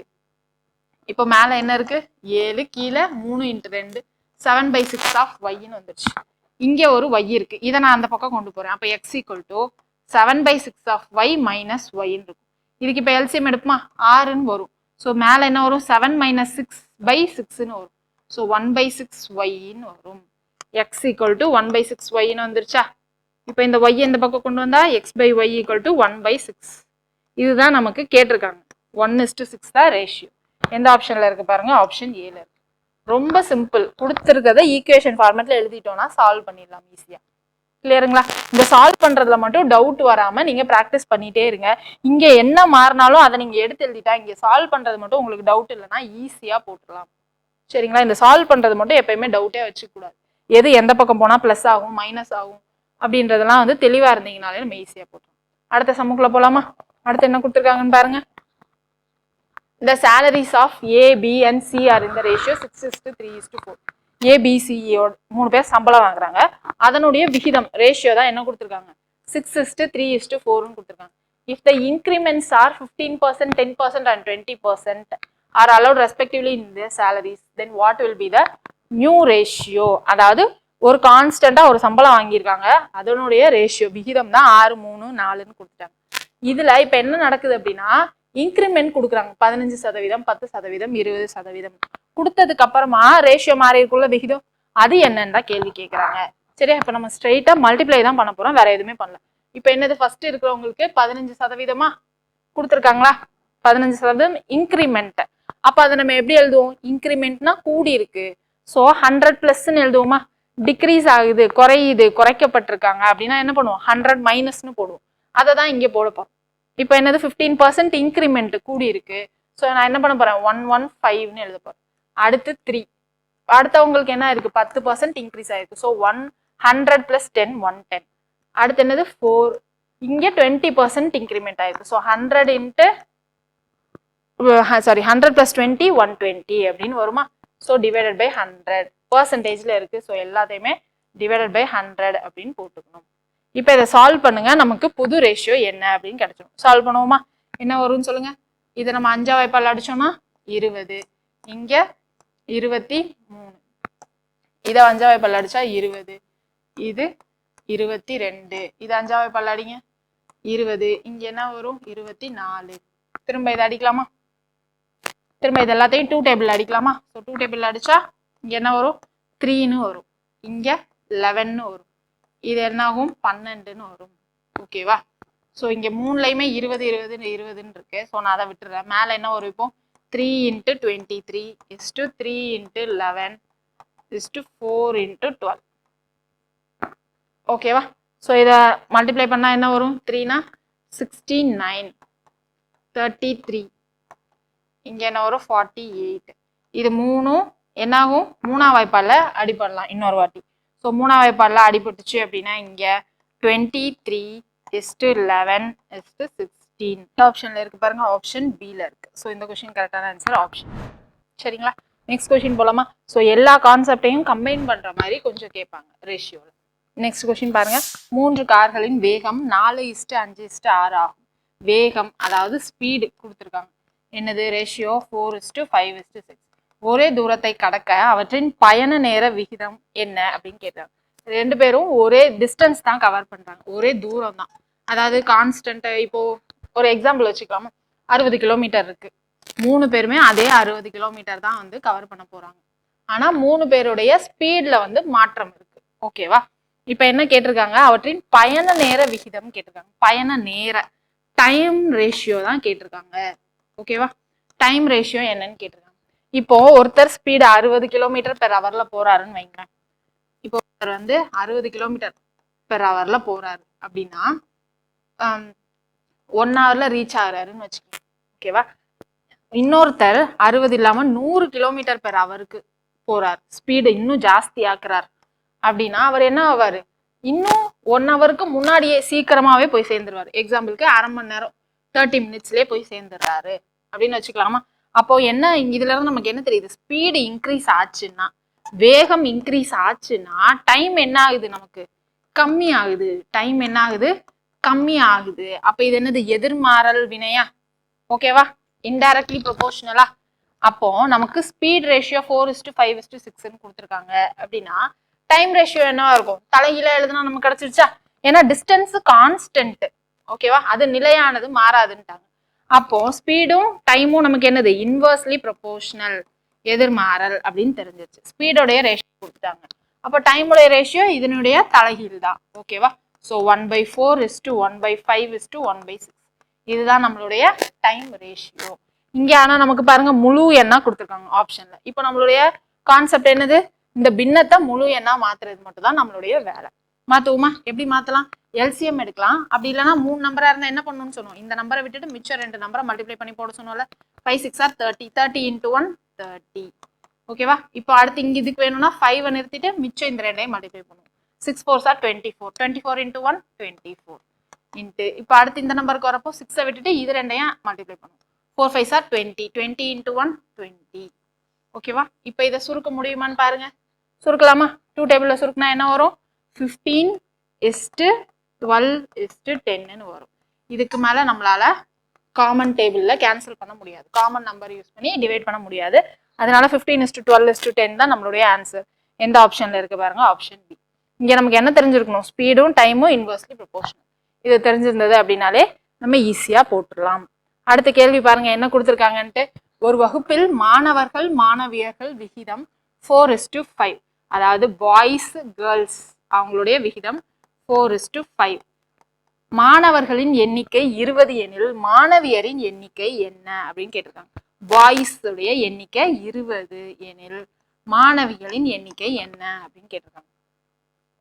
இப்போ மேலே என்ன இருக்கு 7, கீழே 3 × 2 7/6 ஆஃப் ஒய்ன்னு வந்துருச்சு. இங்கே ஒரு ஒய் இருக்கு, இதை நான் அந்த பக்கம் கொண்டு போறேன். அப்போ x = 7/6 ஆஃப் ஒய் மைனஸ் ஒய்ன்னு இருக்கும். இதுக்கு இப்போ எல்சிஎம் எடுப்புமா 6ன்னு வரும். ஸோ மேலே என்ன வரும் 7 - 6/6ன்னு வரும். ஸோ 1/6 ஒய்ன்னு வரும். x = 1/6 ஒய்ன்னு வந்துருச்சா. இப்போ இந்த ஒய் இந்த பக்கம் கொண்டு வந்தா x/y = 1/6. இதுதான் நமக்கு கேட்டிருக்காங்க. 1:6 தான் ரேஷியோ. எந்த ஆப்ஷன்ல இருக்கு பாருங்க, ஆப்ஷன் ஏல இருக்கு. ரொம்ப சிம்பிள், கொடுத்துருக்கத ஈக்குவேஷன் ஃபார்மேட்ல எழுதிட்டோம்னா சால்வ் பண்ணிடலாம் ஈஸியா. கிளியருங்களா? இந்த சால்வ் பண்றதுல மட்டும் டவுட் வராம நீங்க ப்ராக்டிஸ் பண்ணிட்டே இருங்க. இங்க என்ன மாறினாலும் அதை நீங்க எடுத்து எழுதிட்டா இங்க சால்வ் பண்றது மட்டும் உங்களுக்கு டவுட் இல்லைன்னா ஈஸியா போட்டுடலாம். சரிங்களா? இந்த சால்வ் பண்றது மட்டும் எப்பயுமே டவுட்டே வச்சுக்க கூடாது. எது எந்த பக்கம் போனா பிளஸ் ஆகும் மைனஸ் ஆகும் அப்படின்றதெல்லாம் வந்து தெளிவா இருந்தீங்கனாலே நம்ம ஈஸியா போட்டுருவோம். அடுத்த சம்முக்குள்ள போலாமா? அடுத்து என்ன கொடுத்துருக்காங்கன்னு பாருங்க. The salaries of A, B and C are in the ratio 6:3:4. A, B, C 3 பேர் சம்பளம் வாங்குறாங்க. அதனுடைய விகிதம் ரேஷியோ தான் என்ன கொடுத்துருக்காங்க 6:3:4ன்னு கொடுத்துருக்காங்க. If the increments are 15%, 10% and 20% are allowed respectively in their salaries, then what will be the new ratio? அதாவது ஒரு கான்ஸ்டண்டா ஒரு சம்பளம் வாங்கியிருக்காங்க, அதனுடைய ரேஷியோ விகிதம் தான் 6, 3, 4ன்னு கொடுத்துட்டாங்க. இதுல இப்ப என்ன நடக்குது அப்படின்னா இன்க்ரிமெண்ட் கொடுக்குறாங்க 15%, 10%, 20% கொடுத்ததுக்கு அப்புறமா ரேஷியோ மாறி இருக்குள்ள விகிதம் அது என்னன்னா கேள்வி கேட்கறாங்க. சரியா? இப்ப நம்ம ஸ்ட்ரெயிட்டா மல்டிப்ளை தான் பண்ண போறோம், வேற எதுவுமே பண்ணல. இப்ப என்னது ஃபர்ஸ்ட் இருக்கிறவங்களுக்கு 15% கொடுத்துருக்காங்களா, 15% இன்க்ரிமெண்ட். அப்ப அதை நம்ம எப்படி எழுதுவோம், இன்க்ரிமெண்ட்னா கூடி இருக்கு, ஸோ 100+ன்னு எழுதுவோமா. டிக்ரீஸ் ஆகுது குறையுது குறைக்கப்பட்டிருக்காங்க அப்படின்னா என்ன பண்ணுவோம் 100 மைனஸ்ன்னு போடுவோம். அதை தான் இங்கே போடப்போம். இப்போ என்னது 15% இன்க்ரிமெண்ட் கூடி இருக்கு, ஸோ நான் என்ன பண்ண போறேன் 115ன்னு எழுத போறேன். அடுத்து 3, அடுத்தவங்களுக்கு என்ன இருக்கு 10% இன்க்ரீஸ் ஆயிருக்கு, ஸோ 100 + 10 110. அடுத்து என்னது 4, இங்கே 20% இன்க்ரிமெண்ட் ஆயிருக்கு, ஸோ 100 + 20 120 அப்படின்னு வருமா. ஸோ டிவைடட் பை 100 பர்சன்டேஜ்ல இருக்கு, ஸோ எல்லாத்தையுமே டிவைடட் பை 100 அப்படின்னு போட்டுக்கணும். இப்போ இதை சால்வ் பண்ணுங்க, நமக்கு புது ரேஷியோ என்ன அப்படின்னு கிடைச்சிடும். சால்வ் பண்ணுவோமா, என்ன வரும்னு சொல்லுங்க. இதை நம்ம 5ஆம் வாய்ப்பாடில் அடிச்சோம்னா 20, இங்க 23, இதை 5ஆம் வாய்ப்பாடில் அடிச்சா 20, இது 22, இது 5ஆம் வாய்ப்பாடில் அடிங்க 20, இங்க என்ன வரும் 24. திரும்ப இதை அடிக்கலாமா, திரும்ப இது எல்லாத்தையும் 2 டேபிள் அடிக்கலாமா. ஸோ 2 டேபிள் அடிச்சா இங்க என்ன வரும் 3ன்னு வரும், இங்க 11ன்னு வரும், இது என்ன ஆகும் 12ன்னு வரும். ஓகேவா? ஸோ இங்க 3லையுமே 20 20 20ன்னு இருக்கு, ஸோ நான் அதை விட்டுறேன். மேலே என்ன வரும் இப்போ 3 × 23 = 3 × 11 = 4 × 12. ஓகேவா? ஸோ இதை மல்டிப்ளை பண்ணா என்ன வரும் 3னா 69, 33, இங்க என்ன வரும் 48. இது 3ம் என்ன ஆகும் 3ஆம் வாய்ப்பாடில் அடிப்படலாம் இன்னொரு வாட்டி. ஸோ 3ஆம் வாய்ப்பாடில் அடிபட்டுச்சு அப்படின்னா இங்க 23 = 11 = 16. ஆப்ஷன்ல இருக்கு பாருங்க, ஆப்ஷன் பில இருக்கு. ஸோ இந்த கொஸ்டின் கரெக்டான ஆன்சர் ஆப்ஷன். சரிங்களா? நெக்ஸ்ட் கொஸ்டின் போலாமா. ஸோ எல்லா கான்செப்டையும் கம்பைன் பண்ற மாதிரி கொஞ்சம் கேட்பாங்க ரேஷியோல. நெக்ஸ்ட் கொஸ்டின் பாருங்க. 3 கார்களின் வேகம் 4:5:6 ஆகும். வேகம் அதாவது ஸ்பீடு கொடுத்துருக்காங்க. என்னது ரேஷியோ 4:5:6. ஒரே தூரத்தை கடக்க அவற்றின் பயண நேர விகிதம் என்ன அப்படின்னு கேட்டாங்க. 2 பேரும் ஒரே டிஸ்டன்ஸ் தான் கவர் பண்றாங்க, ஒரே தூரம் தான். அதாவது கான்ஸ்டன்ட், இப்போ ஒரு எக்ஸாம்பிள் வச்சுக்கலாமா, 60 கிலோமீட்டர் இருக்கு, 3 பேருமே அதே 60 கிலோமீட்டர் தான் வந்து கவர் பண்ண போறாங்க. ஆனா 3 பேருடைய ஸ்பீட்ல வந்து மாற்றம் இருக்கு. ஓகேவா? இப்ப என்ன கேட்டிருக்காங்க, அவற்றின் பயண நேர விகிதம் கேட்டிருக்காங்க. பயண நேர டைம் ரேஷியோ தான் கேட்டிருக்காங்க. ஓகேவா? டைம் ரேஷியோ என்னன்னு கேட்டிருக்காங்க. இப்போ ஒருத்தர் ஸ்பீடு 60 km/h போறாருன்னு வைங்களேன். இப்போ ஒருத்தர் வந்து 60 km/h போறாரு அப்படின்னா 1 hourல ரீச் ஆகுறாருன்னு வச்சுக்கோங்க. ஓகேவா? இன்னொருத்தர் 60 இல்லாம 100 km/h போறாரு, ஸ்பீடு இன்னும் ஜாஸ்தி ஆக்குறாரு அப்படின்னா அவர் என்ன ஆவாரு, இன்னும் 1 hourக்கு முன்னாடியே சீக்கிரமாவே போய் சேர்ந்துருவாரு. எக்ஸாம்பிளுக்கு 1/2 மணி நேரம் 30 மினிட்ஸ்லயே போய் சேர்ந்துடுறாரு அப்படின்னு வச்சுக்கலாமா? அப்போ என்ன இதுல இருந்து நமக்கு என்ன தெரியுது? ஸ்பீடு இன்க்ரீஸ் ஆச்சுன்னா, வேகம் இன்க்ரீஸ் ஆச்சுன்னா டைம் என்ன ஆகுது? நமக்கு கம்மி ஆகுது. டைம் என்ன ஆகுது? கம்மி ஆகுது. அப்ப இது என்னது? எதிர்மாறல் வினையா? ஓகேவா? இன்டைரக்ட்லி ப்ரொபோர்ஷனலா? அப்போ நமக்கு ஸ்பீட் ரேஷியோ 4:5:6ன்னு கொடுத்துருக்காங்க அப்படின்னா டைம் ரேஷியோ என்னவா இருக்கும்? தலைகீழ எழுதுனா நமக்கு கிடைச்சிருச்சா? ஏன்னா டிஸ்டன்ஸ் கான்ஸ்டன்ட். ஓகேவா? அது நிலையானது, மாறாதுன்ட்டாங்க. அப்போ ஸ்பீடும் டைமும் நமக்கு என்னது? இன்வெர்ஸ்லி ப்ரொபோர்ஷனல், எதிர்மாறல் அப்படின்னு தெரிஞ்சிருச்சு. ஸ்பீடோடைய ரேஷியோ கொடுத்துட்டாங்க. அப்போ டைமுடைய ரேஷியோ இதனுடைய தலைகீழ் தான். ஓகேவா? ஸோ 1/4:1/5:1/6 இதுதான் நம்மளுடைய டைம் ரேஷியோ. இங்க ஆனா நமக்கு பாருங்க முழு எண்ணா கொடுத்துருக்காங்க ஆப்ஷன்ல. இப்போ நம்மளுடைய கான்செப்ட் என்னது? இந்த பின்னத்தை முழு எண்ணா மாத்துறது மட்டும் தான் நம்மளுடைய வேலை. மாத்துவோமா? எப்படி மாத்தலாம்? எல்சிஎம் எடுக்கலாம். அப்படி இல்லைன்னா 3 நம்பரா இருந்தா என்ன பண்ணணும்னு சொன்னோம்? இந்த நம்பரை விட்டுட்டு மிச்சம் 2 நம்பரை மல்டிப்ளை பண்ணி போட சொன்னோம்ல. 5 6 are 30. 30 into 1 30. ஓகேவா? இப்போ அடுத்து இங்க இதுக்கு வேணும்னா 5 நிறுத்திட்டு மிச்சம் இந்த 2ஐயும் மல்டிப்ளை பண்ணுவோம். 6 4s are 24. 24 into 1 24. இன்ட்டு இப்போ அடுத்து இந்த நம்பருக்கு வரப்போ 6ஐ விட்டுட்டு இது 2ஐயும் மல்டிப்ளை பண்ணுவோம். 4 5s are 20. 20 into 1 20. ஓகேவா? இப்போ இதை சுருக்க முடியுமான்னு பாருங்க. சுருக்கலாமா? 2 டேபிள்ல சுருக்குனா என்ன வரும்? 15:12:10ன்னு வரும். இதுக்கு மேல நம்மளால காமன் டேபிள்ல கேன்சல் பண்ண முடியாது. காமன் நம்பர் யூஸ் பண்ணி டிவைட் பண்ண முடியாது. அதனால 15:12:10 தான் நம்மளுடைய ஆன்சர். எந்த ஆப்ஷன்ல இருக்கு பாருங்க? Option B. இங்க நமக்கு என்ன தெரிஞ்சிருக்கணும்? ஸ்பீடும் டைமும் இன்வெர்ஸ்லி ப்ரொபோர்ஷனல். இது தெரிஞ்சிருந்தது அப்படின்னாலே நம்ம ஈஸியா போட்டுடலாம். அடுத்த கேள்வி பாருங்க என்ன கொடுத்துருக்காங்கன்ட்டு. ஒரு வகுப்பில் மாணவர்கள் மாணவியர்கள் விகிதம் 4:5. அதாவது பாய்ஸ் கேர்ள்ஸ் அவங்களுடைய விகிதம் 4:5. மாணவர்களின் எண்ணிக்கை 20 எனில் மாணவியரின் எண்ணிக்கை என்ன அப்படின்னு கேட்டிருக்காங்க. பாய்ஸ் உடைய எண்ணிக்கை 20 எனில் மாணவிகளின் எண்ணிக்கை என்ன அப்படின்னு கேட்டிருக்காங்க.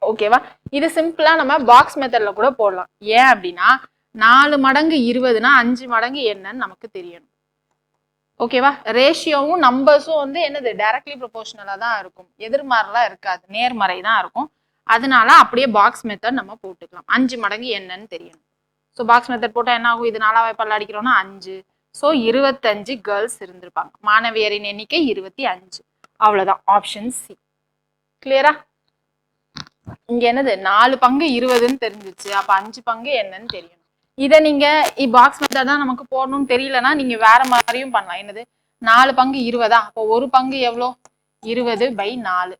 ஓகேவா? இது சிம்பிளா நம்ம பாக்ஸ் மெத்தட்ல கூட போடலாம். ஏன் அப்படின்னா 4 மடங்கு 20னா 5 மடங்கு என்னன்னு நமக்கு தெரியணும். ஓகேவா? ரேஷியோவும் நம்பர்ஸும் வந்து என்னது? டைரக்ட்லி ப்ரொபோர்ஷனலா தான் இருக்கும். எதிர்மாறலா இருக்காது, நேர்மறை தான் இருக்கும். அதனால அப்படியே பாக்ஸ் மெத்தட் நம்ம போட்டுக்கலாம். 5 மடங்கு என்னன்னு தெரியணும். ஸோ பாக்ஸ் மெத்தட் போட்டால் என்ன ஆகும்? இது 4ஆ பல்ல அடிக்கிறோம்னா 5. ஸோ 25 கேர்ள்ஸ் இருந்திருப்பாங்க. மாணவியரின் எண்ணிக்கை 25. அவ்வளவுதான். Option C. கிளியரா? இங்க என்னது? 4 பங்கு 20ன்னு தெரிஞ்சிச்சு. அப்ப 5 பங்கு என்னன்னு தெரியணும். இதை நீங்க பாக்ஸ் மெத்தட் தான் நமக்கு போடணும்னு தெரியலன்னா நீங்க வேற மாதிரியும் பண்ணலாம். என்னது? 4 பங்கு 20. அப்போ ஒரு பங்கு எவ்வளோ? 20/4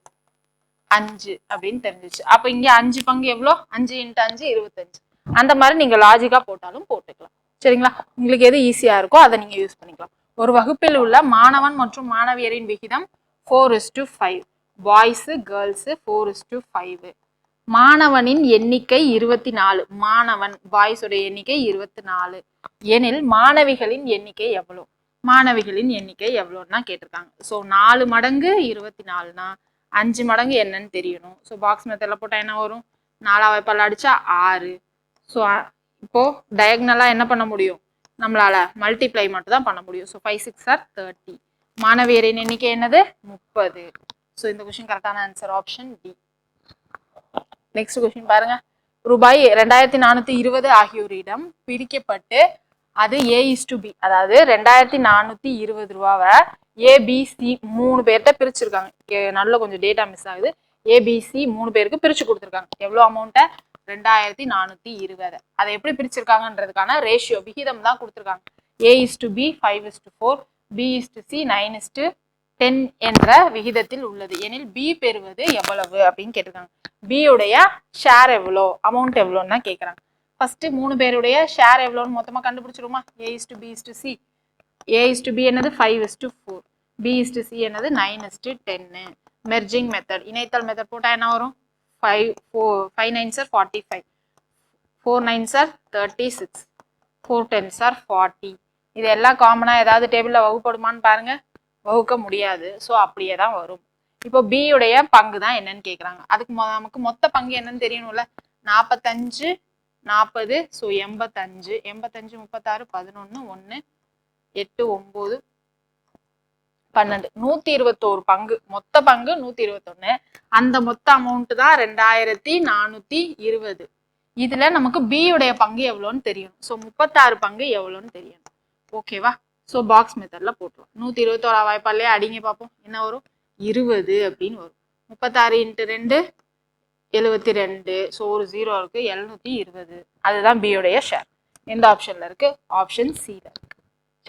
5 அப்படின்னு தெரிஞ்சிச்சு. அப்ப இங்க 5 பங்கு எவ்வளோ? 5 × 5 25. அந்த மாதிரி நீங்க லாஜிக்கா போட்டாலும் போட்டுக்கலாம். சரிங்களா? உங்களுக்கு எது ஈஸியா இருக்கோ அதை நீங்க யூஸ் பண்ணிக்கலாம். ஒரு வகுப்பில் உள்ள மாணவன் மற்றும் மாணவியரின் விகிதம் 4:5. Boys girls 4:5. மாணவனின் எண்ணிக்கை 24. மாணவன் பாய்ஸ் உடைய எண்ணிக்கை 24 எனில் மாணவிகளின் எண்ணிக்கை எவ்வளோ? மாணவிகளின் எண்ணிக்கை எவ்வளோன்னா கேட்டிருக்காங்க. ஸோ 4 மடங்கு 24னா 5 மடங்கு என்னன்னு தெரியணும். ஸோ பாக்ஸ் மெத்தட்ல போட்டால் என்ன வரும்? 4ஆ பல்ல அடிச்சா 6. ஸோ இப்போ டயக்னலா என்ன பண்ண முடியும்? நம்மளால மல்டிப்ளை மட்டும் தான் பண்ண முடியும். So 5 6 are 30. மாணவியரின் எண்ணிக்கை என்னது? 30. ஸோ இந்த கொஸ்டின் கரெக்டான answer option D. Next question பாருங்க. ரூபாய் 2420 ஆகியோரிடம் பிரிக்கப்பட்டு அது A:B. அதாவது 2420 ரூபாவை ABC 3 பேர்கிட்ட பிரிச்சிருக்காங்க. நல்ல கொஞ்சம் டேட்டா மிஸ் ஆகுது. ABC 3 பேருக்கு பிரிச்சு கொடுத்துருக்காங்க. எவ்வளோ அமௌண்ட்டை? 2420. அதை எப்படி பிரிச்சிருக்காங்கன்றதுக்கான ரேஷியோ விகிதம் தான் கொடுத்துருக்காங்க. A:B 5:4, B:C 9:10 என்ற விகிதத்தில் உள்ளது எனில் B பெறுவது எவ்வளவு அப்படின்னு கேட்டிருக்காங்க. B உடைய ஷேர் எவ்வளோ, அமௌண்ட் எவ்வளோன்னு தான் கேட்குறாங்க. ஃபர்ஸ்ட் 3 பேருடைய ஷேர் எவ்வளோன்னு மொத்தமாக கண்டுபிடிச்சிருமா? A:B:C. A:B என்னது? 5:4. B:C என்னது? 9:10. மெர்ஜிங் மெத்தட், இணைத்தல் மெத்தட் போட்டால் என்ன வரும்? 5 9s are 45. 4 9s are 36. 4 10s are 40. இது எல்லாம் காமனாக ஏதாவது டேபிளில் வகுப்படுமான்னு பாருங்க. வகுக்க முடியாது. ஸோ அப்படியே தான் வரும். இப்போ B உடைய பங்கு தான் என்னன்னு கேட்குறாங்க. அதுக்கு நமக்கு மொத்த பங்கு என்னன்னு தெரியணும்ல. 45 40. ஸோ 85. 85 36 11 1 8 9 12 121 பங்கு. மொத்த பங்கு 121. அந்த மொத்த அமௌண்ட் தான் 2420. இதுல நமக்கு B உடைய பங்கு எவ்வளோன்னு தெரியணும். ஸோ 36 பங்கு எவ்வளோன்னு தெரியணும். ஓகேவா? ஸோ பாக்ஸ் மெத்தட்ல போட்டுருவோம். 121 வாய்ப்பாலே அடிங்க பார்ப்போம். என்ன வரும்? 20 அப்படின்னு வரும். 36 × 2 72. ஸோ ஒரு 0 இருக்கு. 720. அதுதான் B உடைய ஷேர். எந்த ஆப்ஷன்ல இருக்கு? ஆப்ஷன் சில இருக்கு.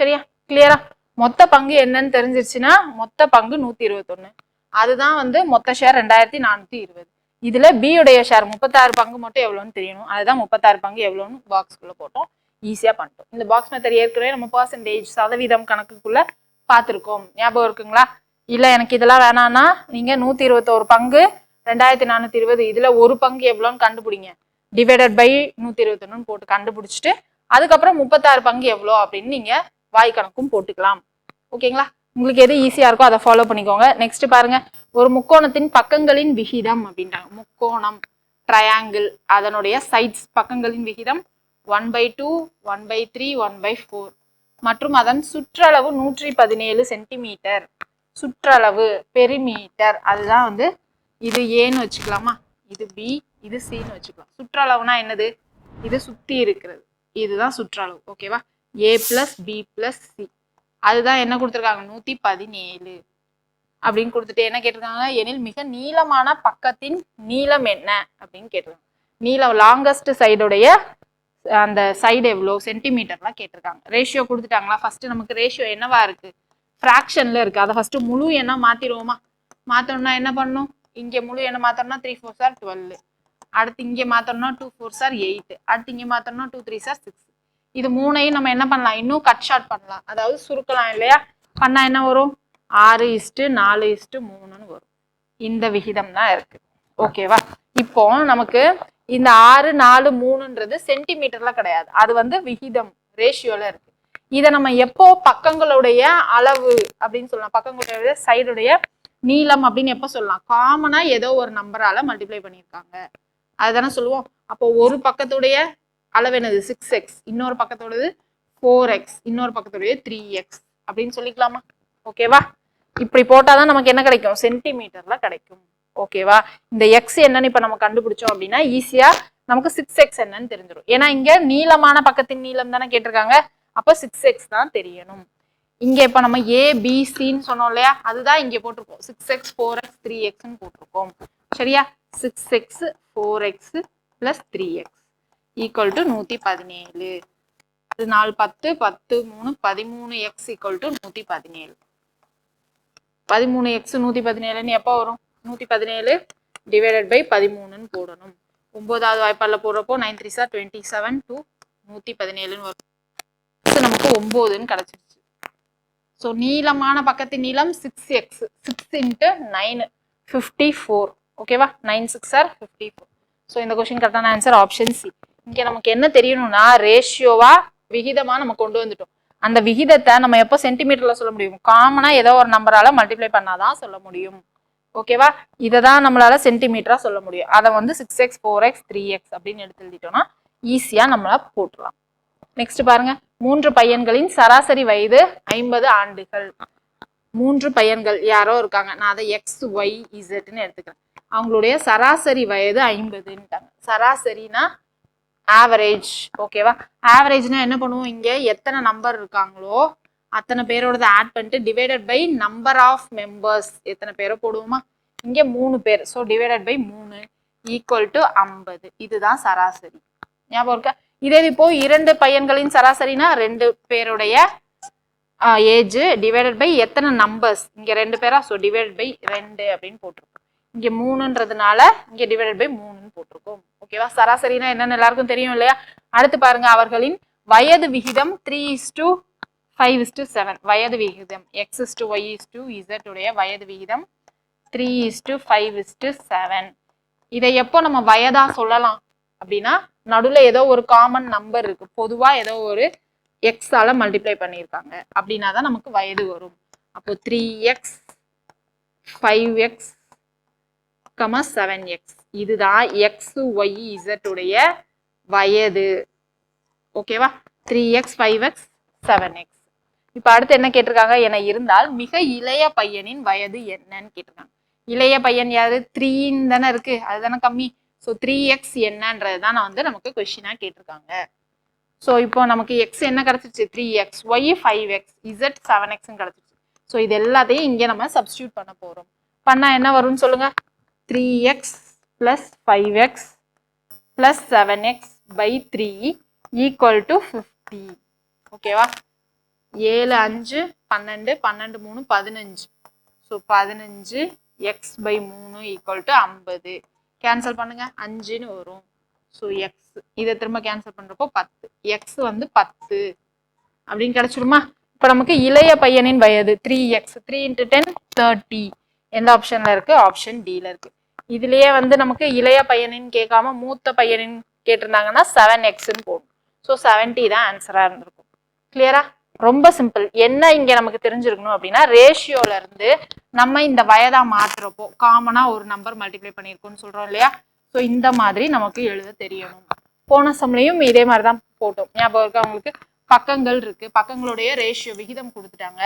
சரியா? கிளியரா? மொத்த பங்கு என்னன்னு தெரிஞ்சிருச்சுன்னா மொத்த பங்கு 121. அதுதான் வந்து மொத்த ஷேர் 2420. இதுல B உடைய ஷேர் 36 பங்கு மட்டும் எவ்வளோன்னு தெரியணும். அதுதான் 36 பங்கு எவ்வளோன்னு பாக்ஸ்குள்ள போட்டோம். ஈஸியா பண்ணிட்டோம். இந்த பாக்ஸ் மெத்தட் ஏற்கனவே நம்ம பர்சன்டேஜ் சதவீதம் கணக்குக்குள்ள பார்த்துருக்கோம். ஞாபகம் இருக்குங்களா? இல்ல எனக்கு இதெல்லாம் வேணாம்னா நீங்க 121 பங்கு 2420 இதுல ஒரு பங்கு எவ்வளோன்னு கண்டுபிடிங்க. டிவைடட் பை 121 போட்டு கண்டுபிடிச்சிட்டு அதுக்கப்புறம் 36 பங்கு எவ்வளோ அப்படின்னு நீங்க வாய் கணக்கும் போட்டுக்கலாம். ஓகேங்களா? உங்களுக்கு எது ஈஸியா இருக்கோ அதை ஃபாலோ பண்ணிக்கோங்க. நெக்ஸ்ட் பாருங்க, ஒரு முக்கோணத்தின் பக்கங்களின் விகிதம் அப்படின்றாங்க. முக்கோணம் ட்ரையாங்கிள் அதனுடைய சைட்ஸ் பக்கங்களின் விகிதம் 1/2, 1/3, 1/4 மற்றும் அதன் சுற்றளவு 117 சென்டிமீட்டர். சுற்றளவு பெரிமீட்டர் அதுதான் வந்து இது ஏன்னு வச்சுக்கலாமா, இது பி, இது சின்னு வச்சுக்கலாம். சுற்றளவுனா என்னது? இது சுத்தி இருக்கிறது, இதுதான் சுற்றளவு. ஓகேவா? A + B + C அதுதான் என்ன கொடுத்துருக்காங்க? 117 அப்படின்னு கொடுத்துட்டு என்ன கேட்டிருக்காங்க? எனில் மிக நீளமான பக்கத்தின் நீளம் என்ன அப்படின்னு கேட்டிருக்காங்க. நீளம் லாங்கஸ்ட் சைடுடைய அந்த சைடு எவ்வளோ சென்டிமீட்டர்லாம் கேட்டிருக்காங்க. ரேஷியோ கொடுத்துட்டாங்களா? ஃபர்ஸ்ட் நமக்கு ரேஷியோ என்னவா இருக்கு? ஃப்ராக்ஷன்ல இருக்கு. அதை ஃபர்ஸ்ட் முழு எண்ணா மாத்திடுவோமா? மாத்தோம்னா என்ன பண்ணும்? இங்க முழு எண்ணை மாத்தோம்னா 3 4s are 12. அடுத்து இங்க மாத்தோம்னா 2 4s are 8. அடுத்து இங்க மாத்தோம்னா 2 3s are 6. இது மூணையும் நம்ம என்ன பண்ணலாம்? இன்னும் கட் ஷார்ட் பண்ணலாம், அதாவது சுருக்கலாம் இல்லையா? பண்ணா என்ன வரும்? 6:4:3 வரும். இந்த விகிதம் தான் இருக்கு. ஓகேவா? இப்போ நமக்கு இந்த 6 4 3ன்றது சென்டிமீட்டர்ல கிடையாது, அது வந்து விகிதம் ரேஷியோல இருக்கு. இதை நம்ம எப்போ பக்கங்களுடைய அளவு அப்படின்னு சொல்லலாம், பக்கங்களுடைய சைடுடைய நீளம் அப்படின்னு எப்போ சொல்லலாம்? காமனா ஏதோ ஒரு நம்பரால மல்டிப்ளை பண்ணியிருக்காங்க அதுதானே சொல்லுவோம். அப்போ ஒரு பக்கத்துடைய அளவு என்னது? 6x, இன்னொரு பக்கத்தோடது 4x, இன்னொரு பக்கத்தோடைய 3x அப்படின்னு சொல்லிக்கலாமா? ஓகேவா? இப்படி போட்டாதான் நமக்கு என்ன கிடைக்கும்? சென்டிமீட்டர்ல கிடைக்கும். ஓகேவா? இந்த எக்ஸ் என்னன்னு இப்ப நம்ம கண்டுபிடிச்சோம் அப்படின்னா ஈஸியா நமக்கு 6x என்னன்னு தெரிஞ்சிடும். ஏன்னா இங்க நீளமான பக்கத்தின் நீளம் தானே கேட்டிருக்காங்க, அப்ப 6x தான் தெரியணும். இங்க இப்ப நம்ம ABCன்னு சொன்னோம் இல்லையா, அதுதான் இங்க போட்டிருக்கோம். 6x 4x 3xன்னு போட்டிருக்கோம். சரியா? 6x 4x + 3x equal to 117. 4 10 10 3 13x equal to 117. 13x 117 எப்போ வரும்? 117 டிவைடட் பை 13ன்னு போடணும். 9வது வாய்ப்பால போடுறப்போ 9 3s are 27 to 117 வரும். நமக்கு 9ன்னு கிடைச்சிருச்சு. ஸோ நீளமான பக்கத்தின் நீளம் 6x, 6 × 9 54. ஓகேவா? 9 6 are 54. ஸோ இந்த கொஸ்டின் கரெக்டான ஆன்சர் ஆப்ஷன் சி. இங்க நமக்கு என்ன தெரியணும்னா ரேஷியோவா விகிதமா நம்ம கொண்டு வந்துட்டோம். அந்த விகிதத்தை நம்ம எப்போ சென்டிமீட்டர்ல சொல்ல முடியும்? காமனா ஏதோ ஒரு நம்பரால மல்டிப்ளை பண்ணாதான் சொல்ல முடியும். ஓகேவா? இதை தான் நம்மளால சென்டிமீட்டரா சொல்ல முடியும். அதை வந்து 6x 4x 3x அப்படின்னு எடுத்து எழுதிட்டோம்னா ஈஸியா நம்மளா போட்டுடலாம். நெக்ஸ்ட் பாருங்க, 3 பையன்களின் சராசரி வயது 50 ஆண்டுகள். 3 பையன்கள் யாரோ இருக்காங்க, நான் அதை XYZன்னு எடுத்துக்கிறேன். அவங்களுடைய சராசரி வயது 50ன்ட்டாங்க. சராசரினா ஆவரேஜ். ஓகேவா? ஆவரேஜ்னா என்ன பண்ணுவோம்? இங்க எத்தனை நம்பர் இருக்காங்களோ அத்தனை பேரோடத ஆட் பண்ணிட்டு divided by number of members எத்தனை பேரோ போடுவோமா? இங்க 3 பேர், so divided by 3 equal to 50. இதுதான் சராசரி. ஞாபகம் இருக்கா? இதே இப்போ 2 பையன்களின் சராசரினா 2 பேருடைய ஏஜ் டிவைடட் பை எத்தனை நம்பர்ஸ், இங்க 2 பேரா, ஸோ டிவைடட் பை 2 அப்படின்னு போட்டிருக்கோம். இங்க 3ன்றதுனால இங்க டிவைடட் பை 3ன்னு போட்டிருக்கோம். ஓகேவா? சராசரினா என்னன்னு எல்லாருக்கும் தெரியும் இல்லையா? அடுத்து பாருங்க, அவர்களின் வயது விகிதம் 3:5:7. வயது விகிதம் X:Y:Z உடைய வயது விகிதம் 3:5:7. இதை எப்போ நம்ம வயதா சொல்லலாம் அப்படின்னா நடுவுல ஏதோ ஒரு காமன் நம்பர் இருக்கு, பொதுவா ஏதோ ஒரு எக்ஸால மல்டிப்ளை பண்ணியிருக்காங்க அப்படின்னா தான் நமக்கு வயது வரும். அப்போ 3x 5x 7x இதுதான் XYZ உடைய வயது. ஓகேவா? 3x 5x 7x. இப்ப அடுத்து என்ன கேட்டிருக்காங்க? என இருந்தால் மிக இளைய பையனின் வயது என்னன்னு கேட்டிருக்காங்க. இளைய பையன் யாரு? 3ன்னு தானே இருக்கு, அதுதானே கம்மி. ஸோ 3x என்னன்றது தான் நான் வந்து நமக்கு கொஸ்டினாக கேட்டிருக்காங்க. ஸோ இப்போ நமக்கு எக்ஸ் என்ன கிடச்சிருச்சு 3x, ஒய் 5x, இசட் 7xன்னு கிடச்சிருச்சு. ஸோ இது எல்லாத்தையும் இங்கே நம்ம சப்ஸ்டியூட் பண்ண போகிறோம். பண்ணால் என்ன வரும்னு சொல்லுங்க. 3x + 5x + 7x by 3 equal to 50. ஓகேவா? 7 5 12 12 3 15. So 15x by 3 equal to 50. Cancel பண்ணுங்க 5ன்னு வரும். ஸோ எக்ஸ் இதை திரும்ப கேன்சல் பண்ணுறப்போ 10. எக்ஸ் வந்து 10 அப்படின்னு கிடைச்சிருமா? இப்போ நமக்கு இளைய பையனின் வயது 3x, 3 × 10 30. எந்த ஆப்ஷன்ல இருக்கு? ஆப்ஷன் டில இருக்கு. இதுலயே வந்து நமக்கு இளைய பையனின் கேட்காம மூத்த பையனின் கேட்டிருந்தாங்கன்னா 7xன்னு போடும். ஸோ 70 தான் ஆன்சரா இருந்திருக்கும். கிளியரா? ரொம்ப சிம்பிள். என்ன இங்க நமக்கு தெரிஞ்சிருக்கணும் அப்படின்னா, ரேஷியோல இருந்து நம்ம இந்த வயதா மாத்துறப்போ காமனா ஒரு நம்பர் மல்டிப்ளை பண்ணியிருக்கோம்னு சொல்றோம் இல்லையா? ஸோ இந்த மாதிரி நமக்கு எழுத தெரியணும். போன சம்லையும் இதே மாதிரி தான் போட்டோம். ஞாபகம் இருக்கு அவங்களுக்கு? பக்கங்கள் இருக்கு, பக்கங்களுடைய ரேஷியோ விகிதம் கொடுத்துட்டாங்க.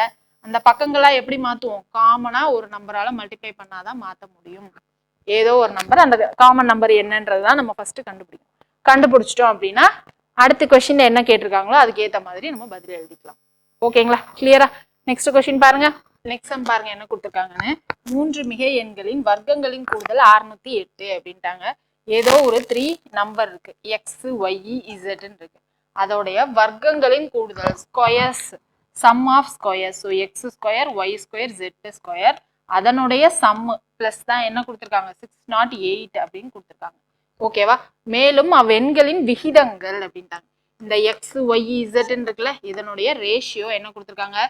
அந்த பக்கங்களா எப்படி மாத்துவோம்? காமனா ஒரு நம்பரால மல்டிப்ளை பண்ணாதான் மாற்ற முடியும். ஏதோ ஒரு நம்பர், அந்த காமன் நம்பர் என்னன்றதுதான் நம்ம ஃபர்ஸ்ட் கண்டுபிடிக்கணும். கண்டுபிடிச்சிட்டோம் அப்படின்னா அடுத்த கொஸ்டின்ல என்ன கேட்டிருக்காங்களோ அதுக்கு ஏற்ற மாதிரி நம்ம பதில் எழுதிக்கலாம். ஓகேங்களா? கிளியரா? நெக்ஸ்ட் கொஸ்டின் பாருங்க. நெக்ஸ்ட் சம் பாருங்க என்ன கொடுத்துருக்காங்கன்னு. 3 மிகை எண்களின் வர்க்கங்களின் கூடுதல் 608 அப்படின்ட்டாங்க. ஏதோ ஒரு 3 நம்பர் இருக்கு, எக்ஸ் ஒய் இசட்ன்னு இருக்கு. அதோடைய வர்க்கங்களின் கூடுதல் squares, sum of square. So x square y square z square, அதனுடைய சம் பிளஸ் தான் என்ன கொடுத்துருக்காங்க 608 அப்படின்னு கொடுத்துருக்காங்க. ஓகேவா? மேலும் அவ்வெண்களின் விகிதங்கள் அப்படின்ட்டாங்க. இந்த எக்ஸ் ஒய் இசட்ன்னு இருக்குல்ல, இதனுடைய ரேஷியோ என்ன கொடுத்துருக்காங்க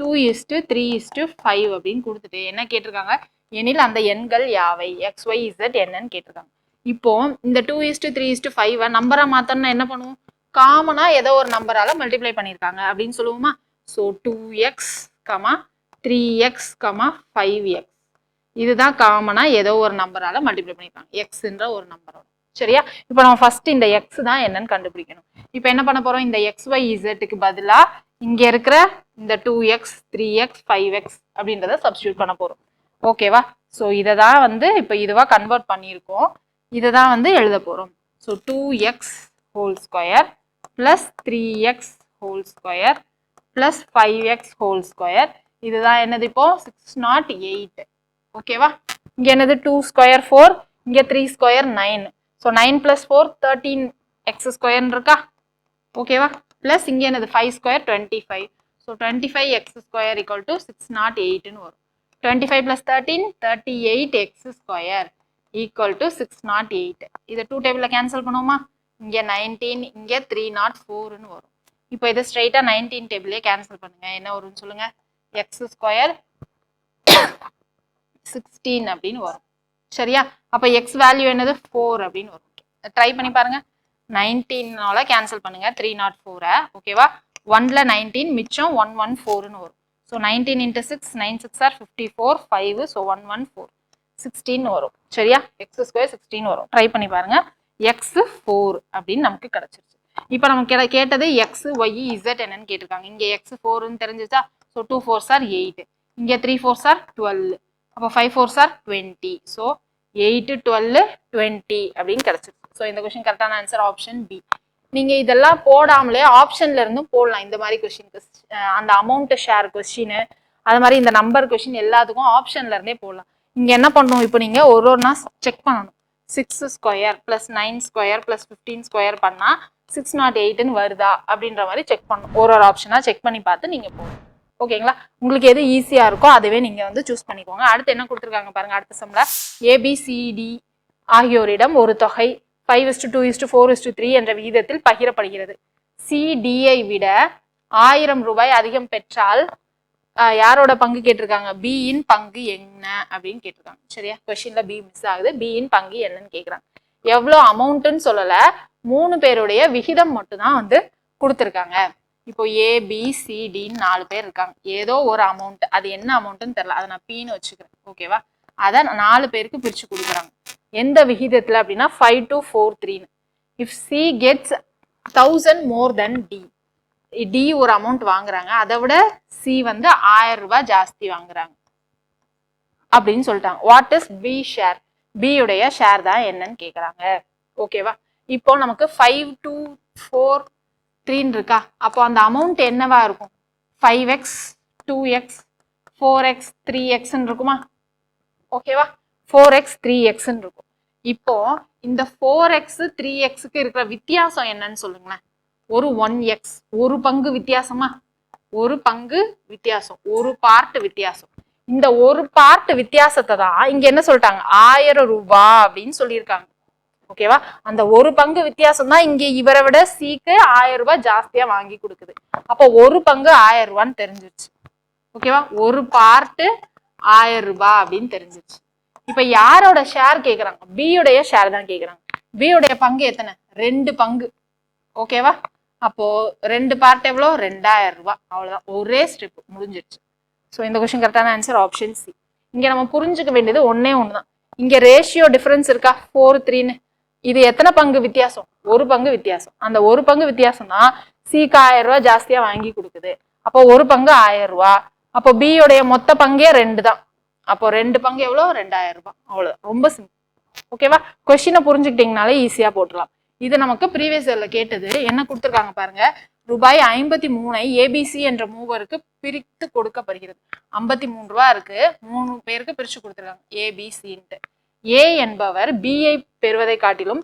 2:3:5 அப்படின்னு கொடுத்துட்டு என்ன கேட்டிருக்காங்க, எனில் அந்த எண்கள் யாவை, எக்ஸ் ஒய் இசட் என்னன்னு கேட்டிருக்காங்க. இப்போ இந்த 2:3:5 நம்பரா மாத்தோம்னா என்ன பண்ணுவோம்? காமனா ஏதோ ஒரு நம்பரால மல்டிப்ளை பண்ணியிருக்காங்க அப்படின்னு சொல்லுவோமா? ஸோ 2x, 3x, 5x இதுதான் காமனா ஏதோ ஒரு நம்பரால மல்டிப்ளை பண்ணியிருக்காங்க, எக்ஸ்ன்ற ஒரு நம்பரோட. சரியா? இப்போ நம்ம ஃபர்ஸ்ட் இந்த எக்ஸ் தான் என்னன்னு கண்டுபிடிக்கணும். இப்போ என்ன பண்ண போறோம்? இந்த எக்ஸ் ஒய் இசட்டுக்கு பதிலா இங்க இருக்கிற இந்த 2x, 3x, 5x அப்படின்றத சப்ஸ்டியூட் பண்ண போறோம். ஓகேவா? ஸோ இதை தான் வந்து இப்போ இதுவா கன்வெர்ட் பண்ணியிருக்கோம். இதை தான் வந்து எழுத போறோம். So 2x whole square plus 3x whole square plus 5x whole square. இதுதான் என்னது இப்போ 608. ஓகேவா? இங்க என்னது 2 ஸ்கொயர் 4, இங்க 3 ஸ்கொயர் 9. ஸோ 9 + 4 13x ஸ்கொயர்னு இருக்கா? ஓகேவா? பிளஸ் இங்க என்னது 5 square 25. So 25x square equal to 608ன்னு வரும். 25 + 13 38x ஸ்கொயர் ஈக்குவல் டு 608. இதை 2 டேபிள்ல கேன்சல் பண்ணுவோமா? இங்க 19, இங்க 304ன்னு வரும். இப்போ இதை ஸ்ட்ரைட்டா 19 டேபிளே கேன்சல் பண்ணுங்க. என்ன வரும்னு சொல்லுங்க? எக்ஸ் ஸ்கொயர் 16 அப்படின்னு வரும். சரியா? அப்ப எக்ஸ் வேல்யூ என்னது 4 அப்படின்னு வரும். ட்ரை பண்ணி பாருங்க. 19னால கேன்சல் பண்ணுங்க 304. ஓகேவா? 1ல 19 மிச்சம் 114ன்னு வரும். So 19 × 6 9 6 are 54 5. ஸோ 114 16 வரும். சரியா? எக்ஸ் ஸ்கொயர் 16 வரும். ட்ரை பண்ணி பாருங்க. எக்ஸ் 4 அப்படின்னு நமக்கு கிடைச்சிருச்சு. இப்போ நமக்கு கேட்டது எக்ஸ் ஒய் இசட் என்னன்னு கேட்டிருக்காங்க. இங்க எக்ஸ் 4ன்னு தெரிஞ்சிச்சா? ஸோ 2 4s are 8, இங்க 3 4s are 12, அப்போ 5 4s are 20. ஸோ 8 12 20 அப்படின்னு கிடைச்சிருக்கு. ஸோ இந்த கொஸ்டின் கரெக்டான ஆன்சர் ஆப்ஷன் பி. நீங்க இதெல்லாம் போடாமலே ஆப்ஷன்ல இருந்தும் போடலாம். இந்த மாதிரி கொஸ்டினுக்கு அந்த அமௌண்ட் ஷேர் கொஸ்டின், அது மாதிரி இந்த நம்பர் கொஸ்டின் எல்லாத்துக்கும் ஆப்ஷன்ல இருந்தே போடலாம். இங்க என்ன பண்ணணும்? இப்போ நீங்க ஒரு நாள் செக் பண்ணணும். 6 square plus 9 square plus 15 square பண்ணா 608ன்னு வருதா அப்படின்ற மாதிரி செக் பண்ணணும். ஒரு ஆப்ஷனா செக் பண்ணி பார்த்து நீங்க போடணும். ஓகேங்களா? உங்களுக்கு எது ஈஸியா இருக்கோ அதுவே நீங்க வந்து சூஸ் பண்ணிக்கோங்க. அடுத்து என்ன கொடுத்துருக்காங்க பாருங்க. அடுத்த சம்ல ஏபிசிடி ஆகியோரிடம் ஒரு தொகை 5:2:4:3 என்ற விகிதத்தில் பகிரப்படுகிறது. சிடியை விட 1000 ரூபாய் அதிகம் பெற்றால் யாரோட பங்கு கேட்டிருக்காங்க? பியின் பங்கு என்ன அப்படின்னு கேட்டிருக்காங்க. சரியா? கொஸ்டின்ல பி மிஸ் ஆகுது. பியின் பங்கு என்னன்னு கேட்குறாங்க. எவ்வளோ அமௌண்ட்னு சொல்லல, 3 பேருடைய விகிதம் மட்டும் தான் வந்து கொடுத்துருக்காங்க. இப்போ ஏபிசிடின்னு 4 பேர் இருக்காங்க. ஏதோ ஒரு அமௌண்ட், அது என்ன அமௌண்ட்னு தெரியல, அதை நான் பின்னு வச்சுக்கிறேன். ஓகேவா? அதை 4 பேருக்கு பிரிச்சு கொடுக்குறாங்க. எந்த விகிதத்துல அப்படின்னா 5:4:3. If C gets 1000 more than D, D ஒரு அமௌண்ட் வாங்குறாங்க, அதை விட சி வந்து 1000 ரூபாய் ஜாஸ்தி வாங்குறாங்க அப்படின்னு சொல்லிட்டாங்க. What is B share? B உடைய ஷேர் தான் என்னன்னு கேக்குறாங்க. ஓகேவா? இப்போ நமக்கு 5 2 4 3 இருக்கா? அப்போ அந்த அமௌண்ட் என்னவா இருக்கும்? 5x 2x 4x 3x இருக்குமா? ஓகேவா? 4x 3x இருக்கும். இப்போ இந்த 4x 3xக்கு இருக்கிற வித்தியாசம் என்னன்னு சொல்லுங்களேன். ஒரு 1x, ஒரு பங்கு வித்தியாசமா? ஒரு பங்கு வித்தியாசம், ஒரு பார்ட் வித்தியாசம். இந்த ஒரு பார்ட் வித்தியாசத்தை தான் இங்க என்ன சொல்லிட்டாங்க? 1000 ரூபாய் அப்படின்னு சொல்லியிருக்காங்க. ஓகேவா? அந்த ஒரு பங்கு வித்தியாசம் தான் இங்க இவரை விட சிக்கு 1000 ரூபாய் ஜாஸ்தியா வாங்கி கொடுக்குது. அப்போ ஒரு பங்கு 1000 ரூபான்னு தெரிஞ்சிருச்சு. ஓகேவா? ஒரு பார்ட் 1000 ரூபாய் அப்படின்னு தெரிஞ்சிருச்சு. இப்ப யாரோட ஷேர் கேக்குறாங்க? B உடைய ஷேர் தான் கேக்குறாங்க. B உடைய பங்கு எத்தனை? 2 பங்கு. ஓகேவா? அப்போ 2 பார்ட் எவ்வளோ? 2000 ரூபாய். அவ்வளவுதான், ஒரே ஸ்டெப் முடிஞ்சிருச்சு. ஸோ இந்த கொஸ்டின் கரெக்டான ஆன்சர் ஆப்ஷன் சி. இங்க நம்ம புரிஞ்சுக்க வேண்டியது ஒன்னே ஒண்ணுதான். இங்க ரேஷியோ டிஃபரன்ஸ் இருக்கா? 4:3. இது எத்தனை பங்கு வித்தியாசம்? ஒரு பங்கு வித்தியாசம். அந்த ஒரு பங்கு வித்தியாசம் தான் சிக்கு 1000 ரூபாய் ஜாஸ்தியா வாங்கி கொடுக்குது. அப்போ ஒரு பங்கு 1000 ரூபாய். அப்போ B உடைய மொத்த பங்கே 2 தான். அப்போ 2 பங்கு எவ்வளோ? 2000 ரூபாய். அவ்வளவுதான், ரொம்ப சிம்பிள். ஓகேவா? கொஸ்டினை புரிஞ்சுக்கிட்டீங்கனாலே ஈஸியா போட்டுடலாம். இது நமக்கு ப்ரீவியஸ் இயர்ல கேட்டது. என்ன கொடுத்துருக்காங்க பாருங்க. ரூபாய் 53 ABC என்ற மூவருக்கு பிரித்து கொடுக்கப்படுகிறது. 53 ரூபாய் இருக்கு, 3 பேருக்கு பிரிச்சு கொடுத்துருக்காங்க ABCன்ட்டு. A என்பவர் B-ஐ பெறுவதை காட்டிலும்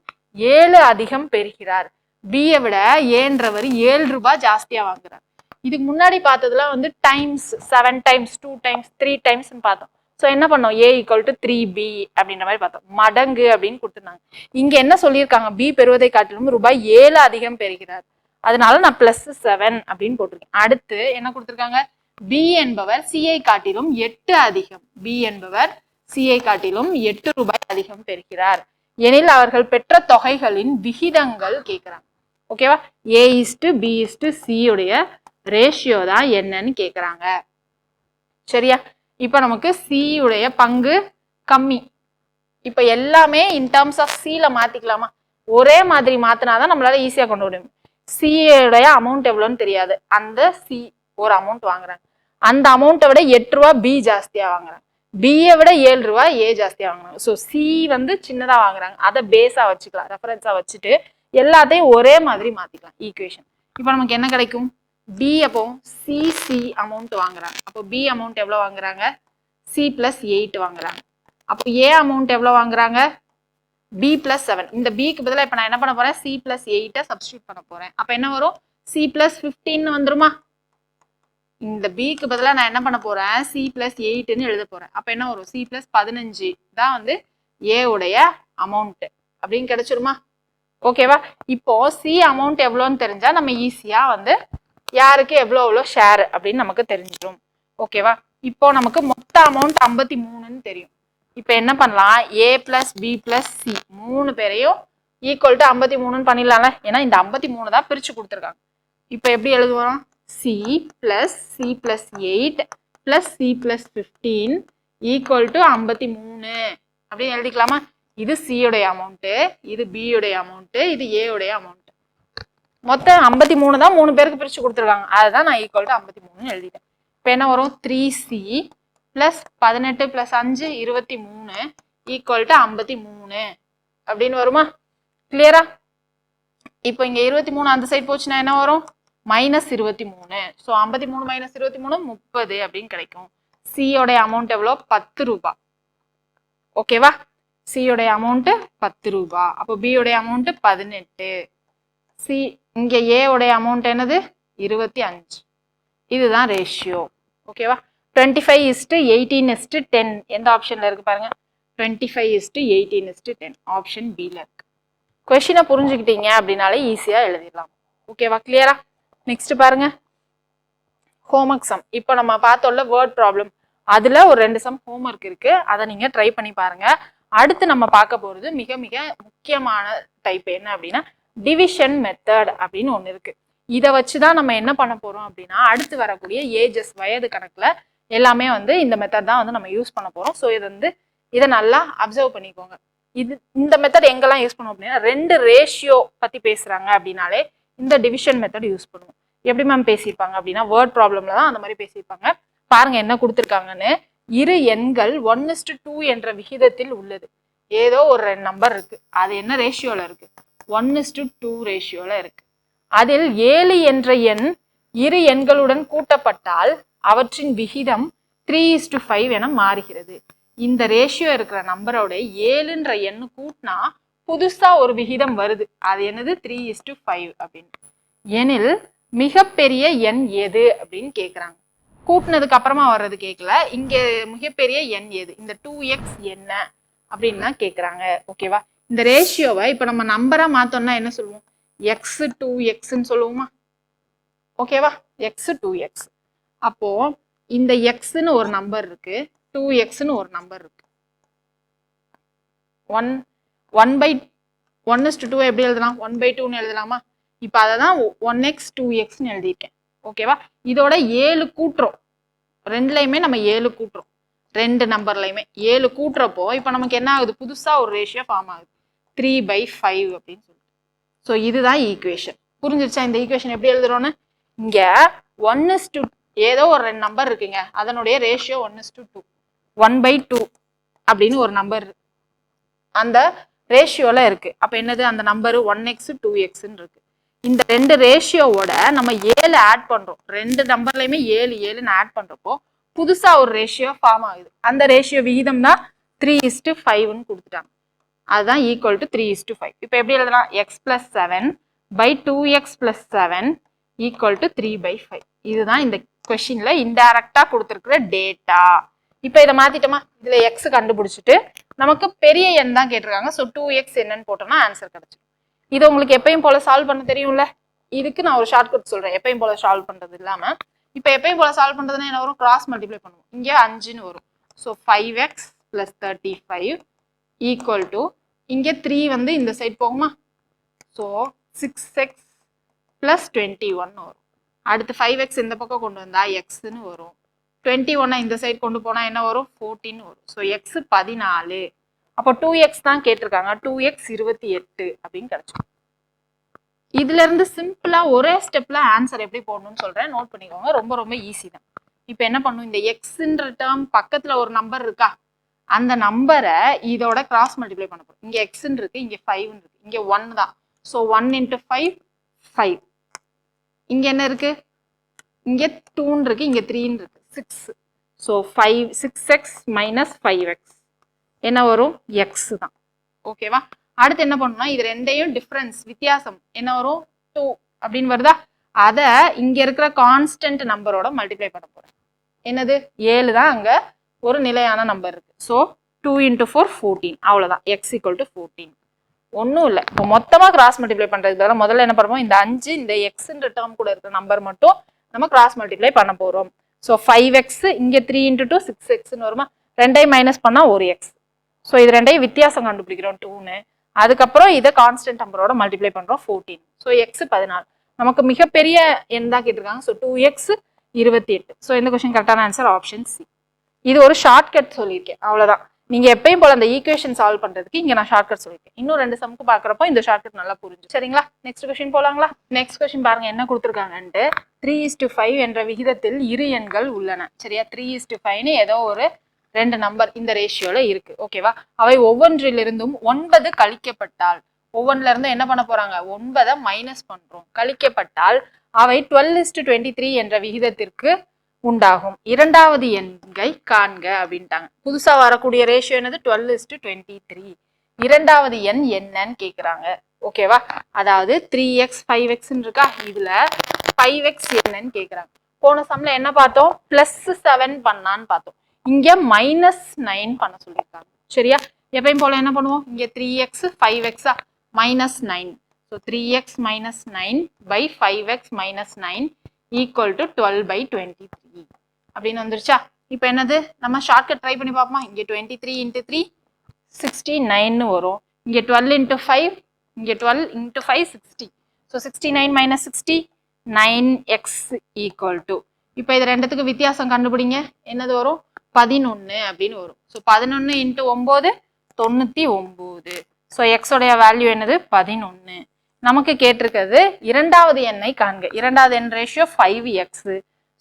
7 அதிகம் பெறுகிறார். B-ஐ விட ஏன்றவர் 7 ரூபாய் ஜாஸ்தியா வாங்குறார். இதுக்கு முன்னாடி பார்த்ததுல வந்து டைம்ஸ் 7 டைம்ஸ் 2 டைம்ஸ் 3 டைம்ஸ் பார்த்தோம். ஸோ என்ன பண்ணோம்? A = 3B அப்படின்ற மாதிரி பார்த்தோம். மடங்கு அப்படின்னு கொடுத்துருந்தாங்க. இங்க என்ன சொல்லியிருக்காங்க? B பெறுவதை காட்டிலும் ரூபாய் 7 அதிகம் பெறுகிறார். அதனால நான் +7 அப்படின்னு போட்டிருக்கேன். அடுத்து என்ன கொடுத்துருக்காங்க? B என்பவர் C-ஐ காட்டிலும் 8 அதிகம். B என்பவர் C-ஐ காட்டிலும் 8 ரூபாய் அதிகம் பெறுகிறார் எனில் அவர்கள் பெற்ற தொகைகளின் விகிதங்கள் கேட்கிறாங்க. ஓகேவா? A:B:C உடைய ரேஷியோ தான் என்னன்னு கேக்குறாங்க. சரியா? இப்ப நமக்கு C உடைய பங்கு கம்மி. இப்ப எல்லாமே இன் டர்ம்ஸ் ஆஃப் C-ல மாத்திக்கலாமா? ஒரே மாதிரி மாத்தினாதான் நம்மளால ஈஸியா கொண்டு வர முடியும். C உடைய அமௌண்ட் எவ்வளோன்னு தெரியாது. அந்த C ஒரு அமௌண்ட் வாங்குறாங்க. அந்த அமௌண்ட்டை விட 8 ரூபாய் B ஜாஸ்தியா வாங்குறாங்க. B-ஐ விட 7 ரூபாய் A ஜாஸ்தியா வாங்குறாங்க. ஸோ C வந்து சின்னதா வாங்குறாங்க. அதை பேஸா வச்சுக்கலாம், ரெஃபரன்ஸா வச்சுட்டு எல்லாத்தையும் ஒரே மாதிரி மாத்திக்கலாம் ஈக்குவேஷன். இப்போ நமக்கு என்ன கிடைக்கும்? B அப்போ C அமௌண்ட் வாங்குறாங்க. அப்போ B அமௌண்ட் எவ்வளோ வாங்குறாங்க? C + 8 வாங்குறாங்க. அப்போ A அமௌண்ட் எவ்வளோ வாங்குறாங்க? B + 7. இந்த B-க்கு பதிலாக இப்போ நான் என்ன பண்ண போறேன்? C + 8 சப்ஸ்டியூட் பண்ண போறேன். அப்போ என்ன வரும்? C + 15 வந்துருமா? இந்த B-க்கு பதிலாக நான் என்ன பண்ண போறேன்? C + 8ன்னு எழுத போறேன். அப்போ என்ன வரும்? C + 15 தான் வந்து A உடைய அமௌண்ட் அப்படின்னு கிடைச்சிருமா? ஓகேவா? இப்போ C அமௌண்ட் எவ்வளோன்னு தெரிஞ்சா நம்ம ஈஸியா வந்து யாருக்கு எவ்வளோ ஷேர் அப்படின்னு நமக்கு தெரிஞ்சிடும். ஓகேவா? இப்போ நமக்கு மொத்த அமௌண்ட் 53ன்னு தெரியும். இப்போ என்ன பண்ணலாம்? A + B + C 3 பேரையும் ஈக்குவல் டு 53ன்னு பண்ணிடலாம்ல. ஏன்னா இந்த 53 தான் பிரிச்சு கொடுத்துருக்காங்க. இப்போ எப்படி எழுதுவோம்? C + C + 8 + C + 15 equal to 53 அப்படின்னு எழுதிக்கலாமா? இது C உடைய அமௌண்ட், இது B உடைய அமௌண்ட், இது A உடைய அமௌண்ட். மொத்தம் 53 தான் 3 பேருக்கு பிரிச்சு கொடுத்துருக்காங்க. அதுதான் நான் ஈக்குவல் டு 53ன்னு எழுதிட்டேன். இப்போ என்ன வரும்? 3C + 18 + 5 23 ஈக்குவல் டு 53 அப்படின்னு வருமா? கிளியரா? இப்போ இங்க 23 அந்த சைடு போச்சுன்னா என்ன வரும்? -23. ஸோ 53 - 23 30 அப்படின்னு கிடைக்கும். C உடைய அமௌண்ட் எவ்வளோ? 10 ரூபாய். ஓகேவா? C உடைய அமௌண்ட் 10 ரூபாய். அப்போ B உடைய அமௌண்ட் 18. C இங்க A உடைய அமௌண்ட் என்னது? 25. இதுதான் ரேஷியோ. ஓகேவா? 25:18:10 எந்த ஆப்ஷன்ல இருக்கு பாருங்க? 25:18:10 ஆப்ஷன் B-ல இருக்கு. கொஸ்டினை புரிஞ்சுக்கிட்டீங்க அப்படின்னாலே ஈஸியா எழுதிடலாம். ஓகேவா? கிளியரா? நெக்ஸ்ட் பாருங்க, ஹோம்ஒர்க் சம். இப்போ நம்ம பார்த்தோம்ல வேர்ட் ப்ராப்ளம், அதுல ஒரு 2 சம் ஹோம்ஒர்க் இருக்கு. அதை நீங்க ட்ரை பண்ணி பாருங்க. அடுத்து நம்ம பார்க்க போறது மிக மிக முக்கியமான டைப் என்ன அப்படின்னா டிவிஷன் மெத்தட் அப்படின்னு ஒன்று இருக்கு. இதை வச்சுதான் நம்ம என்ன பண்ண போறோம் அப்படின்னா அடுத்து வரக்கூடிய ஏஜஸ் வயது கணக்குல எல்லாமே வந்து இந்த மெத்தட் தான் வந்து நம்ம யூஸ் பண்ண போறோம். ஸோ இதை நல்லா அப்சர்வ் பண்ணிக்கோங்க. இந்த மெத்தட் எங்கெல்லாம் யூஸ் பண்ணுவோம் அப்படின்னா 2 ரேஷியோ பத்தி பேசுறாங்க அப்படின்னாலே இந்த டிவிஷன் மெத்தட் யூஸ் பண்ணுவோம். எப்படி மேம் பேசியிருப்பாங்க அப்படின்னா வேர்ட் ப்ராப்ளம்ல தான் அந்த மாதிரி பேசியிருப்பாங்க. பாருங்க என்ன கொடுத்துருக்காங்கன்னு. இரு எண்கள் 1:2 என்ற விகிதத்தில் உள்ளது. ஏதோ ஒரு 2 நம்பர் இருக்கு. அது என்ன ரேஷியோல இருக்கு? 1:2 ரேஷியோல இருக்கு. அதில் 7 என்ற எண் இரு எண்களுடன் கூட்டப்பட்டால் அவற்றின் விகிதம் 3:5 என மாறுகிறது. இந்த ரேஷியோ இருக்கிற நம்பரோட 7ன்ற எண்ணு கூட்டினா புதுசா ஒரு விகிதம் வருது. அது என்னது? 3:5 அப்படின்னு. எனில் மிகப்பெரிய எண் எது அப்படின்னு கேக்குறாங்க. கூட்டினதுக்கு அப்புறமா வர்றது கேட்கல. இங்க மிகப்பெரிய எண் எது? இந்த 2x என்ன அப்படின்னு தான் கேக்குறாங்க. ஓகேவா? இந்த ரேஷியோவை இப்ப நம்ம நம்பரா மாத்தோம்னா என்ன சொல்லுவோம்? x 2xன்னு சொல்லுவோமா? ஓகேவா? x 2x. அப்போ இந்த xன்னு ஒரு நம்பர் இருக்கு, 2xன்னு ஒரு நம்பர் இருக்கு. 1/2 எப்படி எழுதலாம்? 1/2ன்னு எழுதலாமா? இப்ப அததான் 1x 2xன்னு எழுதிட்டேன். ஓகேவா? இதோட 7 கூட்டுறோம். ரெண்டுலையுமே நம்ம 7 கூட்டுறோம். ரெண்டு நம்பர்லையுமே 7 கூட்டுறப்போ இப்ப நமக்கு என்ன ஆகுது? புதுசா ஒரு ரேஷியோ ஃபார்ம் ஆகுது, 3/5 அப்படின்னு சொல்லிட்டு. ஸோ இதுதான் ஈக்குவேஷன். புரிஞ்சிருச்சா? இந்த ஈக்குவேஷன் எப்படி எழுதுறோன்னு? இங்க 1:2 ஏதோ ஒரு 2 நம்பர் இருக்குங்க, அதனுடைய ரேஷியோ 1:2, 1/2 அப்படின்னு ஒரு நம்பர் அந்த ரேஷியோல இருக்கு. அப்ப என்னது? அந்த நம்பரு 1x 2xன்னு இருக்கு. இந்த ரெண்டு ரேஷியோவோட நம்ம 7 ஆட் பண்றோம். ரெண்டு நம்பர்லயுமே 7 7ன்னு ஆட் பண்றப்போ புதுசா ஒரு ரேஷியோ ஃபார்ம் ஆகுது. அந்த ரேஷியோ விகிதம் தான் 3:5ன்னு கொடுத்துட்டாங்க. அதுதான் ஈக்குவல் டு 3:5. இப்போ எப்படி எழுதலாம்? x + 7/2x + 7 equal to 3/5. இதுதான் இந்த கொஸ்டின்ல இன்டைரக்டா கொடுத்துருக்கிற டேட்டா. இப்போ இதை மாத்திட்டோமா? இதுல x கண்டுபிடிச்சிட்டு நமக்கு பெரிய எண் தான் கேட்டிருக்காங்க. ஸோ 2x என்னன்னு போட்டோம்னா ஆன்சர் கிடைச்சிடும். இது உங்களுக்கு எப்பயும் போல சால்வ் பண்ண தெரியும்ல. இதுக்கு நான் ஒரு ஷார்ட்கட் சொல்றேன், எப்பயும் போல சால்வ் பண்றது இல்லாம. இப்போ எப்பயும் போல சால்வ் பண்றதுன்னா என்ன வரும்? கிராஸ் மல்டிப்ளை பண்ணுவோம். இங்க 5ன்னு வரும். ஸோ 5x + 35 ஈக்குவல் டு இங்க 3 வந்து இந்த சைட் போகுமா? ஸோ 6x + 21 வரும். அடுத்து 5x இந்த பக்கம் கொண்டு வந்தா xன்னு வரும். 21 இந்த சைட் கொண்டு போனா என்ன வரும்? 14 வரும். So x 14. அப்போ 2x தான் கேட்டிருக்காங்க. 2x 28 அப்படின்னு கிடைச்சிடும். இதுல இருந்து சிம்பிளா ஒரே ஸ்டெப்ல ஆன்சர் எப்படி போடணும்னு சொல்றேன், நோட் பண்ணிக்கோங்க. ரொம்ப ரொம்ப ஈஸி தான். இப்போ என்ன பண்ணும்? இந்த எக்ஸ்ன்ற டேர்ம் பக்கத்துல ஒரு நம்பர் இருக்கா, அந்த நம்பரை இதோட கிராஸ் மல்டிப்ளை பண்ண போறோம். இங்க எக்ஸ்ன்னு இருக்கு, இங்க 5ன்னு இருக்கு, இங்க 1 தான். ஸோ 1 × 5 5. இங்க என்ன இருக்கு? இங்க 2ன்னு இருக்கு, இங்க 3ன்னு இருக்கு, 6. ஸோ 6x - 5x என்ன வரும்? எக்ஸ் தான். ஓகேவா? அடுத்து என்ன பண்ணணும்னா இது ரெண்டையும் டிஃபரன்ஸ் வித்தியாசம் என்ன வரும்? 2 அப்படின்னு வருதா? அத இங்க இருக்கிற கான்ஸ்டன்ட் நம்பரோட மல்டிப்ளை பண்ண போறேன். என்னது? 7 தான் அங்க ஒரு நிலையான நம்பர் இருக்கு. ஸோ 2 × 4 14. அவ்வளவுதான். x = 14. ஒன்றும் இல்லை. இப்போ மொத்தமா கிராஸ் மல்டிப்ளை பண்றதுக்கு பதிலாக முதல்ல என்ன பண்ணுவோம்? இந்த 5 இந்த எக்ஸ்ன்ற டேர்ம் கூட இருக்கிற நம்பர் மட்டும் நம்ம கிராஸ் மல்டிப்ளை பண்ண போறோம். ஸோ 5x இங்க 3 × 2 6xன்னு வருமா? ரெண்டையும் மைனஸ் பண்ணா ஒரு x. ஸோ இது ரெண்டையும் வித்தியாசம் கண்டுபிடிக்கிறோம் 2ன்னு. அதுக்கப்புறம் இதை கான்ஸ்டன்ட் நம்பரோட மல்டிப்ளை பண்றோம் 14. So x 14. நமக்கு மிகப்பெரிய எண் தான் கேட்டிருக்காங்க. So 2x 28. ஸோ இந்த கொஸ்டின் கரெக்டான ஆன்சர் ஆப்ஷன் சி. இது ஒரு ஷார்ட்கட் சொல்லியிருக்கேன், அவ்வளவுதான். நீங்க எப்பயும் போல அந்த ஈக்குவேஷன் சால்வ் பண்றதுக்கு இங்க நான் ஷார்ட்கட் சொல்லியிருக்கேன். இன்னும் 2 சம்க்கு பாக்குறப்போ இந்த ஷார்ட்கட் நல்லா புரிஞ்சு. சரிங்களா? நெக்ஸ்ட் கொஸ்டின் போலாங்களா? நெக்ஸ்ட் கொஸ்டின் பாருங்க என்ன கொடுத்துருக்காங்கன்ட்டு. 3:5 என்ற விகிதத்தில் இரு எண்கள் உள்ளன. சரியா? 3:5ன்னு ஏதோ ஒரு 2 நம்பர் இந்த ரேஷியோல இருக்கு. ஓகேவா? அவை ஒவ்வொன்றிலிருந்தும் 9 கழிக்கப்பட்டால், ஒவ்வொன்றுல இருந்து என்ன பண்ண போறாங்க? 9 மைனஸ் பண்றோம். கழிக்கப்பட்டால் அவை 12:23 என்ற விகிதத்திற்கு உண்டாகும். இரண்டாவது எண்கை காண்க அப்படின்ட்டாங்க. புதுசா வரக்கூடிய ரேஷியோ என்னது? 12:23. இரண்டாவது எண் என்னன்னு கேக்குறாங்க. ஓகேவா? அதாவது 3x 5x இருக்கா, இதுல 5x என்னன்னு கேக்குறாங்க. போன சம்ல என்ன பார்த்தோம்? +7 பண்ணான்னு பார்த்தோம். இங்க -9 பண்ண சொல்லியிருக்காங்க. சரியா? எப்பயும் போல என்ன பண்ணுவோம்? இங்க 3x 5x -9. So 3x - 9/5x - 9 equal to 12/23 அப்படின்னு வந்துருச்சா? இப்போ என்னது? நம்ம ஷார்ட்கட் ட்ரை பண்ணி பார்ப்போமா? இங்க 23 × 3 69ன்னு வரும். இங்க 12 × 5, இங்க 12 × 5 60. ஸோ 69 - 60 9x ஈக்குவல் டு, இப்போ இது ரெண்டுத்துக்கு வித்தியாசம் கண்டுபிடிங்க. என்னது வரும்? 11 அப்படின்னு வரும். ஸோ 11 × 9 99. ஸோ எக்ஸோடைய வேல்யூ என்னது? 11. நமக்கு கேட்டிருக்கிறது இரண்டாவது எண்ணை காண்க. இரண்டாவது எண் ரேஷியோ 5x.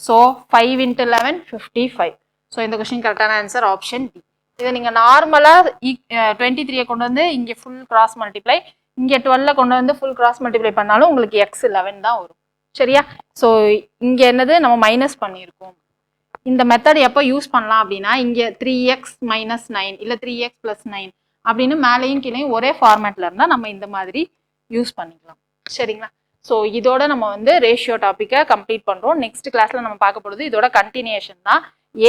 ஸோ 5 × 11 55. ஸோ இந்த கொஸ்டின் கரெக்டான ஆன்சர் ஆப்ஷன் டி. இதை நீங்கள் நார்மலாக 23 கொண்டு வந்து இங்கே ஃபுல் கிராஸ் மல்டிப்ளை, இங்கே 12 கொண்டு வந்து ஃபுல் கிராஸ் மல்டிப்ளை பண்ணாலும் உங்களுக்கு x11 தான் வரும். சரியா? ஸோ இங்கே என்னது நம்ம மைனஸ் பண்ணியிருக்கோம். இந்த மெத்தட் எப்போ யூஸ் பண்ணலாம் அப்படின்னா, இங்கே 3x மைனஸ் 9 இல்லை 3x ப்ளஸ் 9 அப்படின்னு மேலேயும் கீழேயும் ஒரே ஃபார்மேட்டில் இருந்தால் நம்ம இந்த மாதிரி யூஸ் பண்ணிக்கலாம். சரிங்களா? ஸோ இதோட நம்ம வந்து ரேஷியோ டாப்பிக்கை கம்ப்ளீட் பண்ணுறோம். நெக்ஸ்ட் கிளாஸில் நம்ம பார்க்க போகிறது இதோட கண்டினியூஷன் தான்.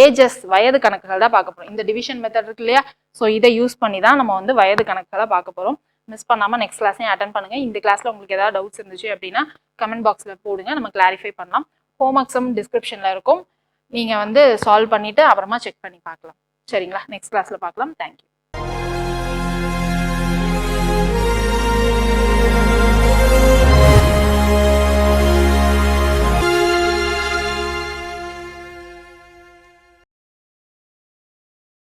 ஏஜஸ் வயது கணக்குகள் தான் பார்க்க போகிறோம். இந்த டிவிஷன் மெத்தட் இருக்கு இல்லையா, ஸோ இதை யூஸ் பண்ணி தான் நம்ம வந்து வயது கணக்குகளை பார்க்க போகிறோம். மிஸ் பண்ணாமல் நெக்ஸ்ட் கிளாஸையும் அட்டன் பண்ணுங்கள். இந்த கிளாஸில் உங்களுக்கு ஏதாவது டவுட்ஸ் இருந்துச்சு அப்படின்னா கமெண்ட் பாக்ஸில் போடுங்க, நம்ம கிளாரிஃபை பண்ணலாம். ஹோம்ஒர்க்ஸும் டிஸ்கிரிப்ஷனில் இருக்கும், நீங்கள் வந்து சால்வ் பண்ணிவிட்டு அப்புறமா செக் பண்ணி பார்க்கலாம். சரிங்களா? நெக்ஸ்ட் கிளாஸில் பார்க்கலாம். தேங்க்யூ.